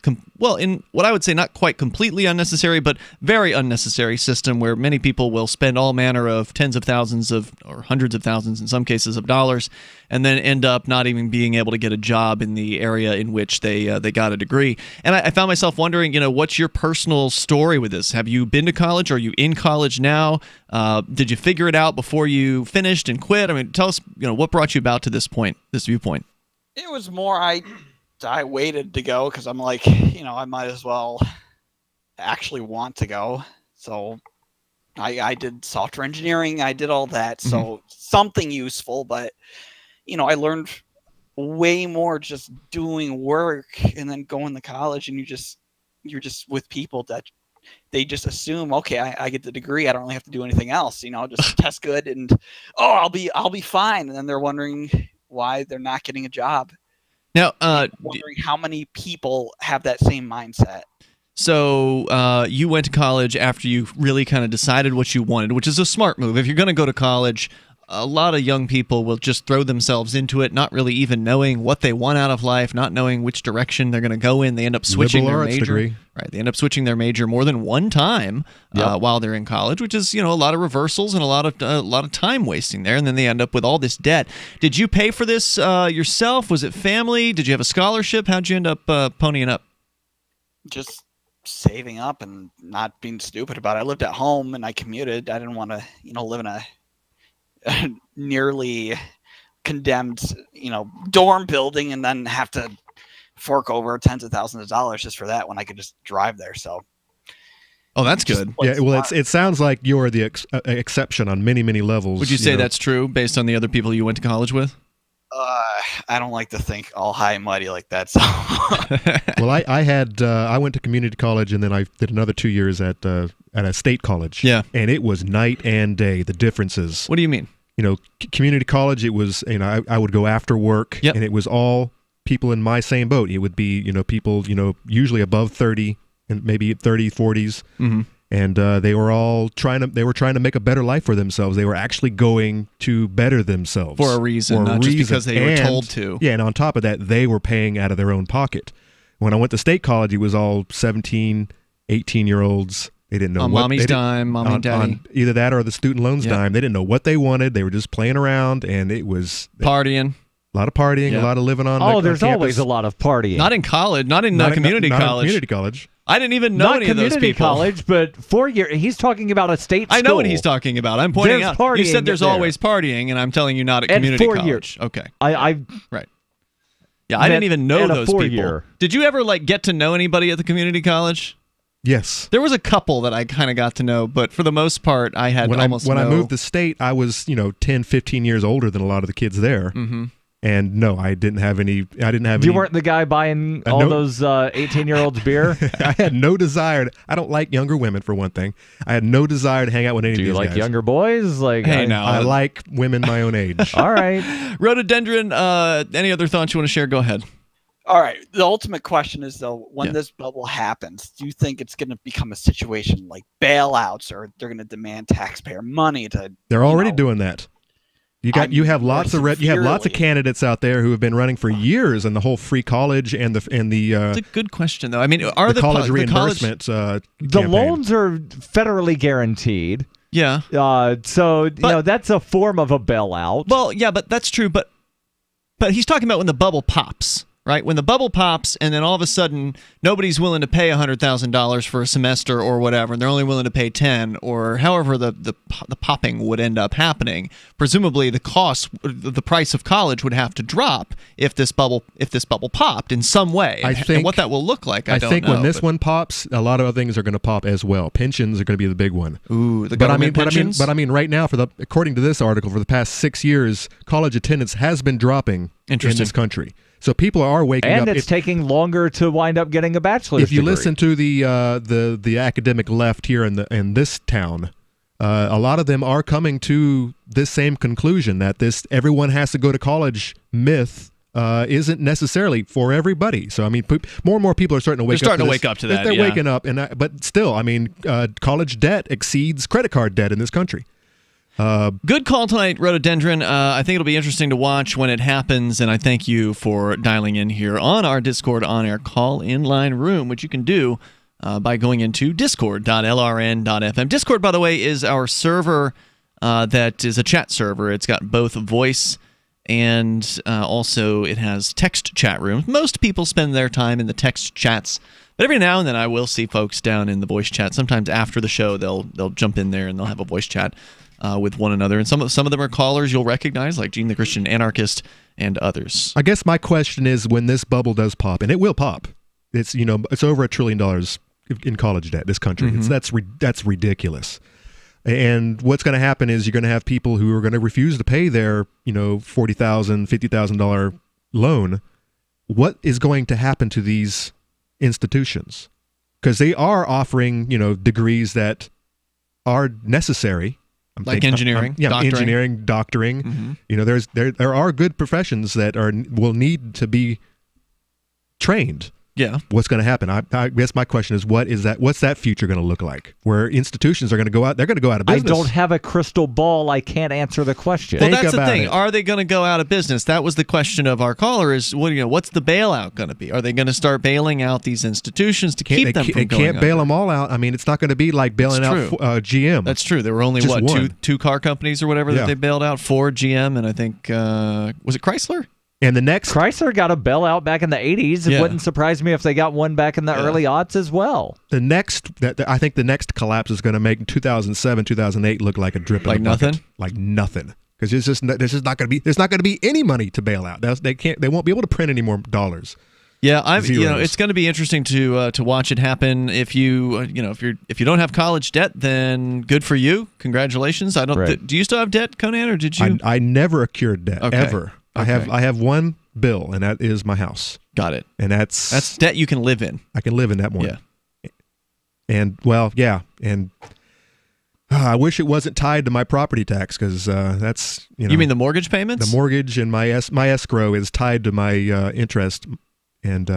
in what I would say not quite completely unnecessary, but very unnecessary system where many people will spend all manner of tens of thousands or hundreds of thousands in some cases of dollars and then end up not even being able to get a job in the area in which they got a degree. And I found myself wondering, what's your personal story with this? Have you been to college? Are you in college now? Did you figure it out before you finished and quit? I mean, tell us, what brought you about to this viewpoint? It was more I waited to go because I'm like, I might as well actually want to go. So I did software engineering. I did all that. So something useful, but, I learned way more just doing work and then going to college, and you're just with people that they just assume, okay, I get the degree. I don't really have to do anything else, just test good and, I'll be fine. And then they're wondering why they're not getting a job. Now, wondering how many people have that same mindset. So you went to college after you really kind of decided what you wanted, which is a smart move. If you're going to go to college, a lot of young people will just throw themselves into it, not really even knowing what they want out of life, not knowing which direction they're going to go in. They end up switching their major. Degree. Right, they end up switching their major more than one time while they're in college, which is a lot of reversals and a lot of time wasting there, and then they end up with all this debt. Did you pay for this yourself? Was it family? Did you have a scholarship? How'd you end up ponying up? Just saving up and not being stupid about it. I lived at home and I commuted. I didn't want to live in a nearly condemned dorm building and then have to fork over tens of thousands of dollars just for that when I could just drive there. So that's good. Yeah, well, it sounds like you're the exception on many levels. Would you say that's true based on the other people you went to college with? I don't like to think all high and mighty like that. So well, I went to community college and then I did another 2 years at a state college. Yeah, and it was night and day, the differences. What do you mean? Community college, it was I would go after work, and it was all people in my same boat. It would be people usually above 30 and maybe 30, 40s. Mm-hmm. And they were all trying to make a better life for themselves. They were actually going to better themselves for a reason, not just because they were told to. Yeah, and on top of that, they were paying out of their own pocket. When I went to state college, it was all 17, 18-year-olds. They didn't know on what mommy's dime, mommy and daddy. On either that or the student loans dime. They didn't know what they wanted. They were just playing around, and it was partying. A lot of partying, a lot of living on. There's always a lot of partying. Not in college, not in community college. Not in community college. I didn't even know any of those people. Not community college, but 4 year. He's talking about a state school. I know what he's talking about. I'm pointing out. You said there's always partying, and I'm telling you not at community college. Years. Okay. Right. Yeah, I didn't even know those people. Did you ever get to know anybody at the community college? Yes. There was a couple that I kind of got to know, but for the most part, I had almost when I moved to state, I was 10, 15 years older than a lot of the kids there. Mm-hmm. And no, I didn't have any. You weren't the guy buying all those 18-year-olds beer? I had no desire. I don't like younger women, for one thing. I had no desire to hang out with any of these guys. Do you like younger boys? I like women my own age. All right. Rhododendron, any other thoughts you want to share? Go ahead. All right. The ultimate question is, though, when this bubble happens, do you think it's going to become a situation like bailouts, or they're going to demand taxpayer money to? They're already doing that. You have lots of candidates out there who have been running for years, and the whole free college and the It's a good question, though. I mean, are the college reimbursement? The loans are federally guaranteed. Yeah. So that's a form of a bailout. Well, yeah, but that's true. But he's talking about when the bubble pops. Right? When the bubble pops and then all of a sudden nobody's willing to pay $100,000 for a semester or whatever, and they're only willing to pay 10, or however the popping would end up happening, presumably the price of college would have to drop if this bubble popped in some way. And what that will look like, I don't know. I think when this one pops, a lot of other things are going to pop as well. Pensions are going to be the big one. Ooh, the government pensions? But I mean, right now, according to this article, for the past 6 years, college attendance has been dropping in this country. So people are waking up. And it's taking longer to wind up getting a bachelor's degree. If you listen to the academic left here in this town, a lot of them are coming to this same conclusion that this everyone has to go to college myth isn't necessarily for everybody. So I mean, more and more people are starting to wake up to that. They're waking up, but still, I mean, college debt exceeds credit card debt in this country. Good call tonight, Rhododendron. I think it'll be interesting to watch when it happens, and I thank you for dialing in here on our Discord on-air call-in line room, which you can do by going into discord.lrn.fm. Discord, by the way, is our server that is a chat server. It's got both voice and also it has text chat rooms. Most people spend their time in the text chats, but every now and then I will see folks down in the voice chat. Sometimes after the show, they'll jump in there and they'll have a voice chat with one another. And some of them are callers you'll recognize, like Gene the Christian Anarchist and others. I guess my question is, when this bubble does pop, and it will pop, it's over $1 trillion in college debt. This country, that's ridiculous. And what's going to happen is you're going to have people who are going to refuse to pay their, $40,000, $50,000 loan. What is going to happen to these institutions? Because they are offering, degrees that are necessary. Engineering, doctoring. Engineering, doctoring. Mm-hmm. There are good professions that will need to be trained. Yeah. What's going to happen? I guess my question is, what's that future going to look like? Where institutions are going to go out, they're going to go out of business. I don't have a crystal ball. I can't answer the question. Well, that's the thing. Are they going to go out of business? That was the question of our caller is, what's the bailout going to be? Are they going to start bailing out these institutions to keep them from going They can't bail them all out. I mean, it's not going to be like bailing out GM. That's true. There were only, two car companies or whatever that they bailed out? Ford, GM, and I think, was it Chrysler? And the next Chrysler got a bailout back in the 80s. It wouldn't surprise me if they got one back in the early aughts as well. I think the next collapse is going to make 2007, 2008 look like a drip in a bucket. Like nothing. Because there's not going to be any money to bail out. They won't be able to print any more dollars. Yeah, it's going to be interesting to watch it happen. If you don't have college debt, then good for you. Congratulations. Do you still have debt, Conan, or did you? I never accrued debt ever. I have one bill, and that is my house. Got it. And that's debt you can live in. I can live in that one. Yeah. And and I wish it wasn't tied to my property tax, because that's You mean the mortgage payments? The mortgage and my escrow is tied to my interest, and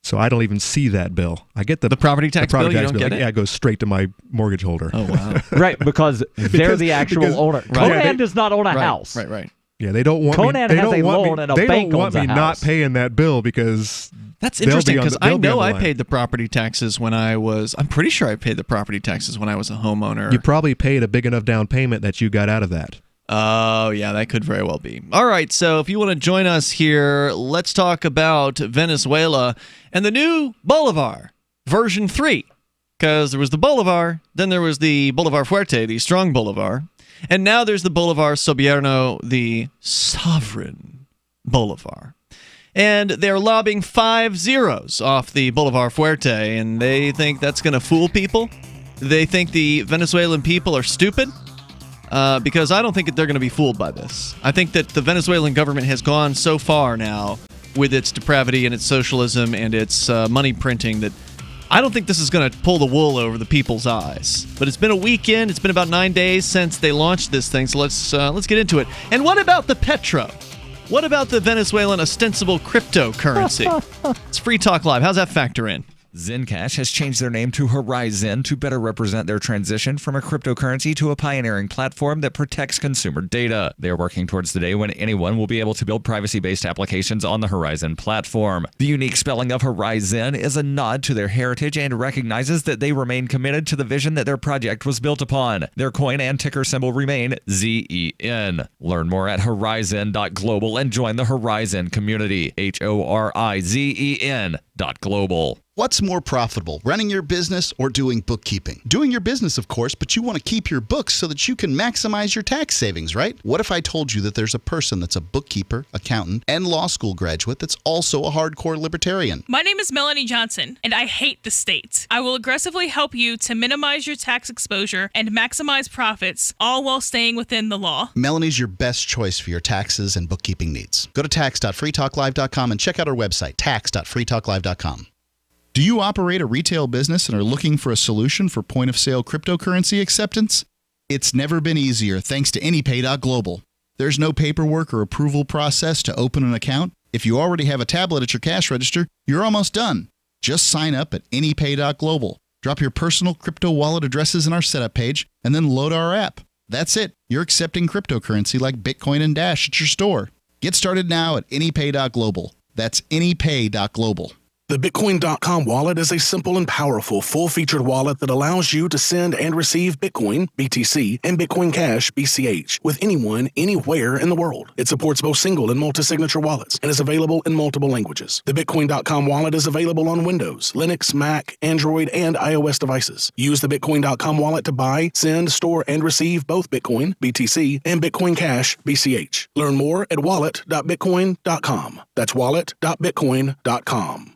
so I don't even see that bill. I get the property tax bill. You don't get it? Yeah, it goes straight to my mortgage holder. Oh wow! Right, because they're the actual owner. Conan does not own a house. Right. Yeah, they don't want Conan me. has a loan and a bank owns a house. They don't want me not paying that bill, because that's interesting, because I know I paid the property taxes when I was. I'm pretty sure I paid the property taxes when I was a homeowner. You probably paid a big enough down payment that you got out of that. Oh, yeah, that could very well be. All right, so if you want to join us here, let's talk about Venezuela and the new Bolivar version 3. Because there was the Bolivar, then there was the Bolivar Fuerte, the strong Bolivar. And now there's the Bolivar Soberano, the sovereign Bolivar. And they're lobbing 5 zeros off the Bolivar Fuerte, and they think that's going to fool people. They think the Venezuelan people are stupid, because I don't think they're going to be fooled by this. I think that the Venezuelan government has gone so far now with its depravity and its socialism and its money printing that I don't think this is going to pull the wool over the people's eyes. But it's been a weekend. It's been about 9 days since they launched this thing, so let's get into it. And what about the Petro? What about the Venezuelan ostensible cryptocurrency? It's Free Talk Live. How's that factor in? Zencash has changed their name to Horizon to better represent their transition from a cryptocurrency to a pioneering platform that protects consumer data. They are working towards the day when anyone will be able to build privacy-based applications on the Horizon platform. The unique spelling of Horizon is a nod to their heritage and recognizes that they remain committed to the vision that their project was built upon. Their coin and ticker symbol remain ZEN. Learn more at horizon.global and join the Horizon community. HORIZEN.global. What's more profitable, running your business or doing bookkeeping? Doing your business, of course, but you want to keep your books so that you can maximize your tax savings, right? What if I told you that there's a person that's a bookkeeper, accountant, and law school graduate that's also a hardcore libertarian? My name is Melanie Johnson, and I hate the state. I will aggressively help you to minimize your tax exposure and maximize profits, all while staying within the law. Melanie's your best choice for your taxes and bookkeeping needs. Go to tax.freetalklive.com and check out our website, tax.freetalklive.com. Do you operate a retail business and are looking for a solution for point-of-sale cryptocurrency acceptance? It's never been easier thanks to AnyPay.global. There's no paperwork or approval process to open an account. If you already have a tablet at your cash register, you're almost done. Just sign up at AnyPay.global. Drop your personal crypto wallet addresses in our setup page, and then load our app. That's it. You're accepting cryptocurrency like Bitcoin and Dash at your store. Get started now at anypay.global. That's anypay.global. The Bitcoin.com wallet is a simple and powerful full-featured wallet that allows you to send and receive Bitcoin, BTC, and Bitcoin Cash, BCH, with anyone, anywhere in the world. It supports both single and multi-signature wallets and is available in multiple languages. The Bitcoin.com wallet is available on Windows, Linux, Mac, Android, and iOS devices. Use the Bitcoin.com wallet to buy, send, store, and receive both Bitcoin, BTC, and Bitcoin Cash, BCH. Learn more at wallet.bitcoin.com. That's wallet.bitcoin.com.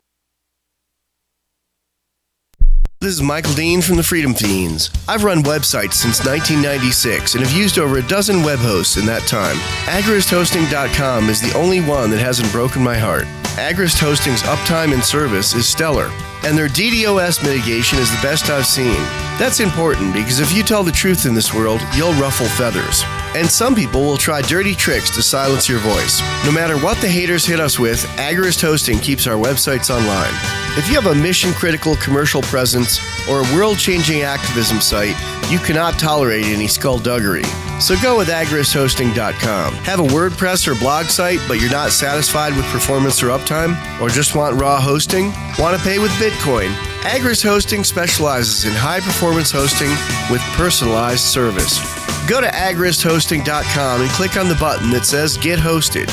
This is Michael Dean from the Freedom Fiends. I've run websites since 1996 and have used over a dozen web hosts in that time. AgristHosting.com is the only one that hasn't broken my heart. Agrist Hosting's uptime and service is stellar, and their DDoS mitigation is the best I've seen. That's important because if you tell the truth in this world, you'll ruffle feathers. And some people will try dirty tricks to silence your voice. No matter what the haters hit us with, Agrist Hosting keeps our websites online. If you have a mission-critical commercial presence or a world-changing activism site, you cannot tolerate any skullduggery. So go with AgristHosting.com. Have a WordPress or blog site, but you're not satisfied with performance or uptime? Or just want raw hosting? Want to pay with Bitcoin? Agrist Hosting specializes in high-performance hosting with personalized service. Go to AgristHosting.com and click on the button that says Get Hosted.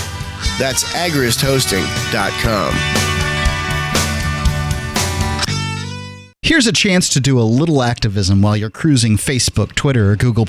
That's AgristHosting.com. Here's a chance to do a little activism while you're cruising Facebook, Twitter, or Google+.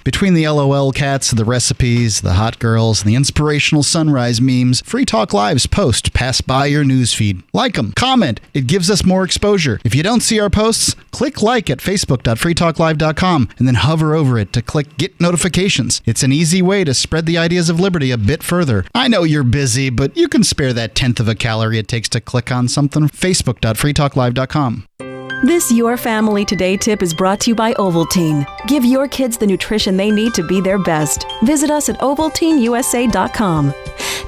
Between the LOL cats, the recipes, the hot girls, and the inspirational sunrise memes, Free Talk Live's posts pass by your newsfeed. Like them, comment. It gives us more exposure. If you don't see our posts, click like at facebook.freetalklive.com and then hover over it to click Get Notifications. It's an easy way to spread the ideas of liberty a bit further. I know you're busy, but you can spare that 1/10 of a calorie it takes to click on something. facebook.freetalklive.com. This Your Family Today tip is brought to you by Ovaltine. Give your kids the nutrition they need to be their best. Visit us at ovaltineusa.com.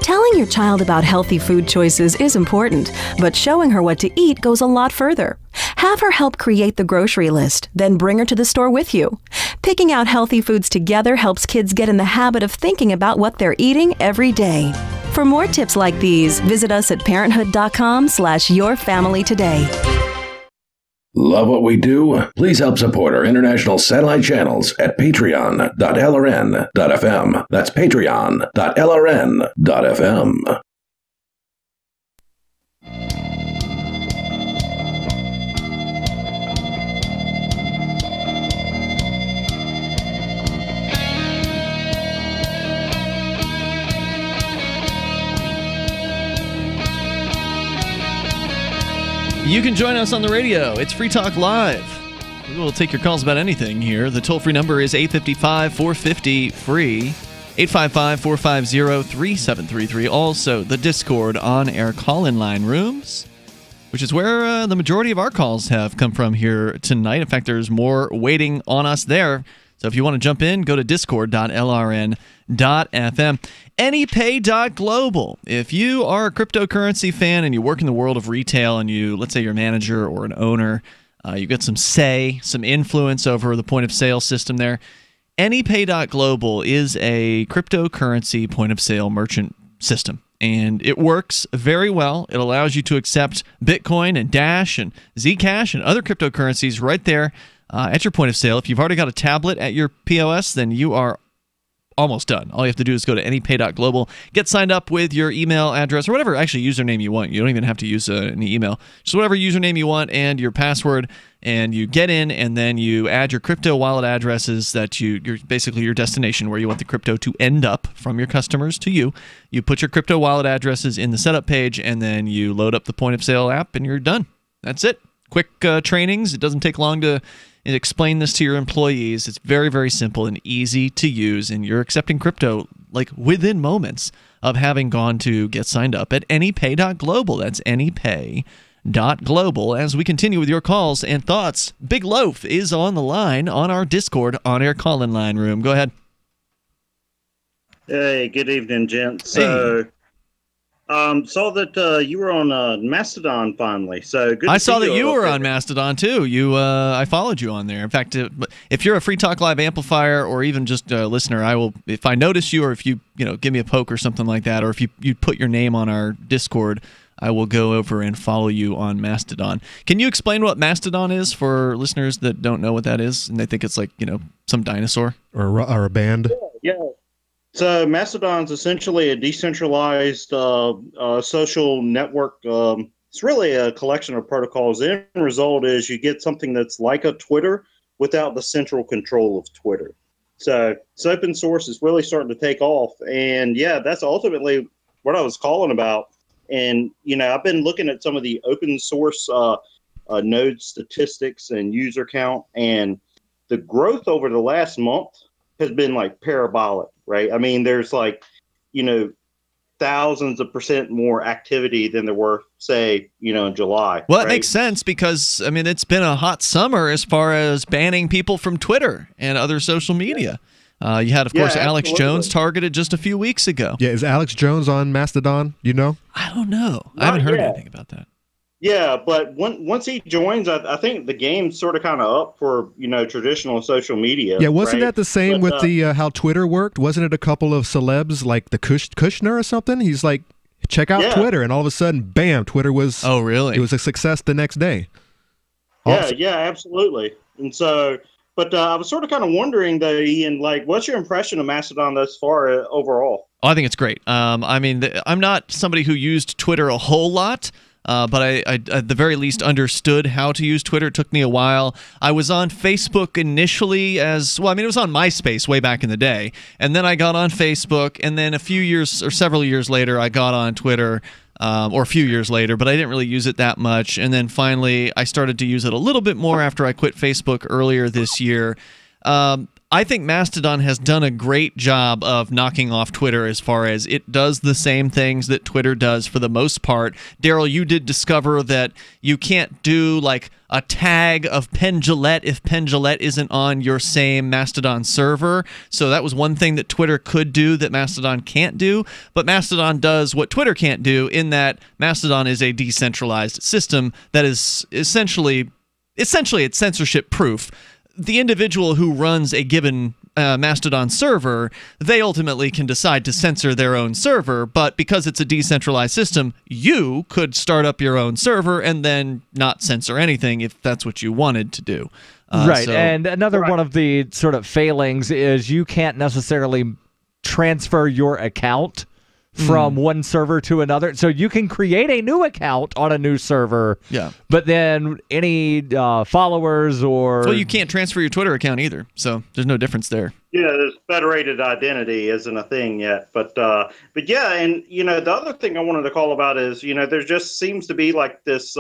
Telling your child about healthy food choices is important, but showing her what to eat goes a lot further. Have her help create the grocery list, then bring her to the store with you. Picking out healthy foods together helps kids get in the habit of thinking about what they're eating every day. For more tips like these, visit us at parenthood.com/yourfamilytoday. Love what we do? Please help support our international satellite channels at patreon.lrn.fm. That's patreon.lrn.fm. You can join us on the radio. It's Free Talk Live. We will take your calls about anything here. The toll-free number is 855-450-FREE, 855-450-3733. Also, the Discord on-air call-in line rooms, which is where the majority of our calls have come from here tonight. In fact, there's more waiting on us there. So if you want to jump in, go to discord.lrn.fm. Anypay.global. If you are a cryptocurrency fan and you work in the world of retail and let's say you're a manager or an owner, you get some say, some influence over the point of sale system there. Anypay.global is a cryptocurrency point of sale merchant system. And it works very well. It allows you to accept Bitcoin and Dash and Zcash and other cryptocurrencies right there at your point of sale. If you've already got a tablet at your POS, then you are almost done. All you have to do is go to anypay.global, get signed up with your email address or whatever actually username you want. You don't even have to use an email. Just whatever username you want and your password, and you get in, and then you add your crypto wallet addresses that you're basically your destination where you want the crypto to end up from your customers to you. You put your crypto wallet addresses in the setup page, and then you load up the point of sale app, and you're done. That's it. Quick trainings. It doesn't take long to explain this to your employees. It's very, very simple and easy to use, and you're accepting crypto like within moments of having gone to get signed up at anypay.global. That's anypay.global. As we continue with your calls and thoughts, Big Loaf is on the line on our Discord on-air call-in line room. Go ahead. Hey, good evening, gents. So, Saw that you were on Mastodon finally. So good. I saw that you were on Mastodon too. I followed you on there. In fact, if you're a Free Talk Live amplifier or even just a listener, I will. If I notice you, or if you give me a poke or something like that, or if you put your name on our Discord, I will go over and follow you on Mastodon. Can you explain what Mastodon is for listeners that don't know what that is and they think it's like some dinosaur or a band? Yeah. So Mastodon's essentially a decentralized social network. It's really a collection of protocols. The end result is you get something that's like a Twitter without the central control of Twitter. So it's open source. It's really starting to take off. And yeah, that's ultimately what I was calling about. And, I've been looking at some of the open source node statistics and user count, and the growth over the last month has been like parabolic, right? I mean, there's thousands of % more activity than there were, say, in July. Well, it makes sense because, it's been a hot summer as far as banning people from Twitter and other social media. You had, of course, Alex Jones targeted just a few weeks ago. Yeah, is Alex Jones on Mastodon? I don't know. I haven't heard anything about that. Yeah, but once he joins, I think the game's sort of kind of up for traditional social media. Yeah, wasn't that the same with the how Twitter worked? Wasn't it a couple of celebs like the Kushner or something? He's like, check out Twitter, and all of a sudden, bam, Twitter was. Oh, really? It was a success the next day. Yeah, absolutely. And so. But I was sort of kind of wondering, though, Ian, what's your impression of Mastodon thus far overall? Oh, I think it's great. I'm not somebody who used Twitter a whole lot, but I at the very least understood how to use Twitter. It took me a while. I was on Facebook initially it was on MySpace way back in the day, and then I got on Facebook, and then a few years or several years later, I got on Twitter. Or a few years later, but I didn't really use it that much. And then finally, I started to use it a little bit more after I quit Facebook earlier this year. I think Mastodon has done a great job of knocking off Twitter as far as it does the same things that Twitter does for the most part. Daryl, you did discover that you can't do like a tag of Penn Jillette if Penn Jillette isn't on your same Mastodon server. So that was one thing that Twitter could do that Mastodon can't do. But Mastodon does what Twitter can't do in that Mastodon is a decentralized system that is essentially it's censorship proof. The individual who runs a given Mastodon server, they ultimately can decide to censor their own server, but because it's a decentralized system, you could start up your own server and then not censor anything if that's what you wanted to do. Right, and another one of the sort of failings is you can't necessarily transfer your account from one server to another. So you can create a new account on a new server, but then any followers or... Well, you can't transfer your Twitter account either, so there's no difference there. Yeah, there's federated identity isn't a thing yet. But yeah, and, the other thing I wanted to call about is, there just seems to be like this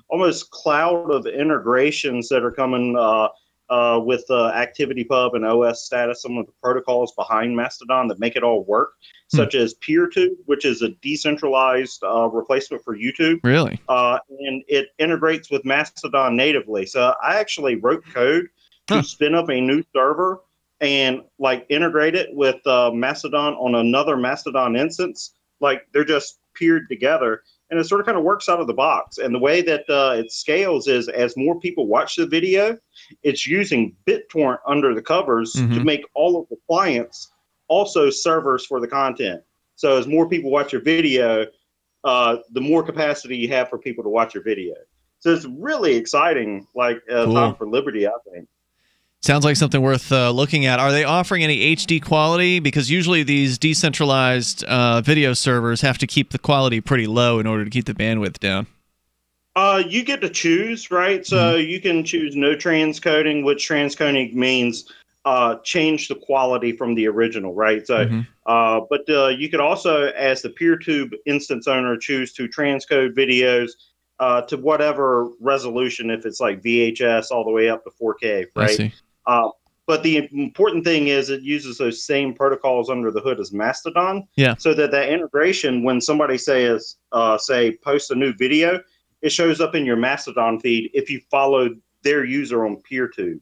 almost cloud of integrations that are coming with ActivityPub and OS Status, some of the protocols behind Mastodon that make it all work, such as PeerTube, which is a decentralized replacement for YouTube. Really? And it integrates with Mastodon natively. So I actually wrote code to spin up a new server and integrate it with Mastodon on another Mastodon instance. They're just peered together. And it sort of kind of works out of the box. And the way that it scales is as more people watch the video, it's using BitTorrent under the covers to make all of the clients also servers for the content. So as more people watch your video, the more capacity you have for people to watch your video. So it's really exciting, time for liberty, I think. Sounds like something worth looking at. Are they offering any HD quality? Because usually these decentralized video servers have to keep the quality pretty low in order to keep the bandwidth down. You get to choose, right? So you can choose no transcoding, which transcoding means change the quality from the original, right? So, but you could also, as the PeerTube instance owner, choose to transcode videos to whatever resolution, if it's like VHS all the way up to 4K, right? I see. But the important thing is it uses those same protocols under the hood as Mastodon. Yeah. So that integration, when somebody posts a new video, it shows up in your Mastodon feed if you follow their user on PeerTube.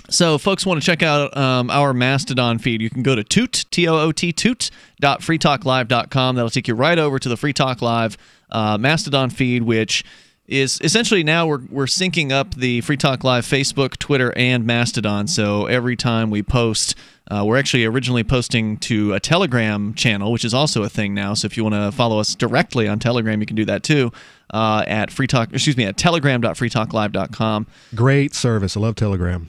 So, folks want to check out our Mastodon feed. You can go to toot.freetalklive.com. That'll take you right over to the Free Talk Live Mastodon feed, which is essentially now we're syncing up the Free Talk Live Facebook, Twitter, and Mastodon. So every time we post, we're actually originally posting to a Telegram channel, which is also a thing now. So if you want to follow us directly on Telegram, you can do that too at telegram.freetalklive.com. Great service. I love Telegram.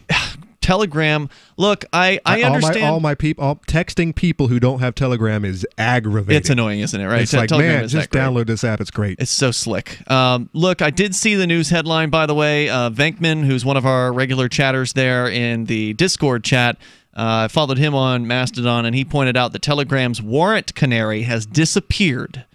Telegram. Look, I understand. All my people, texting people who don't have Telegram is aggravating. It's annoying, isn't it? Right? It's like, Telegram man, just download this app. It's great. It's so slick. Look, I did see the news headline, by the way. Venkman, who's one of our regular chatters there in the Discord chat, I followed him on Mastodon, and he pointed out that Telegram's warrant canary has disappeared.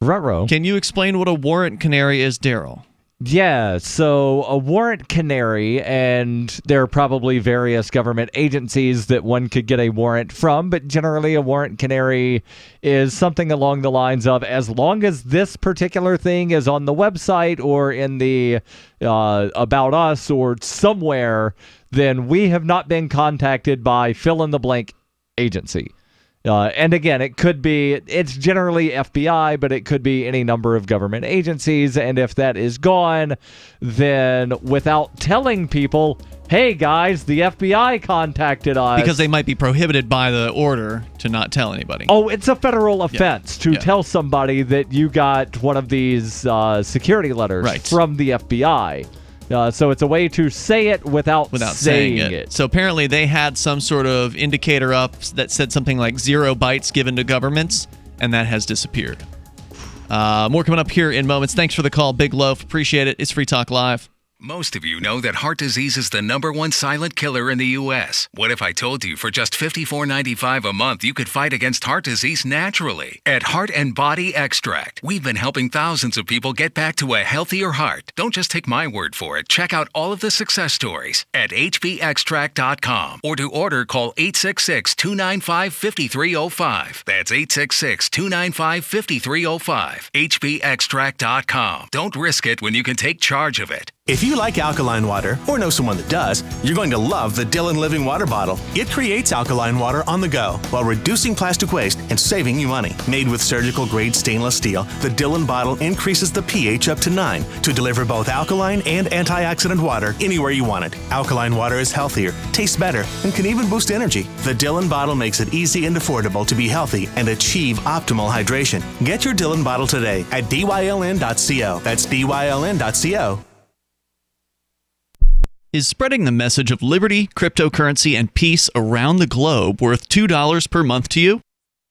Ruh-roh. Can you explain what a warrant canary is, Daryl? Yeah, so a warrant canary, and there are probably various government agencies that one could get a warrant from, but generally a warrant canary is something along the lines of, as long as this particular thing is on the website or in the About Us or somewhere, then we have not been contacted by fill-in-the-blank agency. And again, it's generally FBI, but it could be any number of government agencies. And if that is gone, then without telling people, hey guys, the FBI contacted us. Because they might be prohibited by the order to not tell anybody. Oh, it's a federal offense to tell somebody that you got one of these security letters from the FBI. So it's a way to say it without saying it. So apparently they had some sort of indicator up that said something like 0 bytes given to governments, and that has disappeared. More coming up here in moments. Thanks for the call, Big Loaf. Appreciate it. It's Free Talk Live. Most of you know that heart disease is the #1 silent killer in the U.S. What if I told you for just $54.95 a month you could fight against heart disease naturally? At Heart and Body Extract, we've been helping thousands of people get back to a healthier heart. Don't just take my word for it. Check out all of the success stories at hbextract.com, or to order, call 866-295-5305. That's 866-295-5305. hbextract.com. Don't risk it when you can take charge of it. If you like alkaline water, or know someone that does, you're going to love the Dylan Living Water Bottle. It creates alkaline water on the go while reducing plastic waste and saving you money. Made with surgical-grade stainless steel, the Dylan bottle increases the pH up to 9 to deliver both alkaline and antioxidant water anywhere you want it. Alkaline water is healthier, tastes better, and can even boost energy. The Dylan bottle makes it easy and affordable to be healthy and achieve optimal hydration. Get your Dylan bottle today at dyln.co. That's dyln.co. Is spreading the message of liberty, cryptocurrency, and peace around the globe worth $2 per month to you?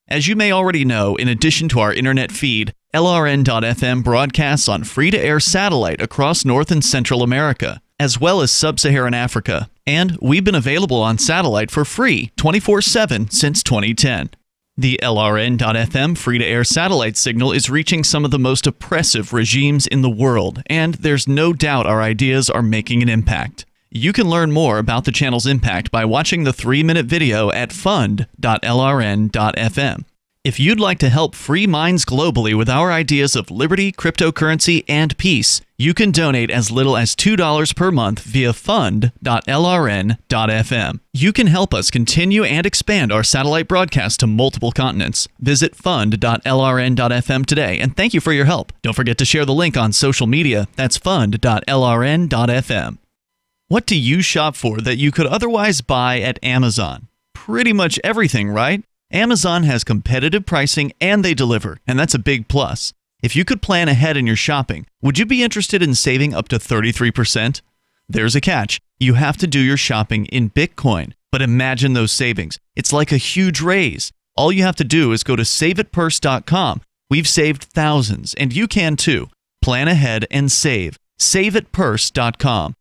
As you may already know, in addition to our internet feed, LRN.FM broadcasts on free-to-air satellite across North and Central America, as well as Sub-Saharan Africa. And we've been available on satellite for free 24/7 since 2010. The LRN.FM free-to-air satellite signal is reaching some of the most oppressive regimes in the world, and there's no doubt our ideas are making an impact. You can learn more about the channel's impact by watching the 3-minute video at fund.lrn.fm. If you'd like to help free minds globally with our ideas of liberty, cryptocurrency, and peace, you can donate as little as $2 per month via fund.lrn.fm. You can help us continue and expand our satellite broadcast to multiple continents. Visit fund.lrn.fm today, and thank you for your help. Don't forget to share the link on social media. That's fund.lrn.fm. What do you shop for that you could otherwise buy at Amazon? Pretty much everything, right? Amazon has competitive pricing and they deliver, and that's a big plus. If you could plan ahead in your shopping, would you be interested in saving up to 33%? There's a catch. You have to do your shopping in Bitcoin. But imagine those savings. It's like a huge raise. All you have to do is go to saveitpurse.com. We've saved thousands, and you can too. Plan ahead and save. Saveitpurse.com.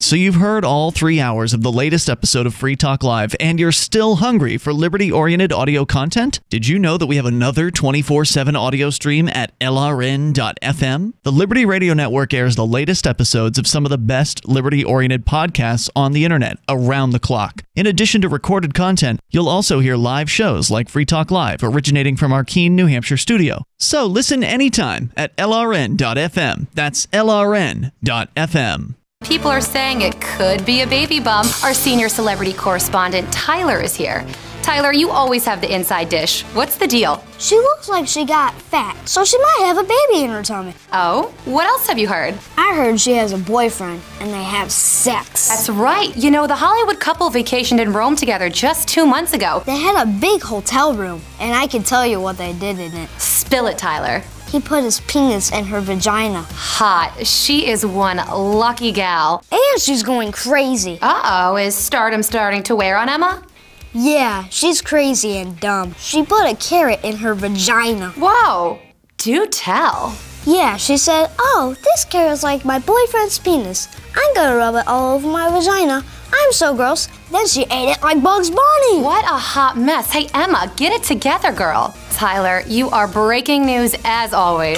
So you've heard all 3 hours of the latest episode of Free Talk Live, and you're still hungry for liberty-oriented audio content? Did you know that we have another 24/7 audio stream at LRN.FM? The Liberty Radio Network airs the latest episodes of some of the best liberty-oriented podcasts on the internet around the clock. In addition to recorded content, you'll also hear live shows like Free Talk Live, originating from our Keene, New Hampshire studio. So listen anytime at LRN.FM. That's LRN.FM. People are saying it could be a baby bump. Our senior celebrity correspondent, Tyler, is here. Tyler, you always have the inside dish. What's the deal? She looks like she got fat, so she might have a baby in her tummy. Oh? What else have you heard? I heard she has a boyfriend, and they have sex. That's right. You know, the Hollywood couple vacationed in Rome together just 2 months ago. They had a big hotel room, and I can tell you what they did in it. Spill it, Tyler. He put his penis in her vagina. Hot. She is one lucky gal. And she's going crazy. Uh-oh. Is stardom starting to wear on Emma? Yeah, she's crazy and dumb. She put a carrot in her vagina. Whoa. Do tell. Yeah, she said, oh, this carrot's like my boyfriend's penis. I'm gonna rub it all over my vagina. I'm so gross. Then she ate it like Bugs Bunny. What a hot mess. Hey, Emma, get it together, girl. Tyler, you are breaking news as always.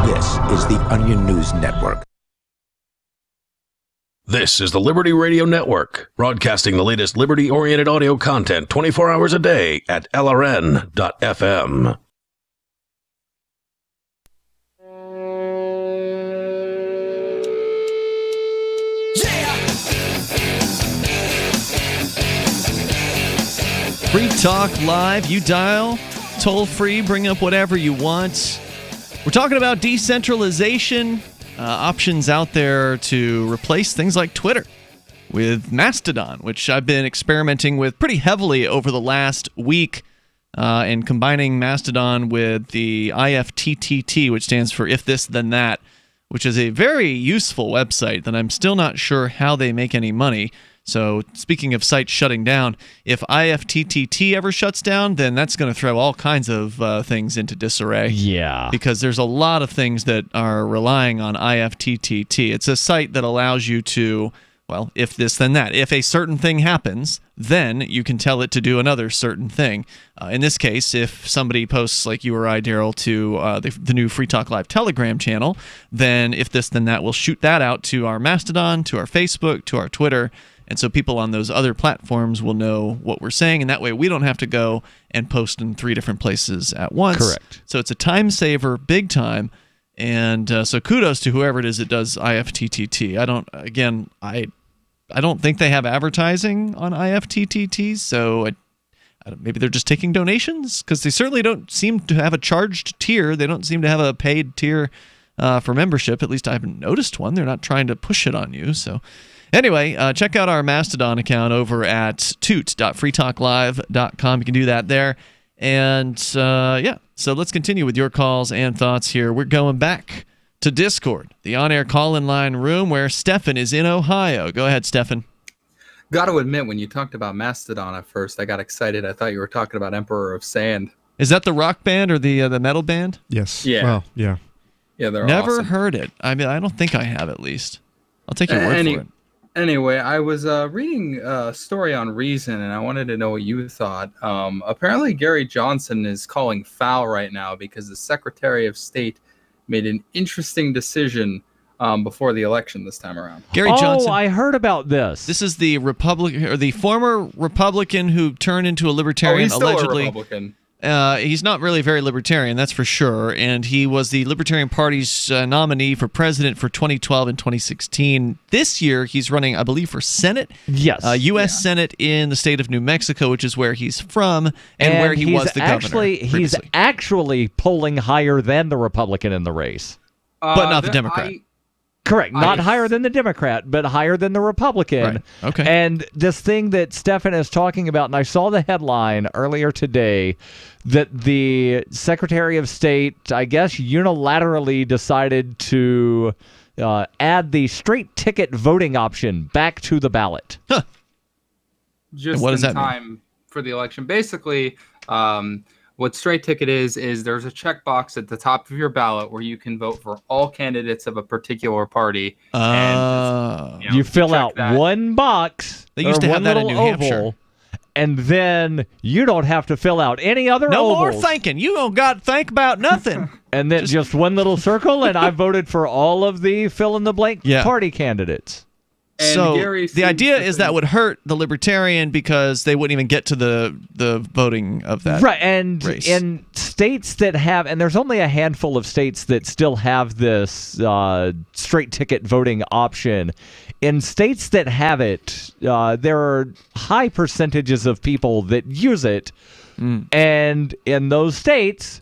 This is the Onion News Network. This is the Liberty Radio Network, broadcasting the latest liberty-oriented audio content 24 hours a day at LRN.FM. Free Talk Live. You dial, toll free, bring up whatever you want. We're talking about decentralization, options out there to replace things like Twitter with Mastodon, which I've been experimenting with pretty heavily over the last week, and combining Mastodon with the IFTTT, which stands for If This Then That, which is a very useful website that I'm still not sure how they make any money. So speaking of sites shutting down, if IFTTT ever shuts down, then that's going to throw all kinds of things into disarray. Yeah. Because there's a lot of things that are relying on IFTTT. It's a site that allows you to, well, if this then that. If a certain thing happens, then you can tell it to do another certain thing. In this case, if somebody posts, like you or I, Daryl, to the new Free Talk Live Telegram channel, then if this then that, we'll shoot that out to our Mastodon, to our Facebook, to our Twitter. And so people on those other platforms will know what we're saying, and that way we don't have to go and post in 3 different places at once. Correct. So it's a time saver, big time, and so kudos to whoever it is that does IFTTT. I don't think they have advertising on IFTTT, so maybe they're just taking donations, because they certainly don't seem to have a charged tier. They don't seem to have a paid tier for membership. At least I haven't noticed one. They're not trying to push it on you, so... Anyway, check out our Mastodon account over at toot.freetalklive.com. You can do that there. And, so let's continue with your calls and thoughts here. We're going back to Discord, the on-air call-in line room where Stefan is in Ohio. Go ahead, Stefan. Got to admit, when you talked about Mastodon at first, I got excited. I thought you were talking about Emperor of Sand. Is that the rock band or the metal band? Yes. Yeah. Well, yeah. Yeah, they're Never awesome. heard it. I mean, I don't think I have, at least. I'll take your word for it. Anyway, I was reading a story on Reason, and I wanted to know what you thought. Apparently, Gary Johnson is calling foul right now because the Secretary of State made an interesting decision before the election this time around. Gary Johnson. I heard about this. This is the Republican, or the former Republican who turned into a libertarian. He's still allegedly. a Republican. He's not really very libertarian, that's for sure. And he was the Libertarian Party's nominee for president for 2012 and 2016. This year, he's running, I believe, for Senate. Yes. U.S. Senate in the state of New Mexico, which is where he's from and where he was the governor. He's actually polling higher than the Republican in the race. But not the Democrat. Correct. Not higher than the Democrat, but higher than the Republican. Right. Okay. And this thing that Stefan is talking about, and I saw the headline earlier today, that the Secretary of State, I guess, unilaterally decided to add the straight ticket voting option back to the ballot. Huh. Just what does in that mean? time for the election. Basically, what straight ticket is there's a checkbox at the top of your ballot where you can vote for all candidates of a particular party. You fill out one box. They used to have that in New Hampshire. And then you don't have to fill out any other No ovals. more thinking. You don't got to think about nothing. And then just one little circle, and I voted for all of the fill-in-the-blank party candidates. And So Gary the idea is that would hurt the Libertarian because they wouldn't even get to the voting of that Right, and race. in states that have, and there's only a handful of states that still have this straight ticket voting option. In states that have it, there are high percentages of people that use it, and in those states,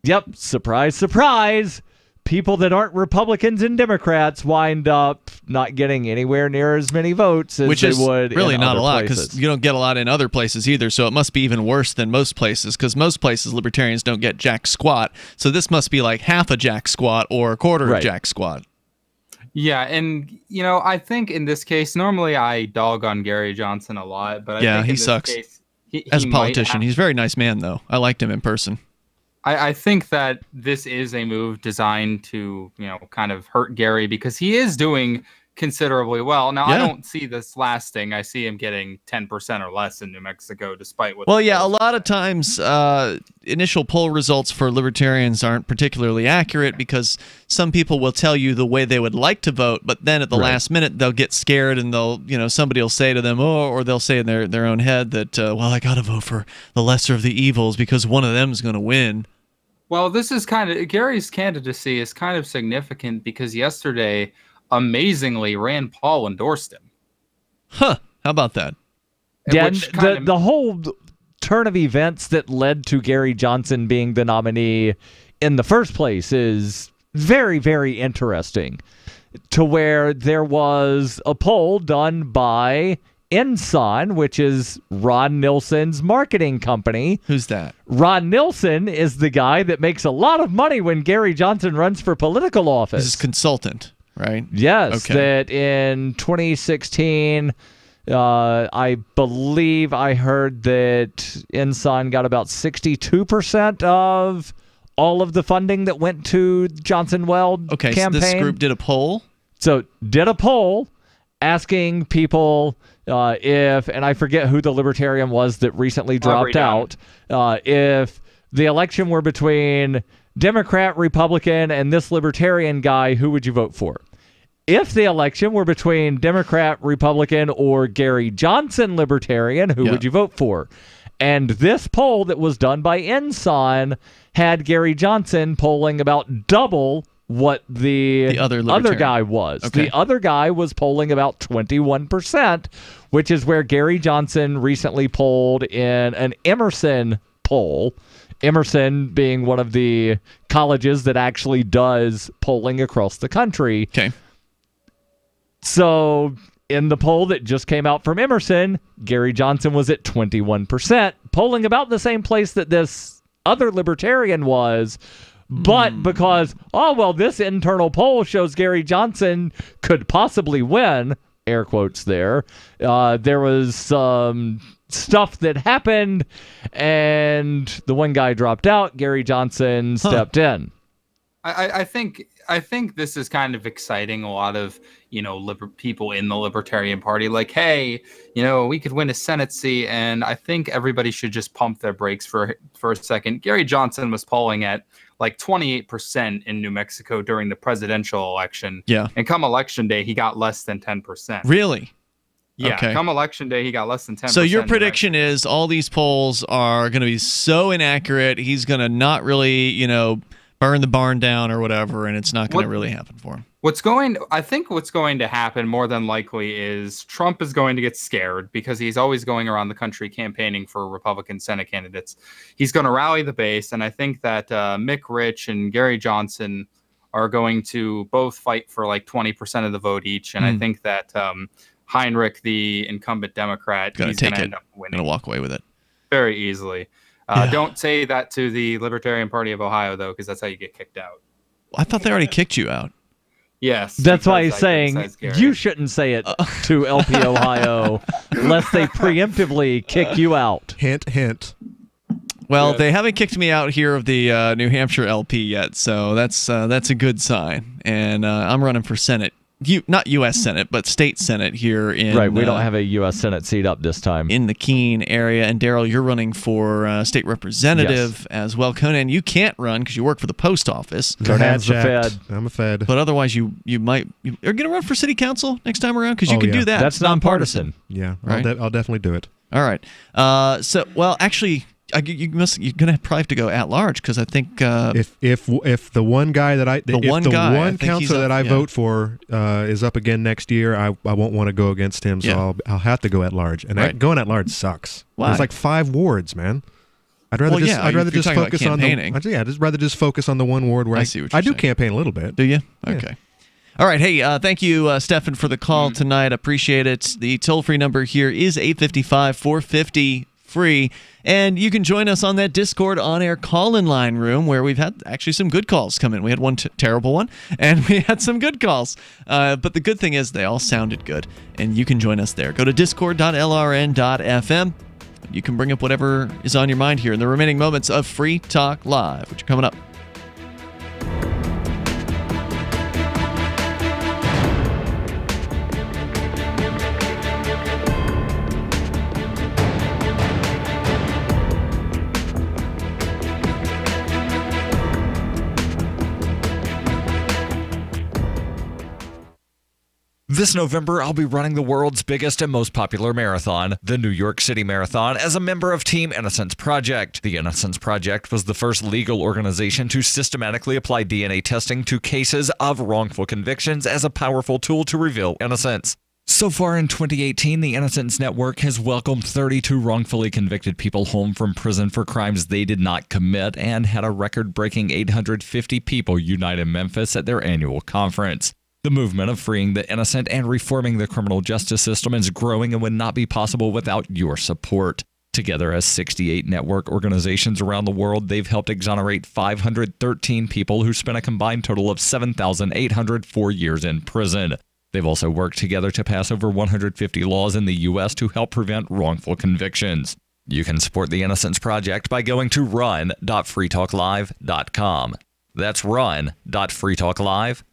yep, surprise, surprise, people that aren't Republicans and Democrats wind up not getting anywhere near as many votes as Which they is would really in not other a lot places. because you don't get a lot in other places either. So it must be even worse than most places because most places Libertarians don't get jack squat. So this must be like half a jack squat or a quarter of jack squat. Yeah, and I think in this case, normally I dog on Gary Johnson a lot, but I think in he this sucks. case, As he a might politician, have- he's a very nice man though. I liked him in person. I think that this is a move designed to, kind of hurt Gary because he is doing considerably well. Now, I Yeah. don't see this lasting. I see him getting 10% or less in New Mexico, despite what. Well, yeah, a lot of times initial poll results for Libertarians aren't particularly accurate because some people will tell you the way they would like to vote, but then at the last minute they'll get scared and they'll, somebody will say to them, or they'll say in their own head that, well, I got to vote for the lesser of the evils because one of them is going to win. Well, this is Gary's candidacy is kind of significant because yesterday, amazingly, Rand Paul endorsed him. Huh? How about that? Yeah, the whole turn of events that led to Gary Johnson being the nominee in the first place is very, very interesting. To where there was a poll done by Ensign, which is Ron Nilsen's marketing company. Who's that? Ron Nilsen is the guy that makes a lot of money when Gary Johnson runs for political office. This is consultant, right? Yes, Okay. that in 2016, I believe I heard that Ensign got about 62% of all of the funding that went to Johnson Weld campaign. So this group did a poll? So did a poll asking people if, and I forget who the Libertarian was that recently dropped out, if the election were between Democrat, Republican, and this Libertarian guy, who would you vote for? If the election were between Democrat, Republican, or Gary Johnson, Libertarian, who would you vote for? And this poll that was done by Ensign had Gary Johnson polling about double what the other guy was. Okay. The other guy was polling about 21%, which is where Gary Johnson recently polled in an Emerson poll. Emerson being one of the colleges that actually does polling across the country. Okay. So in the poll that just came out from Emerson, Gary Johnson was at 21%, polling about the same place that this other Libertarian was. But because, this internal poll shows Gary Johnson could possibly win, air quotes there was some stuff that happened, and the one guy dropped out. Gary Johnson stepped in. I think this is kind of exciting. A lot of people in the Libertarian Party, like, hey, we could win a Senate seat, and I think everybody should just pump their brakes for a second. Gary Johnson was polling at like 28% in New Mexico during the presidential election. Yeah. And come election day, he got less than 10%. Really? Yeah. Okay. Come election day, he got less than 10%. So your prediction is all these polls are going to be so inaccurate, he's going to not really, burn the barn down or whatever, and it's not going to really happen for him. I think what's going to happen more than likely is Trump is going to get scared because he's always going around the country campaigning for Republican Senate candidates. He's going to rally the base, and I think that Mick Rich and Gary Johnson are going to both fight for like 20% of the vote each, and I think that Heinrich, the incumbent Democrat, Going he's to take going to it. end up winning Going to walk away with it. very easily. Don't say that to the Libertarian Party of Ohio, though, because that's how you get kicked out. I thought they already kicked you out. Yes. That's why he's because I saying criticize Gary. you shouldn't say it to LP Ohio, lest they preemptively kick you out. Hint, hint. Well, they haven't kicked me out here of the New Hampshire LP yet, so that's a good sign. And I'm running for Senate not U.S. Senate, but state Senate here in Right, we don't have a U.S. Senate seat up this time. In the Keene area. And Daryl, you're running for state representative as well. Conan, you can't run because you work for the post office. Conan's the Fed. I'm a Fed. But otherwise, you're going to run for city council next time around because you can do that. That's nonpartisan. Yeah, right? I'll definitely do it. All right. Actually, you're going to probably have to go at large because I think if the one guy that one counselor that I vote for is up again next year, I won't want to go against him, so I'll have to go at large. And going at large sucks. Why? There's like 5 wards, man. I'd rather just focus on the one ward where I do campaign a little bit. Do you? Okay. Yeah. All right. Hey, thank you, Stefan, for the call tonight. Appreciate it. The toll-free number here is 855-450-FREE. And you can join us on that Discord on-air call-in line room where we've had actually some good calls come in. We had one terrible one, and we had some good calls. But the good thing is they all sounded good, and you can join us there. Go to discord.lrn.fm. You can bring up whatever is on your mind here in the remaining moments of Free Talk Live, which are coming up. This November, I'll be running the world's biggest and most popular marathon, the New York City Marathon, as a member of Team Innocence Project. The Innocence Project was the first legal organization to systematically apply DNA testing to cases of wrongful convictions as a powerful tool to reveal innocence. So far in 2018, the Innocence Network has welcomed 32 wrongfully convicted people home from prison for crimes they did not commit and had a record-breaking 850 people unite in Memphis at their annual conference. The movement of freeing the innocent and reforming the criminal justice system is growing and would not be possible without your support. Together as 68 network organizations around the world, they've helped exonerate 513 people who spent a combined total of 7,804 years in prison. They've also worked together to pass over 150 laws in the U.S. to help prevent wrongful convictions. You can support the Innocence Project by going to run.freetalklive.com. That's run.freetalklive.com.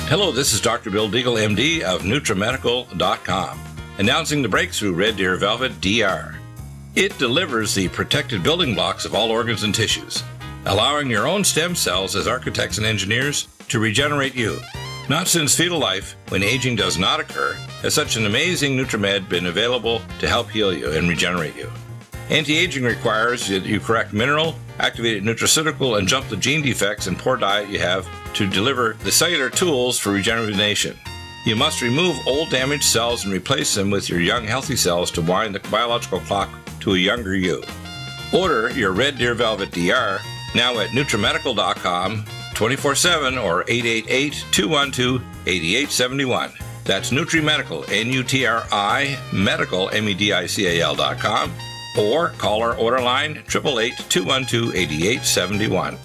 Hello, this is Dr. Bill Deagle, MD of NutriMedical.com, announcing the breakthrough Red Deer Velvet DR. It delivers the protected building blocks of all organs and tissues, allowing your own stem cells as architects and engineers to regenerate you. Not since fetal life, when aging does not occur, has such an amazing NutriMed been available to help heal you and regenerate you. Anti-aging requires that you correct mineral, activated nutraceutical, and jump the gene defects and poor diet you have to deliver the cellular tools for regeneration. You must remove old damaged cells and replace them with your young healthy cells to wind the biological clock to a younger you. Order your Red Deer Velvet DR now at NutriMedical.com 24/7 or 888-212-8871. That's NutriMedical, N-U-T-R-I, medical, MEDICAL.com. Or call our order line 888-212-8871.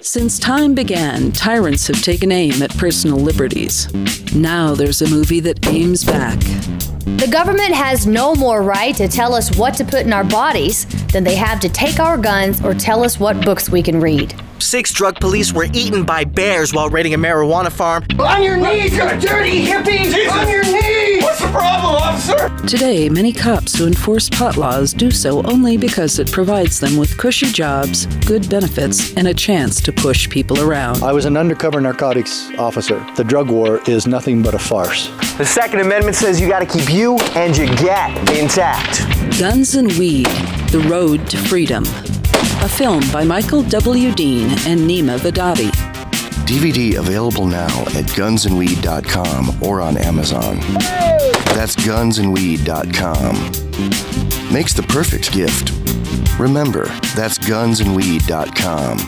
Since time began, tyrants have taken aim at personal liberties. Now there's a movie that aims back. The government has no more right to tell us what to put in our bodies than they have to take our guns or tell us what books we can read. 6 drug police were eaten by bears while raiding a marijuana farm. On your knees, you dirty hippie! Jesus. On your knees! What's the problem, officer? Today, many cops who enforce pot laws do so only because it provides them with cushy jobs, good benefits, and a chance to push people around. I was an undercover narcotics officer. The drug war is nothing but a farce. The Second Amendment says you gotta keep you and your gat intact. Guns and Weed, The Road to Freedom. A film by Michael W. Dean and Nima Vadati. DVD available now at gunsandweed.com or on Amazon. That's gunsandweed.com. Makes the perfect gift. Remember, that's gunsandweed.com.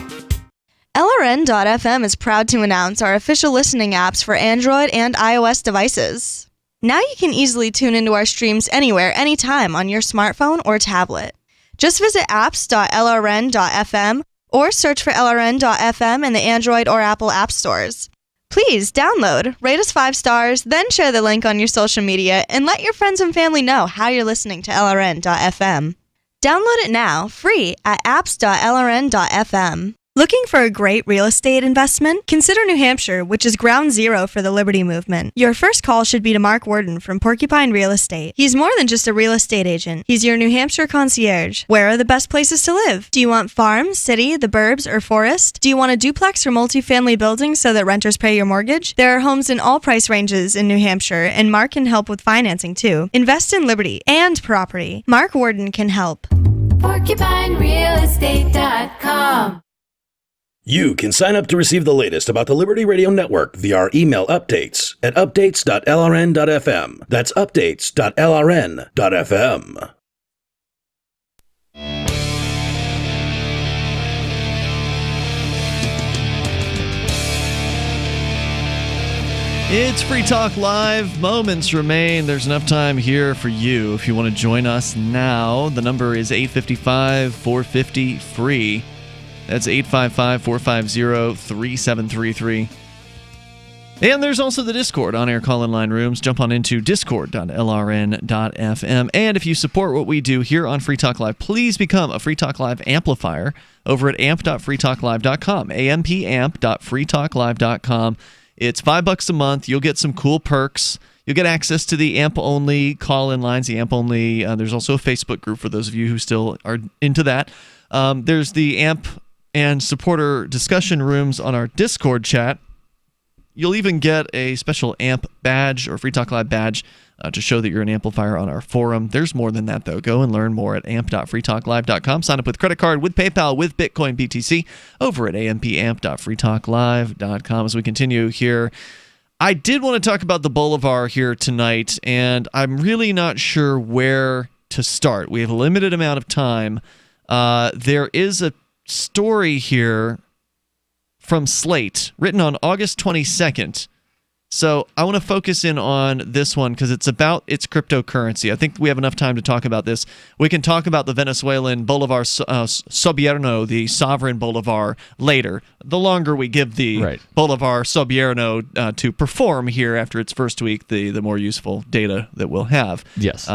LRN.FM is proud to announce our official listening apps for Android and iOS devices. Now you can easily tune into our streams anywhere, anytime on your smartphone or tablet. Just visit apps.lrn.fm or search for LRN.FM in the Android or Apple app stores. Please download, rate us 5 stars, then share the link on your social media and let your friends and family know how you're listening to LRN.FM. Download it now, free, at apps.lrn.fm. Looking for a great real estate investment? Consider New Hampshire, which is ground zero for the Liberty Movement. Your first call should be to Mark Worden from Porcupine Real Estate. He's more than just a real estate agent. He's your New Hampshire concierge. Where are the best places to live? Do you want farm, city, the burbs, or forest? Do you want a duplex or multifamily building so that renters pay your mortgage? There are homes in all price ranges in New Hampshire, and Mark can help with financing too. Invest in Liberty and property. Mark Worden can help. PorcupineRealEstate.com. You can sign up to receive the latest about the Liberty Radio Network via our email updates at updates.lrn.fm. That's updates.lrn.fm. It's Free Talk Live. Moments remain. There's enough time here for you if you want to join us now. The number is 855-450-FREE. That's 855-450-3733. And there's also the Discord on-air call-in line rooms. Jump on into discord.lrn.fm. And if you support what we do here on Free Talk Live, please become a Free Talk Live amplifier over at amp.freetalklive.com, ampamp.freetalklive.com. It's $5 a month. You'll get some cool perks. You'll get access to the AMP-only call-in lines, the AMP-only. There's also a Facebook group for those of you who still are into that. There's the AMP and supporter discussion rooms on our Discord chat. You'll even get a special AMP badge or Free Talk Live badge to show that you're an amplifier on our forum. There's more than that, though. Go and learn more at amp.freetalklive.com. Sign up with credit card, with PayPal, with Bitcoin BTC over at ampamp.freetalklive.com. As we continue here, I did want to talk about the Bolivar here tonight, and I'm really not sure where to start. We have a limited amount of time. There is a story here from Slate written on August 22nd. So I want to focus in on this one because it's about its cryptocurrency. I think we have enough time to talk about this. We can talk about the Venezuelan Bolivar Soberano, the sovereign Bolivar, later. The longer we give the Bolivar Soberano to perform here after its first week, the more useful data that we'll have. Yes.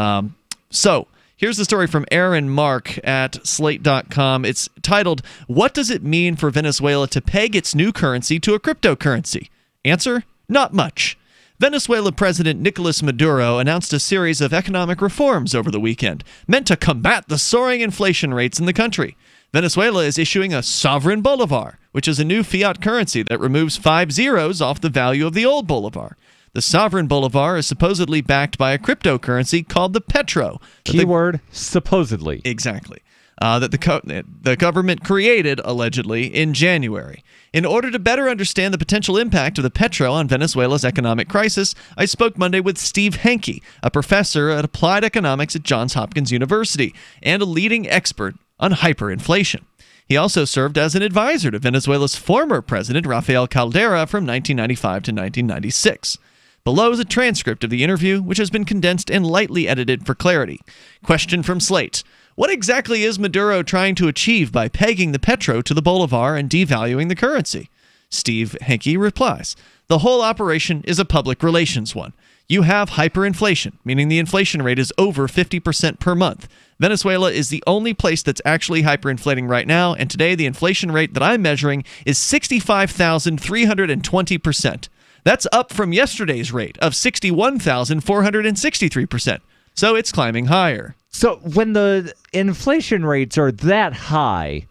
So here's the story from Aaron Mark at Slate.com. It's titled, "What Does It Mean for Venezuela to Peg Its New Currency to a Cryptocurrency?" Answer: not much. Venezuela President Nicolas Maduro announced a series of economic reforms over the weekend, meant to combat the soaring inflation rates in the country. Venezuela is issuing a sovereign bolivar, which is a new fiat currency that removes 5 zeros off the value of the old bolivar. The sovereign bolivar is supposedly backed by a cryptocurrency called the Petro. Keyword, supposedly. Exactly. That the government created, allegedly, in January. In order to better understand the potential impact of the Petro on Venezuela's economic crisis, I spoke Monday with Steve Henke, a professor at Applied Economics at Johns Hopkins University and a leading expert on hyperinflation. He also served as an advisor to Venezuela's former president, Rafael Caldera, from 1995 to 1996. Below is a transcript of the interview, which has been condensed and lightly edited for clarity. Question from Slate: what exactly is Maduro trying to achieve by pegging the Petro to the Bolivar and devaluing the currency? Steve Henke replies, the whole operation is a public relations one. You have hyperinflation, meaning the inflation rate is over 50% per month. Venezuela is the only place that's actually hyperinflating right now, and today the inflation rate that I'm measuring is 65,320%. That's up from yesterday's rate of 61,463%. So it's climbing higher. So when the inflation rates are that high,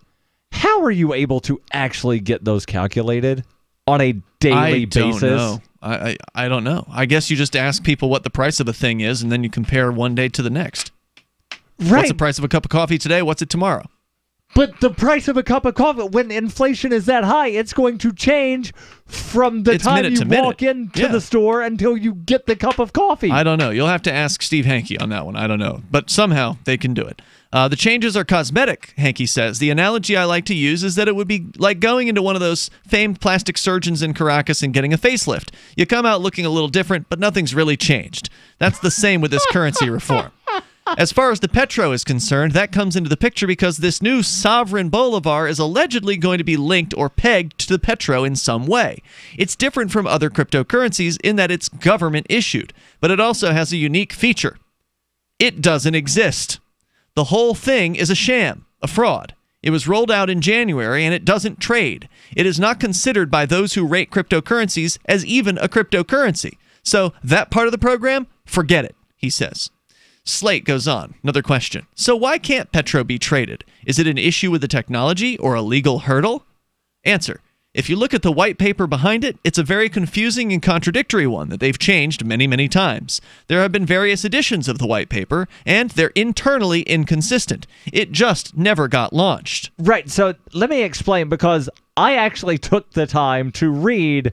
how are you able to actually get those calculated on a daily basis? Know. I don't know. I guess you just ask people what the price of a thing is, and then you compare one day to the next. Right. What's the price of a cup of coffee today? What's it tomorrow? But the price of a cup of coffee, when inflation is that high, it's going to change from the time you walk into the store until you get the cup of coffee. I don't know. You'll have to ask Steve Henke on that one. I don't know. But somehow they can do it. The changes are cosmetic, Henke says. The analogy I like to use is that it would be like going into one of those famed plastic surgeons in Caracas and getting a facelift. You come out looking a little different, but nothing's really changed. That's the same with this currency reform. As far as the Petro is concerned, that comes into the picture because this new sovereign bolivar is allegedly going to be linked or pegged to the Petro in some way. It's different from other cryptocurrencies in that it's government issued, but it also has a unique feature. It doesn't exist. The whole thing is a sham, a fraud. It was rolled out in January, and it doesn't trade. It is not considered by those who rate cryptocurrencies as even a cryptocurrency. So that part of the program, forget it, he says. Slate goes on. Another question. So why can't Petro be traded? Is it an issue with the technology or a legal hurdle? Answer. If you look at the white paper behind it, it's a very confusing and contradictory one that they've changed many, many times. There have been various editions of the white paper, and they're internally inconsistent. It just never got launched. Right, so let me explain, because I actually took the time to read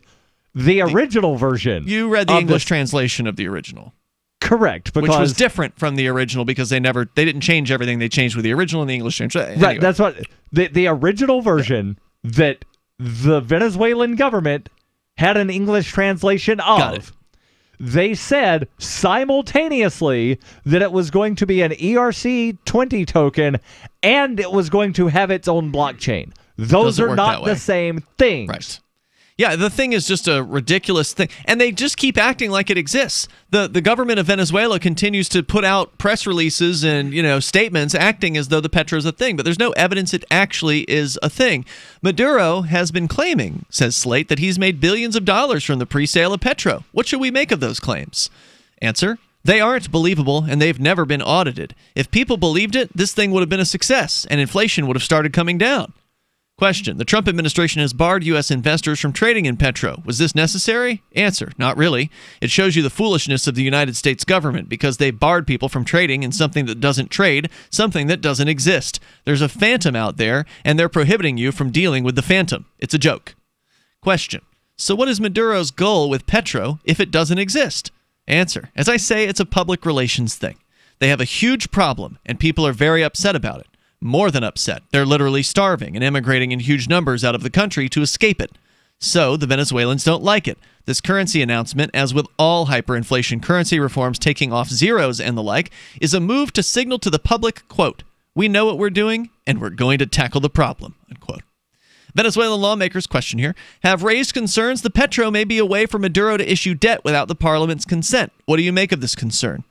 the original version. You read the English translation of the original. Correct, because which was different from the original because they didn't change everything. They changed with the original and the English translation. Right, that's what the original version that the Venezuelan government had an English translation of. Got it. They said simultaneously that it was going to be an ERC-20 token and it was going to have its own blockchain. Those are not the same things. Right. Yeah, the thing is just a ridiculous thing. And they just keep acting like it exists. The government of Venezuela continues to put out press releases and, statements acting as though the Petro is a thing, but there's no evidence it actually is a thing. Maduro has been claiming, says Slate, that he's made billions of dollars from the pre-sale of Petro. What should we make of those claims? Answer. They aren't believable, and they've never been audited. If people believed it, this thing would have been a success, and inflation would have started coming down. Question. The Trump administration has barred U.S. investors from trading in Petro. Was this necessary? Answer. Not really. It shows you the foolishness of the United States government because they barred people from trading in something that doesn't trade, something that doesn't exist. There's a phantom out there, and they're prohibiting you from dealing with the phantom. It's a joke. Question. So what is Maduro's goal with Petro if it doesn't exist? Answer. As I say, it's a public relations thing. They have a huge problem, and people are very upset about it. More than upset. They're literally starving and emigrating in huge numbers out of the country to escape it. So the Venezuelans don't like it. This currency announcement, as with all hyperinflation currency reforms taking off zeros and the like, is a move to signal to the public, quote, we know what we're doing and we're going to tackle the problem, unquote. Venezuelan lawmakers, question here, have raised concerns the Petro may be a way for Maduro to issue debt without the parliament's consent. What do you make of this concern?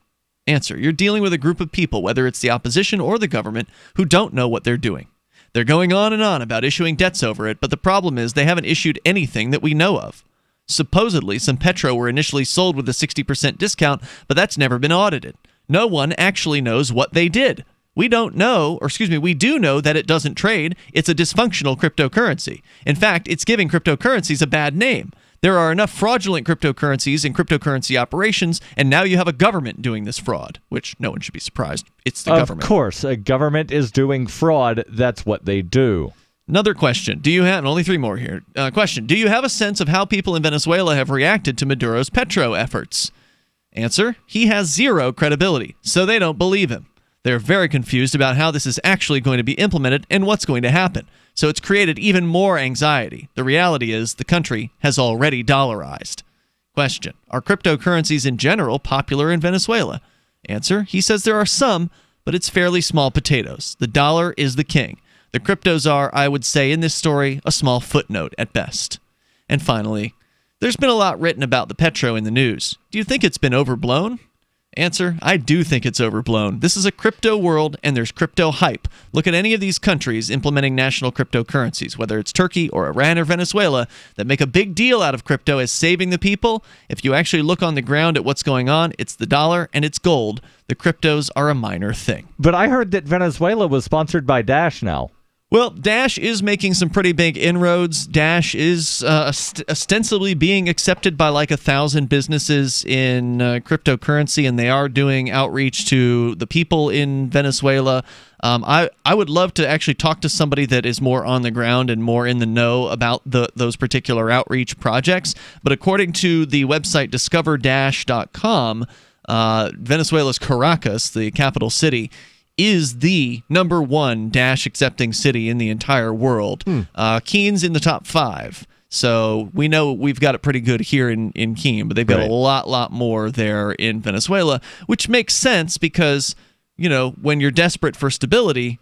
Answer. You're dealing with a group of people, whether it's the opposition or the government, who don't know what they're doing. They're going on and on about issuing debts over it, but the problem is they haven't issued anything that we know of. Supposedly, some Petro were initially sold with a 60% discount, but that's never been audited. No one actually knows what they did. We don't know, we do know that it doesn't trade. It's a dysfunctional cryptocurrency. In fact, it's giving cryptocurrencies a bad name. There are enough fraudulent cryptocurrencies and cryptocurrency operations, and now you have a government doing this fraud, which no one should be surprised. It's the government. Of course, a government is doing fraud. That's what they do. Another question. Only 3 more here. Question. Do you have a sense of how people in Venezuela have reacted to Maduro's Petro efforts? Answer. He has zero credibility, so they don't believe him. They're very confused about how this is actually going to be implemented and what's going to happen. So it's created even more anxiety. The reality is the country has already dollarized. Question. Are cryptocurrencies in general popular in Venezuela? Answer. He says there are some, but it's fairly small potatoes. The dollar is the king. The cryptos are, I would say in this story, a small footnote at best. And finally, there's been a lot written about the Petro in the news. Do you think it's been overblown? Answer, I do think it's overblown. This is a crypto world, and there's crypto hype. Look at any of these countries implementing national cryptocurrencies, whether it's Turkey or Iran or Venezuela, that make a big deal out of crypto as saving the people. If you actually look on the ground at what's going on, it's the dollar and it's gold. The cryptos are a minor thing. But I heard that Venezuela was sponsored by Dash now. Well, Dash is making some pretty big inroads. Dash is ostensibly being accepted by like 1,000 businesses in cryptocurrency, and they are doing outreach to the people in Venezuela. I would love to actually talk to somebody that is more on the ground and more in the know about those particular outreach projects. But according to the website discoverdash.com, Venezuela's Caracas, the capital city, is the #1 Dash accepting city in the entire world. Keen's in the top 5. So we know we've got it pretty good here in Keene, but they've got a lot more there in Venezuela, which makes sense because, when you're desperate for stability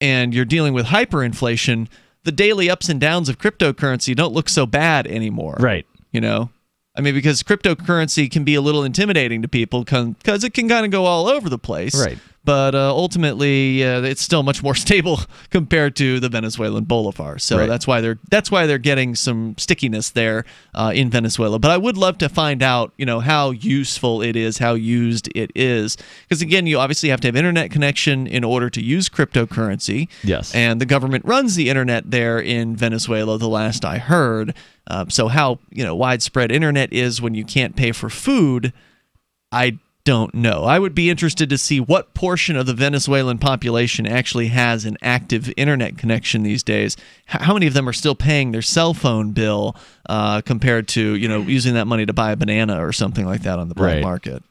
and you're dealing with hyperinflation, the daily ups and downs of cryptocurrency don't look so bad anymore. Right. Because cryptocurrency can be a little intimidating to people because it can kind of go all over the place. Right. but ultimately it's still much more stable compared to the Venezuelan bolivar. So Right. that's why they're getting some stickiness there in Venezuela. But I would love to find out, how useful it is, how used it is, because again, you obviously have to have internet connection in order to use cryptocurrency. Yes. And the government runs the internet there in Venezuela, the last I heard. So how widespread internet is when you can't pay for food, I don't know. I would be interested to see what portion of the Venezuelan population actually has an active internet connection these days. How many of them are still paying their cell phone bill compared to using that money to buy a banana or something like that on the black Right. market?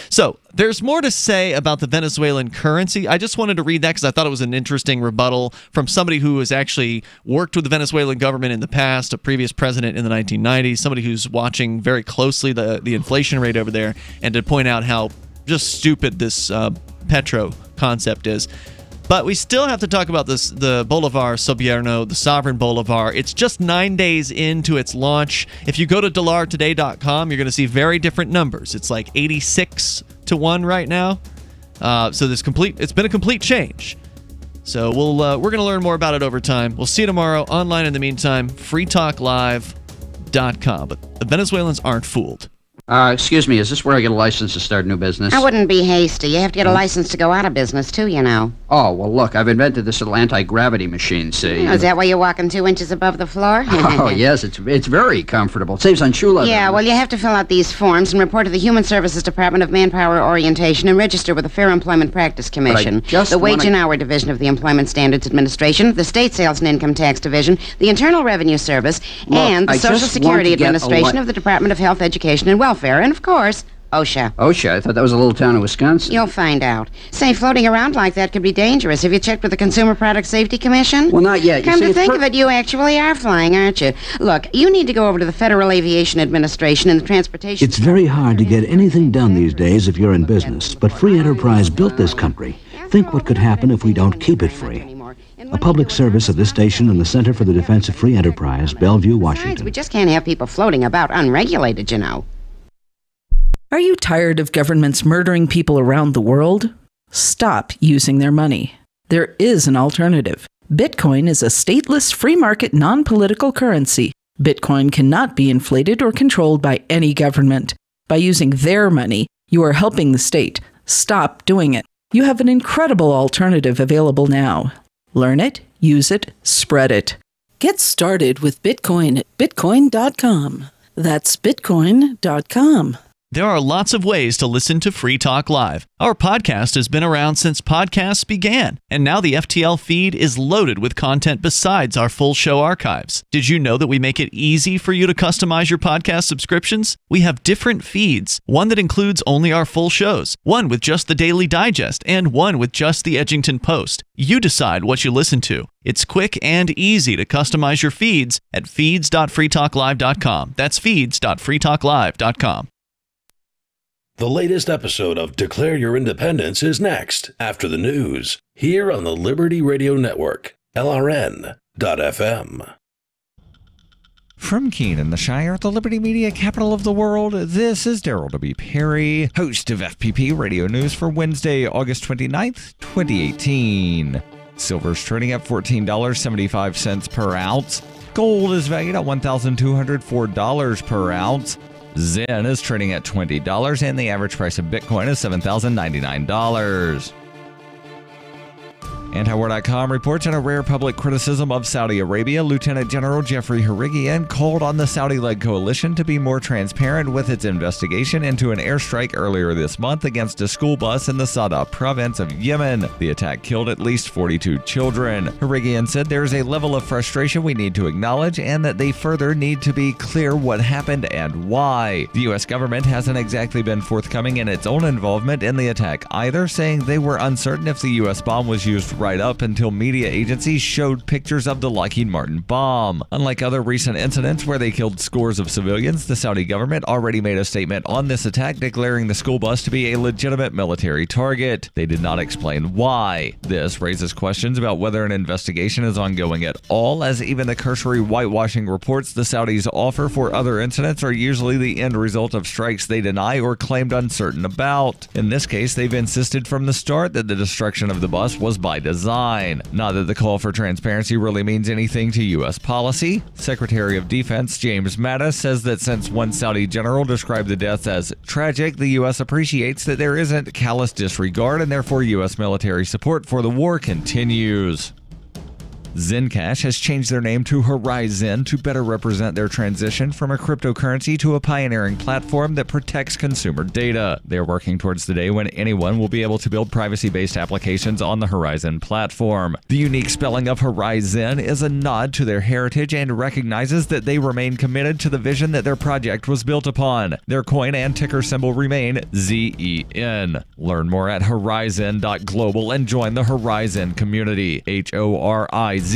So there's more to say about the Venezuelan currency. I just wanted to read that because I thought it was an interesting rebuttal from somebody who has actually worked with the Venezuelan government in the past, a previous president in the 1990s, somebody who's watching very closely the inflation rate over there, and to point out how just stupid this petro concept is. But we still have to talk about the Bolivar Soberano, the sovereign Bolivar. It's just 9 days into its launch. If you go to dollartoday.com, you're going to see very different numbers. It's like 86 to 1 right now. So it's been a complete change. So we're going to learn more about it over time. We'll see you tomorrow. Online in the meantime, freetalklive.com. But the Venezuelans aren't fooled. Excuse me, is this where I get a license to start a new business? I wouldn't be hasty. You have to get a license to go out of business, too, Oh, well, look, I've invented this little anti-gravity machine, see? Is that why you're walking 2 inches above the floor? Oh, yes, it's very comfortable. It saves on shoe leather. Yeah, well, you have to fill out these forms and report to the Human Services Department of Manpower Orientation and register with the Fair Employment Practice Commission, the Wage and Hour Division of the Employment Standards Administration, the State Sales and Income Tax Division, the Internal Revenue Service, and the Social Security Administration of the Department of Health, Education, and Welfare, and, of course, OSHA. OSHA? I thought that was a little town in Wisconsin. You'll find out. Say, floating around like that could be dangerous. Have you checked with the Consumer Product Safety Commission? Well, not yet. Come to think of it, you actually are flying, aren't you? Look, you need to go over to the Federal Aviation Administration and the Transportation... It's very hard to get anything done these days if you're in business, but free enterprise built this country. Think what could happen if we don't keep it free. A public service of this station and the Center for the Defense of Free Enterprise, Bellevue, Washington. We just can't have people floating about unregulated, Are you tired of governments murdering people around the world? Stop using their money. There is an alternative. Bitcoin is a stateless, free market, non-political currency. Bitcoin cannot be inflated or controlled by any government. By using their money, you are helping the state. Stop doing it. You have an incredible alternative available now. Learn it, use it, spread it. Get started with Bitcoin at bitcoin.com. That's bitcoin.com. There are lots of ways to listen to Free Talk Live. Our podcast has been around since podcasts began, and now the FTL feed is loaded with content besides our full show archives. Did you know that we make it easy for you to customize your podcast subscriptions? We have different feeds, one that includes only our full shows, one with just the Daily Digest, and one with just the Edgington Post. You decide what you listen to. It's quick and easy to customize your feeds at feeds.freetalklive.com. That's feeds.freetalklive.com. The latest episode of Declare Your Independence is next, after the news, here on the Liberty Radio Network, LRN.FM. From Keene in the Shire, the Liberty Media capital of the world, this is Daryl W. Perry, host of FPP Radio News for Wednesday, August 29th, 2018. Silver's trading at $14.75 per ounce. Gold is valued at $1,204 per ounce. Zen is trading at $20, and the average price of Bitcoin is $7,099. Antiwar.com reports in a rare public criticism of Saudi Arabia, Lieutenant General Jeffrey Harigian called on the Saudi-led coalition to be more transparent with its investigation into an airstrike earlier this month against a school bus in the Sada province of Yemen. The attack killed at least 42 children. Harigian said there is a level of frustration we need to acknowledge and that they further need to be clear what happened and why. The U.S. government hasn't exactly been forthcoming in its own involvement in the attack either, saying they were uncertain if the U.S. bomb was used right right up until media agencies showed pictures of the Lockheed Martin bomb. Unlike other recent incidents where they killed scores of civilians, the Saudi government already made a statement on this attack declaring the school bus to be a legitimate military target. They did not explain why. This raises questions about whether an investigation is ongoing at all, as even the cursory whitewashing reports the Saudis offer for other incidents are usually the end result of strikes they deny or claimed uncertain about. In this case, they've insisted from the start that the destruction of the bus was by design. Not that the call for transparency really means anything to U.S. policy. Secretary of Defense James Mattis says that since one Saudi general described the deaths as tragic, the U.S. appreciates that there isn't callous disregard, and therefore U.S. military support for the war continues. Zencash has changed their name to Horizon to better represent their transition from a cryptocurrency to a pioneering platform that protects consumer data. They are working towards the day when anyone will be able to build privacy-based applications on the Horizon platform. The unique spelling of Horizon is a nod to their heritage and recognizes that they remain committed to the vision that their project was built upon. Their coin and ticker symbol remain ZEN. Learn more at horizon.global and join the Horizon community. HORIZEN.global.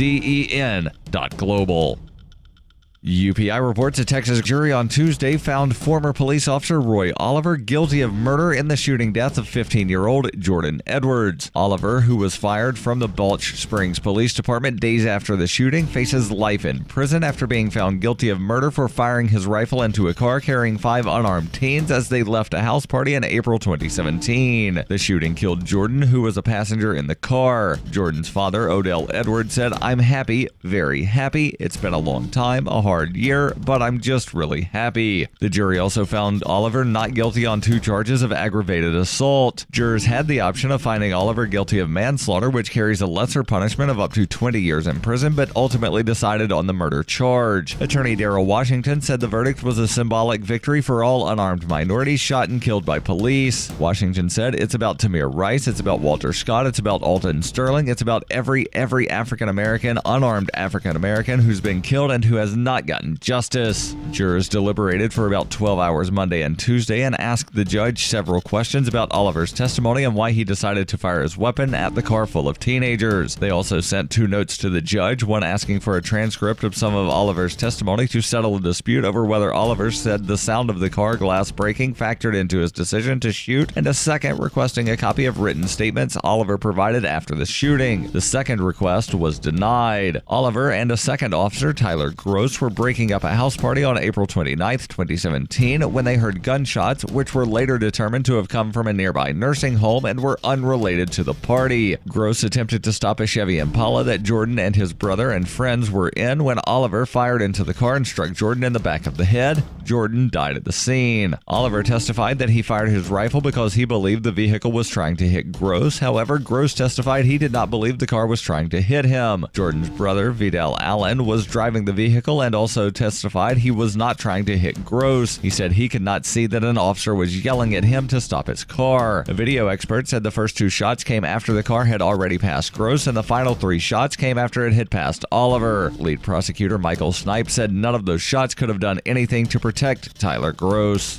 UPI reports a Texas jury on Tuesday found former police officer Roy Oliver guilty of murder in the shooting death of 15-year-old Jordan Edwards. Oliver, who was fired from the Balch Springs Police Department days after the shooting, faces life in prison after being found guilty of murder for firing his rifle into a car carrying 5 unarmed teens as they left a house party in April 2017. The shooting killed Jordan, who was a passenger in the car. Jordan's father, Odell Edwards, said, "I'm happy, very happy. It's been a long time, a hard year, but I'm just really happy." The jury also found Oliver not guilty on 2 charges of aggravated assault. Jurors had the option of finding Oliver guilty of manslaughter, which carries a lesser punishment of up to 20 years in prison, but ultimately decided on the murder charge. Attorney Darrell Washington said the verdict was a symbolic victory for all unarmed minorities shot and killed by police. Washington said, "It's about Tamir Rice, it's about Walter Scott, it's about Alton Sterling, it's about every African-American, unarmed African-American who's been killed and who has not gotten justice." Jurors deliberated for about 12 hours Monday and Tuesday and asked the judge several questions about Oliver's testimony and why he decided to fire his weapon at the car full of teenagers. They also sent 2 notes to the judge, one asking for a transcript of some of Oliver's testimony to settle a dispute over whether Oliver said the sound of the car glass breaking factored into his decision to shoot, and a second requesting a copy of written statements Oliver provided after the shooting. The second request was denied. Oliver and a second officer, Tyler Gross, were breaking up a house party on April 29, 2017, when they heard gunshots, which were later determined to have come from a nearby nursing home and were unrelated to the party. Gross attempted to stop a Chevy Impala that Jordan and his brother and friends were in when Oliver fired into the car and struck Jordan in the back of the head. Jordan died at the scene. Oliver testified that he fired his rifle because he believed the vehicle was trying to hit Gross. However, Gross testified he did not believe the car was trying to hit him. Jordan's brother, Vidal Allen, was driving the vehicle and also testified he was not trying to hit Gross. He said he could not see that an officer was yelling at him to stop his car. A video expert said the first 2 shots came after the car had already passed Gross, and the final 3 shots came after it had passed Oliver. Lead prosecutor Michael Snipe said none of those shots could have done anything to protect Tyler Gross.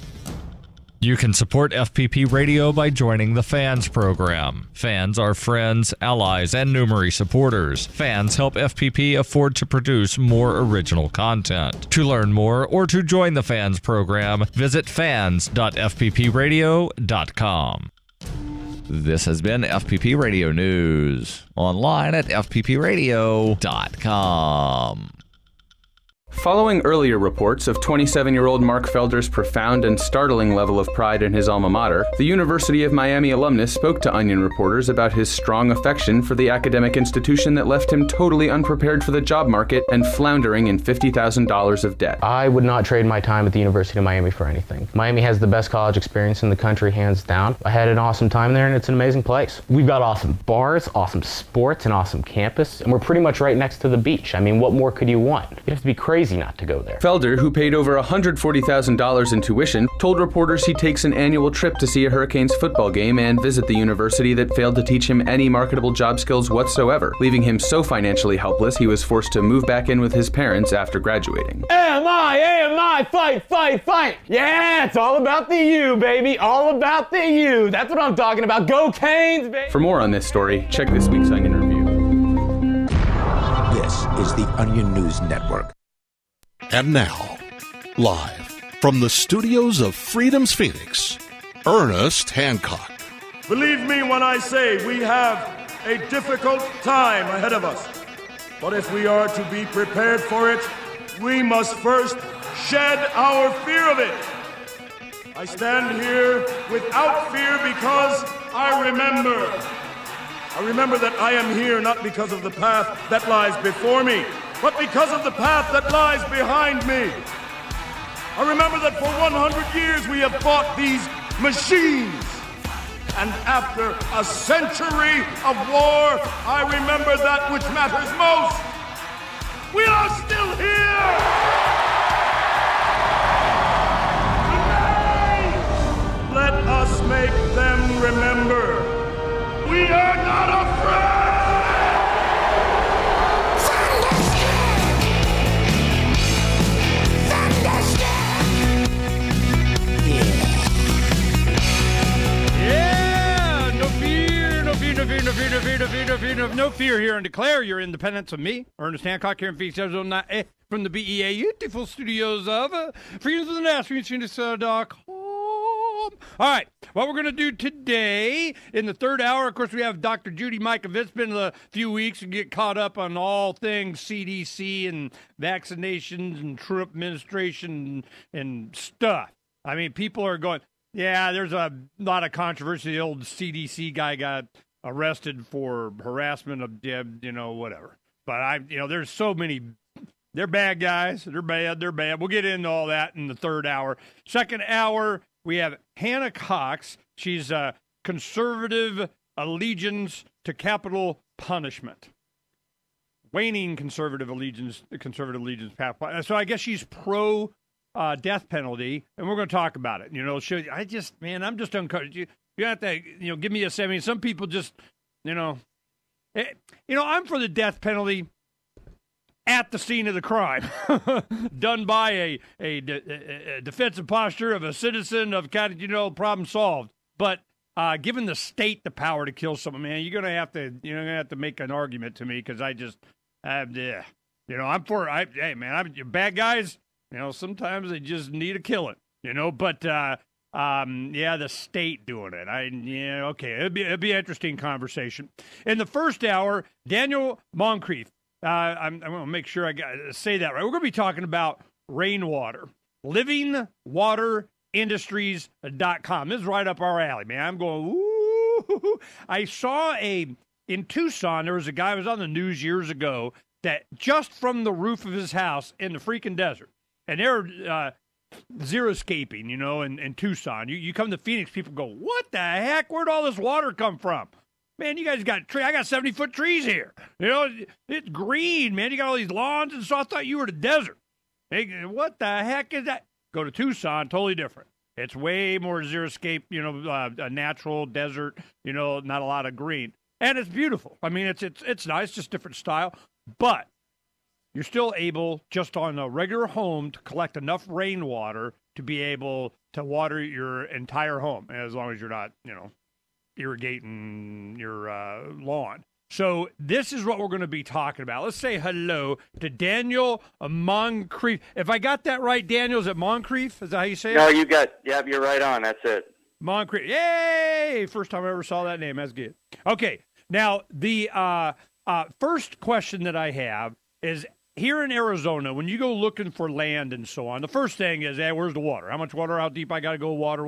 You can support FPP Radio by joining the Fans program. Fans are friends, allies, and Numery supporters. Fans help FPP afford to produce more original content. To learn more or to join the Fans program, visit fans.fppradio.com. This has been FPP Radio News. Online at fppradio.com. Following earlier reports of 27-year-old Mark Felder's profound and startling level of pride in his alma mater, the University of Miami alumnus spoke to Onion reporters about his strong affection for the academic institution that left him totally unprepared for the job market and floundering in $50,000 of debt. I would not trade my time at the University of Miami for anything. Miami has the best college experience in the country, hands down. I had an awesome time there, and it's an amazing place. We've got awesome bars, awesome sports, an awesome campus, and we're pretty much right next to the beach. I mean, what more could you want? You'd have to be crazy not to go there. Felder, who paid over $140,000 in tuition, told reporters he takes an annual trip to see a Hurricanes football game and visit the university that failed to teach him any marketable job skills whatsoever, leaving him so financially helpless he was forced to move back in with his parents after graduating. AMI, fight, fight, fight! Yeah, it's all about the U, baby, all about the U. That's what I'm talking about. Go Canes, baby! For more on this story, check this week's Onion Review. is the Onion News Network. And now, live from the studios of Freedom's Phoenix, Ernest Hancock. Believe me when I say we have a difficult time ahead of us. But if we are to be prepared for it, we must first shed our fear of it. I stand here without fear because I remember that I am here not because of the path that lies before me, but because of the path that lies behind me. I remember that for 100 years we have fought these machines. And after a century of war, I remember that which matters most. We are still here! Today, let us make them remember. We are not afraid! No fear here, and declare your independence of me, Ernest Hancock, here in Phoenix, Arizona, from the BEA beautiful studios of Freedoms of the National.com. All right, what we're going to do today in the third hour, of course, we have Dr. Judy Mikovits. It's been a few weeks to get caught up on all things CDC and vaccinations and Trump administration and stuff. I mean, people are going, yeah, there's a lot of controversy. The old CDC guy got arrested for harassment of, whatever. But there's so many, they're bad guys. They're bad. We'll get into all that in the third hour. Second hour, we have Hannah Cox. She's a conservative allegiance to capital punishment. Waning conservative allegiance. So I guess she's pro death penalty, and we're going to talk about it. I'm just uncomfortable. You have to, give me a 70. Some people just, I'm for the death penalty at the scene of the crime, done by a defensive posture of a citizen of problem solved. But given the state the power to kill someone, man, you're gonna have to make an argument to me because I'm for bad guys. Sometimes they just need a killing. But the state doing it. Okay. It'd be an interesting conversation. In the first hour, Daniel Moncrief. I'm going to make sure I say that right. We're going to be talking about rainwater. LivingWaterIndustries.com. This is right up our alley, man. I'm going, ooh. I saw in Tucson, there was a guy who was on the news years ago that just from the roof of his house in the freaking desert, and they're xeriscaping, in Tucson. You come to Phoenix, people go, what the heck? Where'd all this water come from? Man, you guys got I got 70-foot trees here. It's green, man. You got all these lawns, and so I thought you were the desert. Hey, what the heck is that? Go to Tucson, totally different. It's way more xeriscape, a natural desert, not a lot of green. And it's beautiful. I mean, it's nice, just different style. But you're still able, just on a regular home, to collect enough rainwater to be able to water your entire home, as long as you're not, irrigating your lawn. So this is what we're going to be talking about. Let's say hello to Daniel Moncrief. If I got that right, Daniel, is it Moncrief? Is that how you say it? No, you're right on. That's it. Moncrief. Yay! First time I ever saw that name. That's good. Okay. Now, the first question that I have is, here in Arizona, when you go looking for land and so on, the first thing is, hey, where's the water? How much water? How deep I got to go? Water.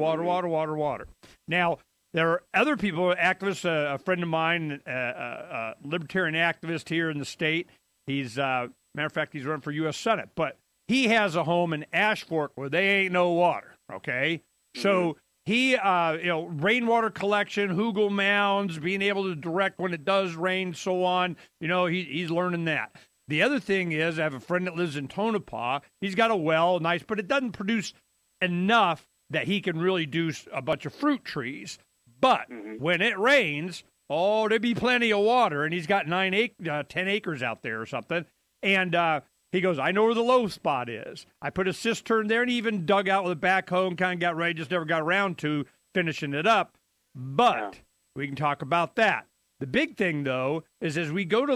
Now, there are other people, activists, a friend of mine, a libertarian activist here in the state. He's, matter of fact, he's running for U.S. Senate. But he has a home in Ash Fork where they ain't no water, okay? So he, rainwater collection, hugel mounds, being able to direct when it does rain, so on. He's learning that. The other thing is, I have a friend that lives in Tonopah. He's got a well, nice, but it doesn't produce enough that he can really do a bunch of fruit trees. But when it rains, there'd be plenty of water. And he's got 10 acres out there or something. And he goes, I know where the low spot is. I put a cistern there, and he even dug out with a backhoe and kind of got ready, just never got around to finishing it up. But we can talk about that. The big thing, though, is as we go to